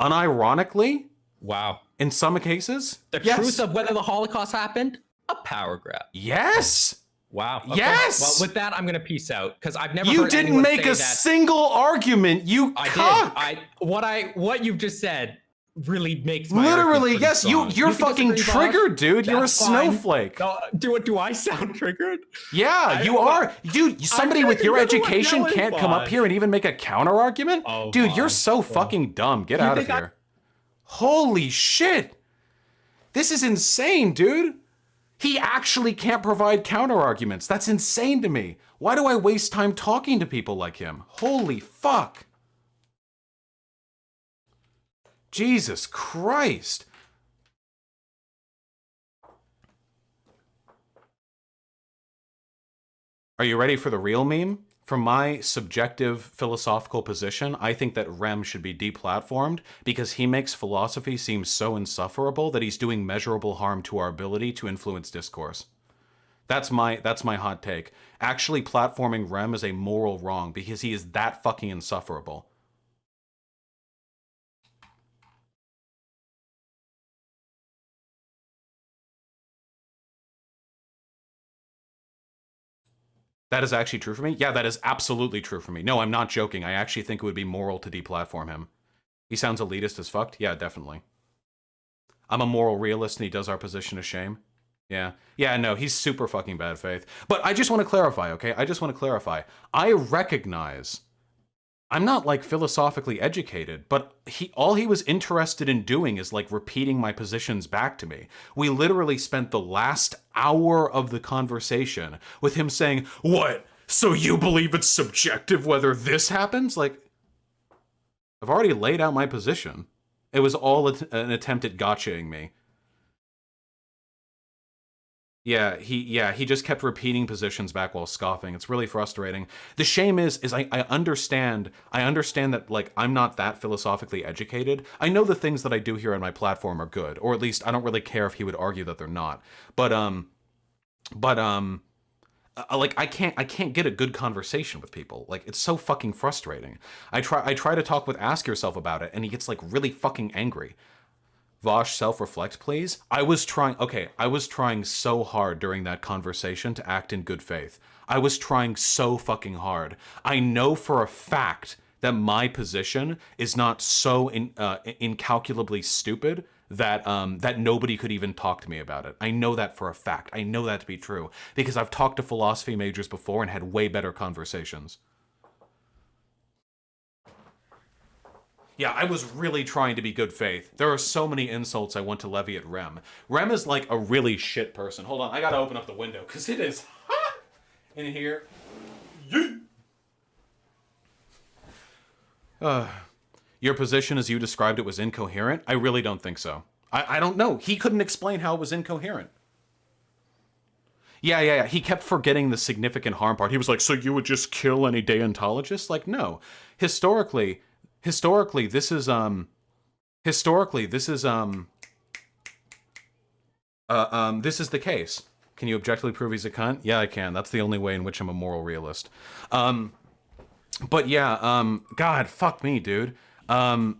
Unironically, wow. In some cases, the truth of whether the Holocaust happened, a power grab. Yes. Wow. Okay. Yes. Well, with that, I'm gonna peace out because I've never. You heard didn't make a single argument. You cock. What you've just said really makes my literally yes. You're fucking triggered, dude. You're a snowflake. Do I sound triggered? Yeah, you are. Dude, somebody with your education can't come up here and even make a counter argument. Oh, dude, you're so fucking dumb. Get out of here. Holy shit. This is insane, dude. He actually can't provide counter arguments. That's insane to me. Why do I waste time talking to people like him? Holy fuck. Jesus Christ. Are you ready for the real meme? From my subjective philosophical position, I think that Rem should be deplatformed because he makes philosophy seem so insufferable that he's doing measurable harm to our ability to influence discourse. That's my hot take. Actually, platforming Rem is a moral wrong because he is that fucking insufferable. That is actually true for me? Yeah, that is absolutely true for me. No, I'm not joking. I actually think it would be moral to deplatform him. He sounds elitist as fuck. Yeah, definitely. I'm a moral realist and he does our position a shame. Yeah. Yeah, no, he's super fucking bad faith. But I just want to clarify, okay? I just want to clarify. I recognize I'm not like philosophically educated, but all he was interested in doing is like repeating my positions back to me. We literally spent the last hour of the conversation with him saying, "What? So you believe it's subjective whether this happens?" Like, I've already laid out my position. It was all an attempt at gotchaing me. He just kept repeating positions back while scoffing. It's really frustrating. The shame is I understand that like I'm not that philosophically educated. I know the things that I do here on my platform are good, or at least I don't really care if he would argue that they're not. Like I can't get a good conversation with people. Like it's so fucking frustrating. I try to talk with Ask Yourself about it, and he gets like really fucking angry. Vosh, self-reflect, please. I was trying so hard during that conversation to act in good faith. I was trying so fucking hard. I know for a fact that my position is not so incalculably stupid that that nobody could even talk to me about it. I know that for a fact. I know that to be true because I've talked to philosophy majors before and had way better conversations. Yeah, I was really trying to be good faith. There are so many insults I want to levy at Rem. Rem is like a really shit person. Hold on, I gotta open up the window because it is hot in here. Your position as you described it was incoherent? I really don't think so. I don't know. He couldn't explain how it was incoherent. Yeah. He kept forgetting the significant harm part. He was like, so you would just kill any deontologist? Like, no. Historically, this is this is the case. Can you objectively prove he's a cunt? Yeah, I can. That's the only way in which I'm a moral realist. But yeah, God, fuck me, dude. I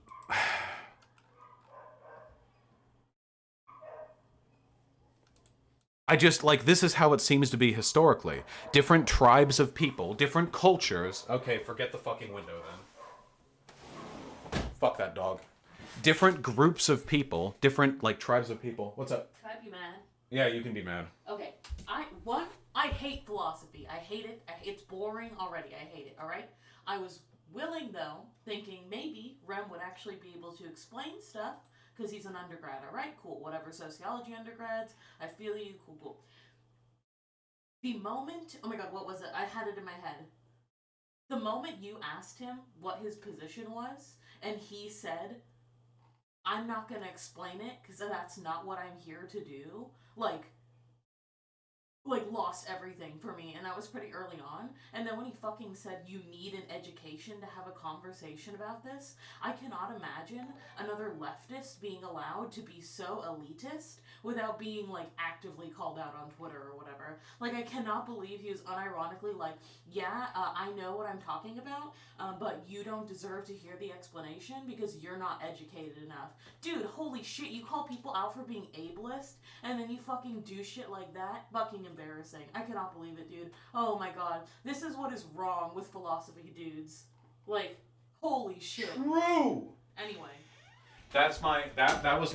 just, like, this is how it seems to be historically. Different tribes of people, different cultures. Okay, forget the fucking window then. Fuck that dog. Different groups of people, different, like, tribes of people. What's up? Can I be mad? Yeah, you can be mad. Okay. I hate philosophy. I hate it. It's boring already. I hate it, alright? I was willing, though, thinking maybe Rem would actually be able to explain stuff, because he's an undergrad, alright? Cool. Whatever, sociology undergrads. I feel you. Cool. The moment... Oh my god, what was it? I had it in my head. The moment you asked him what his position was, and he said, I'm not going to explain it, because that's not what I'm here to do, like lost everything for me, and that was pretty early on. And then when he fucking said you need an education to have a conversation about this, I cannot imagine another leftist being allowed to be so elitist without being like actively called out on Twitter or whatever. Like, I cannot believe he was unironically like, I know what I'm talking about, but you don't deserve to hear the explanation because you're not educated enough. Dude, holy shit, you call people out for being ableist, and then you fucking do shit like that? Fucking embarrassing. I cannot believe it, dude. Oh my god. This is what is wrong with philosophy dudes. Like, holy shit. True! Anyway. That was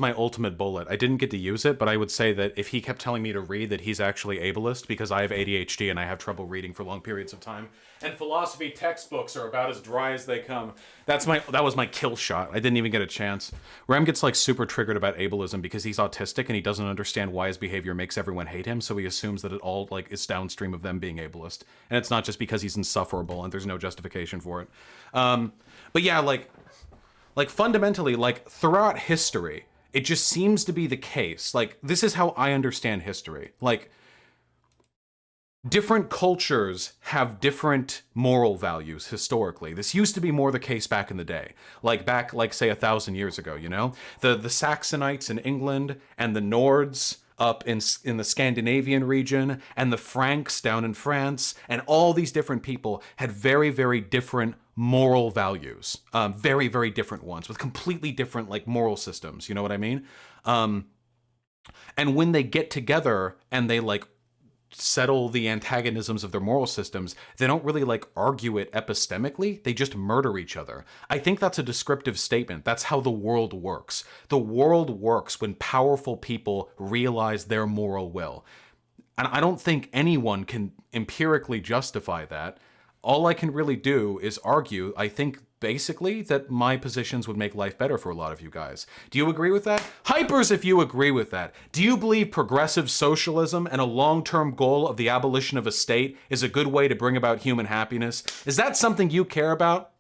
my ultimate bullet. I didn't get to use it, but I would say that if he kept telling me to read that he's actually ableist because I have ADHD and I have trouble reading for long periods of time, and philosophy textbooks are about as dry as they come. That was my kill shot. I didn't even get a chance. Rem gets like super triggered about ableism because he's autistic and he doesn't understand why his behavior makes everyone hate him, so he assumes that it all like is downstream of them being ableist. And it's not just because he's insufferable and there's no justification for it. But yeah, like fundamentally, like throughout history, it just seems to be the case. Like, this is how I understand history. Like, different cultures have different moral values historically. This used to be more the case back in the day. Like back, like say 1,000 years ago, you know? The Saxonites in England and the Nords up in the Scandinavian region and the Franks down in France and all these different people had very, very different moral values, very, very different ones with completely different like moral systems. You know what I mean? And when they get together and they like settle the antagonisms of their moral systems, they don't really like argue it epistemically. They just murder each other. I think that's a descriptive statement. That's how the world works. The world works when powerful people realize their moral will. And I don't think anyone can empirically justify that. All I can really do is argue, I think, basically, that my positions would make life better for a lot of you guys. Do you agree with that? Hypers if you agree with that. Do you believe progressive socialism and a long-term goal of the abolition of a state is a good way to bring about human happiness? Is that something you care about?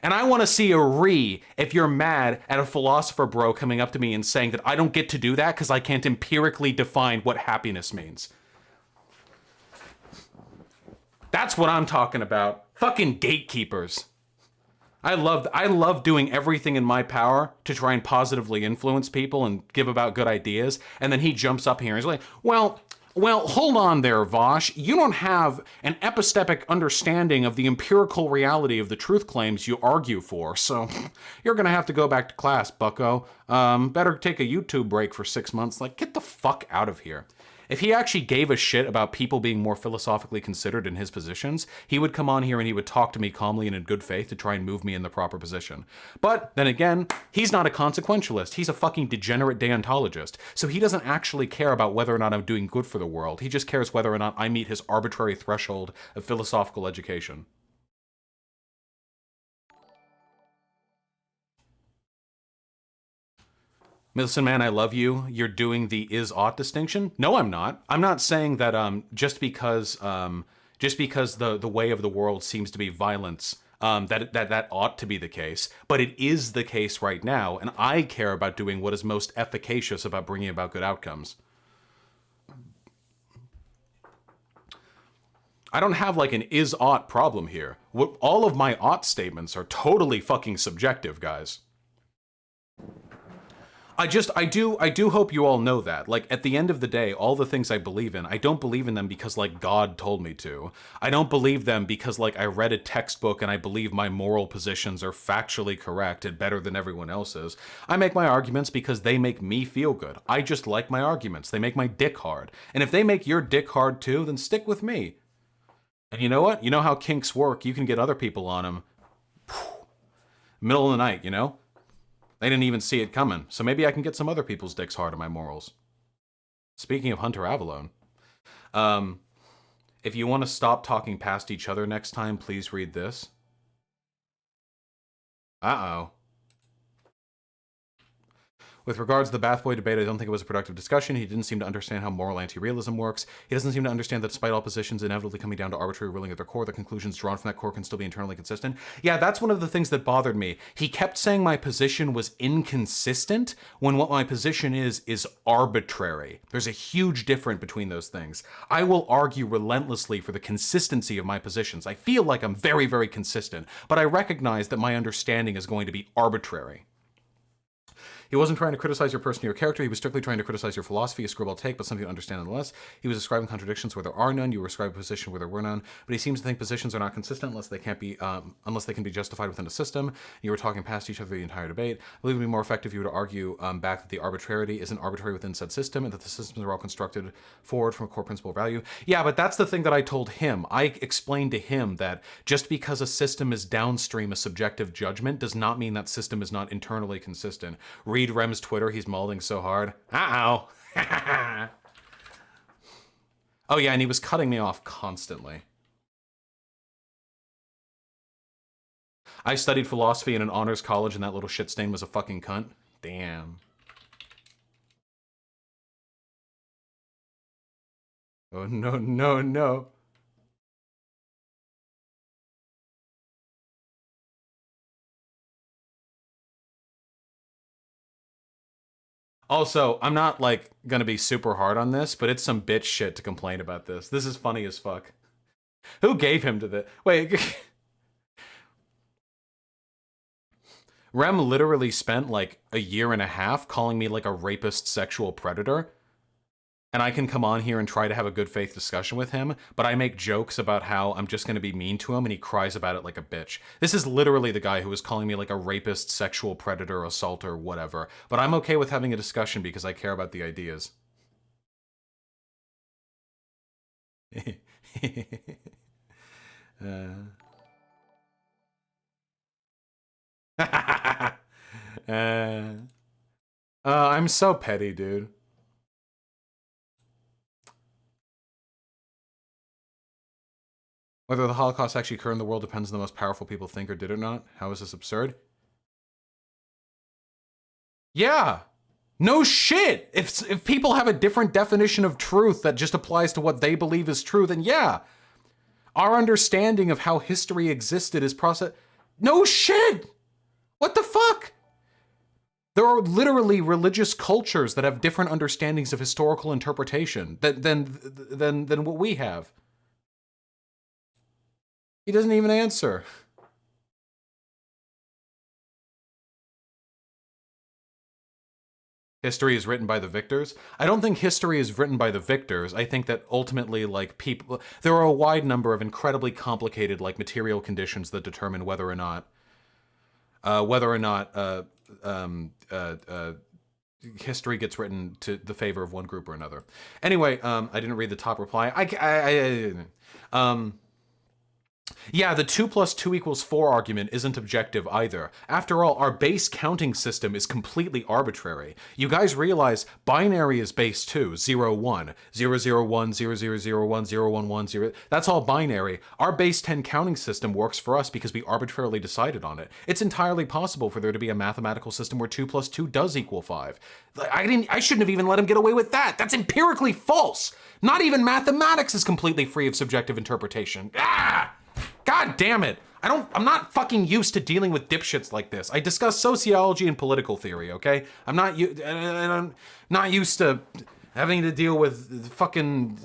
And I want to see a if you're mad at a philosopher bro coming up to me and saying that I don't get to do that because I can't empirically define what happiness means. That's what I'm talking about. Fucking gatekeepers. I love doing everything in my power to try and positively influence people and give about good ideas. And then he jumps up here and he's like, well, hold on there, Vosh. You don't have an epistemic understanding of the empirical reality of the truth claims you argue for. So you're going to have to go back to class, bucko. Better take a YouTube break for 6 months. Like, get the fuck out of here. If he actually gave a shit about people being more philosophically considered in his positions, he would come on here and he would talk to me calmly and in good faith to try and move me in the proper position. But then again, he's not a consequentialist. He's a fucking degenerate deontologist. So he doesn't actually care about whether or not I'm doing good for the world. He just cares whether or not I meet his arbitrary threshold of philosophical education. Listen, man, I love you. You're doing the is-ought distinction. No, I'm not. I'm not saying that just because the way of the world seems to be violence, that ought to be the case. But it is the case right now, and I care about doing what is most efficacious about bringing about good outcomes. I don't have like an is-ought problem here. All of my ought statements are totally fucking subjective, guys. I do hope you all know that. Like, at the end of the day, all the things I believe in, I don't believe in them because, like, God told me to. I don't believe them because, like, I read a textbook and I believe my moral positions are factually correct and better than everyone else's. I make my arguments because they make me feel good. I just like my arguments. They make my dick hard. And if they make your dick hard too, then stick with me. And you know what? You know how kinks work. You can get other people on them. Middle of the night, you know? They didn't even see it coming, so maybe I can get some other people's dicks hard on my morals. Speaking of Hunter Avallone, if you want to stop talking past each other next time, please read this. Uh-oh. With regards to the Bathboy debate, I don't think it was a productive discussion. He didn't seem to understand how moral anti-realism works. He doesn't seem to understand that despite all positions inevitably coming down to arbitrary ruling at their core, the conclusions drawn from that core can still be internally consistent. Yeah, that's one of the things that bothered me. He kept saying my position was inconsistent when what my position is arbitrary. There's a huge difference between those things. I will argue relentlessly for the consistency of my positions. I feel like I'm very, very consistent, but I recognize that my understanding is going to be arbitrary. He wasn't trying to criticize your person or your character. He was strictly trying to criticize your philosophy, a screwball take, but something to understand nonetheless. He was describing contradictions where there are none. You were describing a position where there were none. But he seems to think positions are not consistent unless they can be justified within a system. You were talking past each other the entire debate. I believe it would be more effective if you were to argue back that the arbitrarity isn't arbitrary within said system and that the systems are all constructed forward from a core principle of value. Yeah, but that's the thing that I told him. I explained to him that just because a system is downstream a subjective judgment does not mean that system is not internally consistent. Read Rem's Twitter. He's mauling so hard. Uh-oh. Oh, yeah, and he was cutting me off constantly. I studied philosophy in an honors college, and that little shit stain was a fucking cunt. Damn. Oh, no, no, no. Also, I'm not, like, gonna be super hard on this, but it's some bitch shit to complain about this. This is funny as fuck. Who gave him to the... Wait. Rem literally spent, like, a year and a half calling me, like, a rapist sexual predator. And I can come on here and try to have a good faith discussion with him, but I make jokes about how I'm just going to be mean to him, and he cries about it like a bitch. This is literally the guy who was calling me like a rapist, sexual predator, assaulter, whatever. But I'm okay with having a discussion because I care about the ideas. I'm so petty, dude. Whether the Holocaust actually occurred in the world depends on the most powerful people think or did or not. How is this absurd? Yeah. No shit. If people have a different definition of truth that just applies to what they believe is true, then yeah. Our understanding of how history existed is process. No shit. What the fuck? There are literally religious cultures that have different understandings of historical interpretation than what we have. He doesn't even answer. History is written by the victors. I don't think history is written by the victors. I think that ultimately, like, people, there are a wide number of incredibly complicated, like, material conditions that determine whether or not history gets written to the favor of one group or another. Anyway, I didn't read the top reply. Yeah, the 2 + 2 = 4 argument isn't objective either. After all, our base counting system is completely arbitrary. You guys realize binary is base too. 0, 1, 0, 0, 1, 0, 0, 0, 1, 0, 1, 1, 0. That's all binary. Our base 10 counting system works for us because we arbitrarily decided on it. It's entirely possible for there to be a mathematical system where 2 + 2 does equal 5. I shouldn't have even let him get away with that. That's empirically false. Not even mathematics is completely free of subjective interpretation. Ah! God damn it. I'm not fucking used to dealing with dipshits like this. I discuss sociology and political theory, okay? I'm not used to having to deal with fucking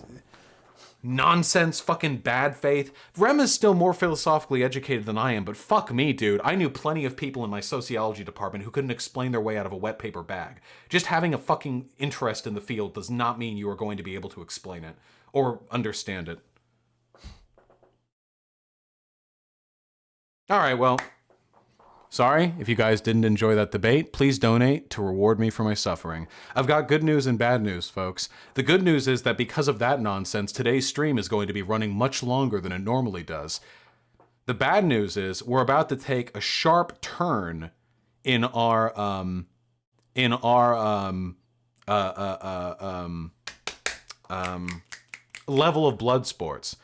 nonsense, fucking bad faith. Rem is still more philosophically educated than I am, but fuck me, dude. I knew plenty of people in my sociology department who couldn't explain their way out of a wet paper bag. Just having a fucking interest in the field does not mean you are going to be able to explain it or understand it. All right, well, sorry if you guys didn't enjoy that debate. Please donate to reward me for my suffering. I've got good news and bad news, folks. The good news is that because of that nonsense, today's stream is going to be running much longer than it normally does. The bad news is we're about to take a sharp turn in our level of Bloodsports.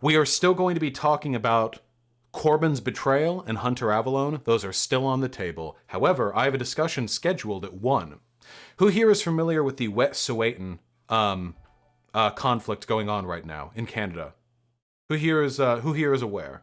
We are still going to be talking about Corbin's betrayal and Hunter Avalone. Those are still on the table. However, I have a discussion scheduled at 1. Who here is familiar with the Wet'suwet'en conflict going on right now in Canada? Who here is aware?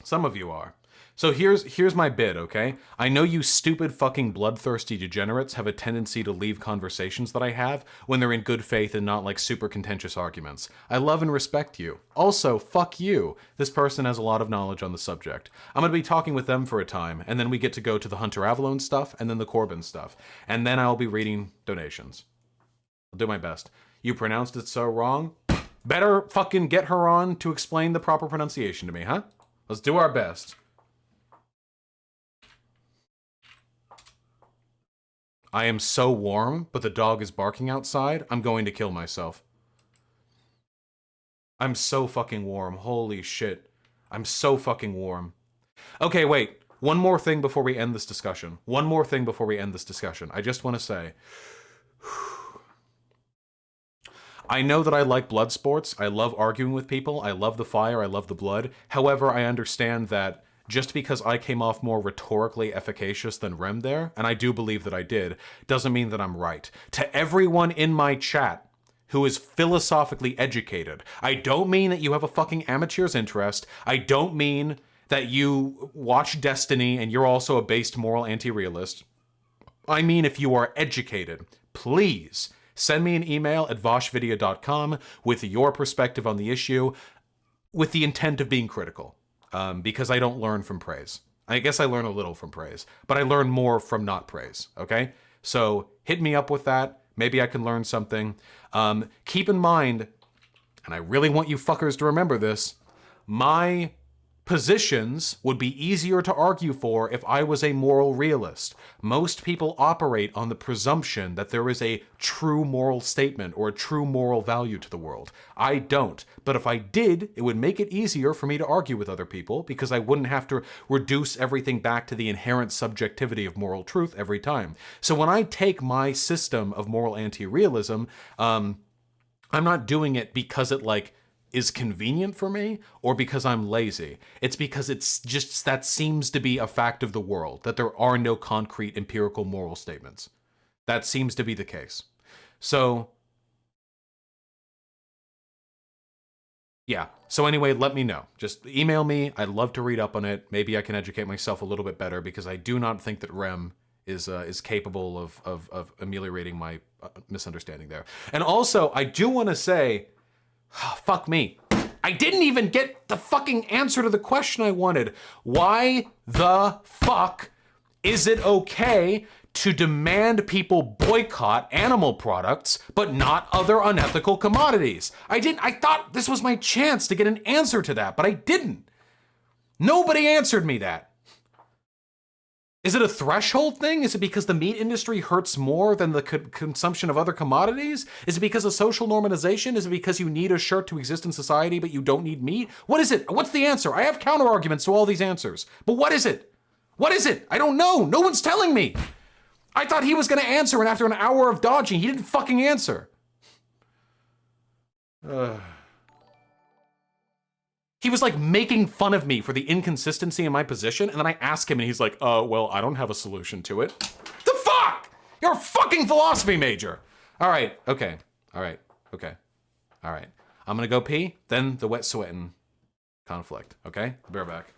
Some of you are. So here's my bid, okay? I know you stupid fucking bloodthirsty degenerates have a tendency to leave conversations that I have when they're in good faith and not like super contentious arguments. I love and respect you. Also, fuck you. This person has a lot of knowledge on the subject. I'm gonna be talking with them for a time, and then we get to go to the Hunter Avalone stuff and then the Corbin stuff. And then I'll be reading donations. I'll do my best. You pronounced it so wrong? Better fucking get her on to explain the proper pronunciation to me, huh? Let's do our best. I am so warm, but the dog is barking outside. I'm going to kill myself. I'm so fucking warm. Holy shit. I'm so fucking warm. Okay, wait. One more thing before we end this discussion. I just want to say, I know that I like Bloodsports. I love arguing with people. I love the fire. I love the blood. However, I understand that just because I came off more rhetorically efficacious than Rem there, and I do believe that I did, doesn't mean that I'm right. To everyone in my chat who is philosophically educated, I don't mean that you have a fucking amateur's interest. I don't mean that you watch Destiny and you're also a based moral anti-realist. I mean if you are educated, please send me an email at voshvideo.com with your perspective on the issue with the intent of being critical. Because I don't learn from praise. I guess I learn a little from praise, but I learn more from not praise, okay? So hit me up with that. Maybe I can learn something. Keep in mind, and I really want you fuckers to remember this, my positions would be easier to argue for if I was a moral realist. Most people operate on the presumption that there is a true moral statement or a true moral value to the world. I don't. But if I did, it would make it easier for me to argue with other people because I wouldn't have to reduce everything back to the inherent subjectivity of moral truth every time. So when I take my system of moral anti-realism, I'm not doing it because it is convenient for me or because I'm lazy. It's because it's just that seems to be a fact of the world, that there are no concrete empirical moral statements. That seems to be the case. So, yeah. So anyway, let me know. Just email me. I'd love to read up on it. Maybe I can educate myself a little bit better because I do not think that Rem is capable of ameliorating my misunderstanding there. And also, I do want to say, fuck me. I didn't even get the fucking answer to the question I wanted. Why the fuck is it okay to demand people boycott animal products, but not other unethical commodities? I thought this was my chance to get an answer to that, but I didn't. Nobody answered me that. Is it a threshold thing? Is it because the meat industry hurts more than the consumption of other commodities? Is it because of social normalization? Is it because you need a shirt to exist in society, but you don't need meat? What is it? What's the answer? I have counter arguments to all these answers, but what is it? What is it? I don't know. No one's telling me. I thought he was going to answer, and after an hour of dodging, he didn't fucking answer. He was making fun of me for the inconsistency in my position, and then I ask him and he's like, well, I don't have a solution to it. The fuck? You're a fucking philosophy major. All right, okay, all right, okay, all right. I'm gonna go pee, then the wet sweating conflict, okay? I'll be right back.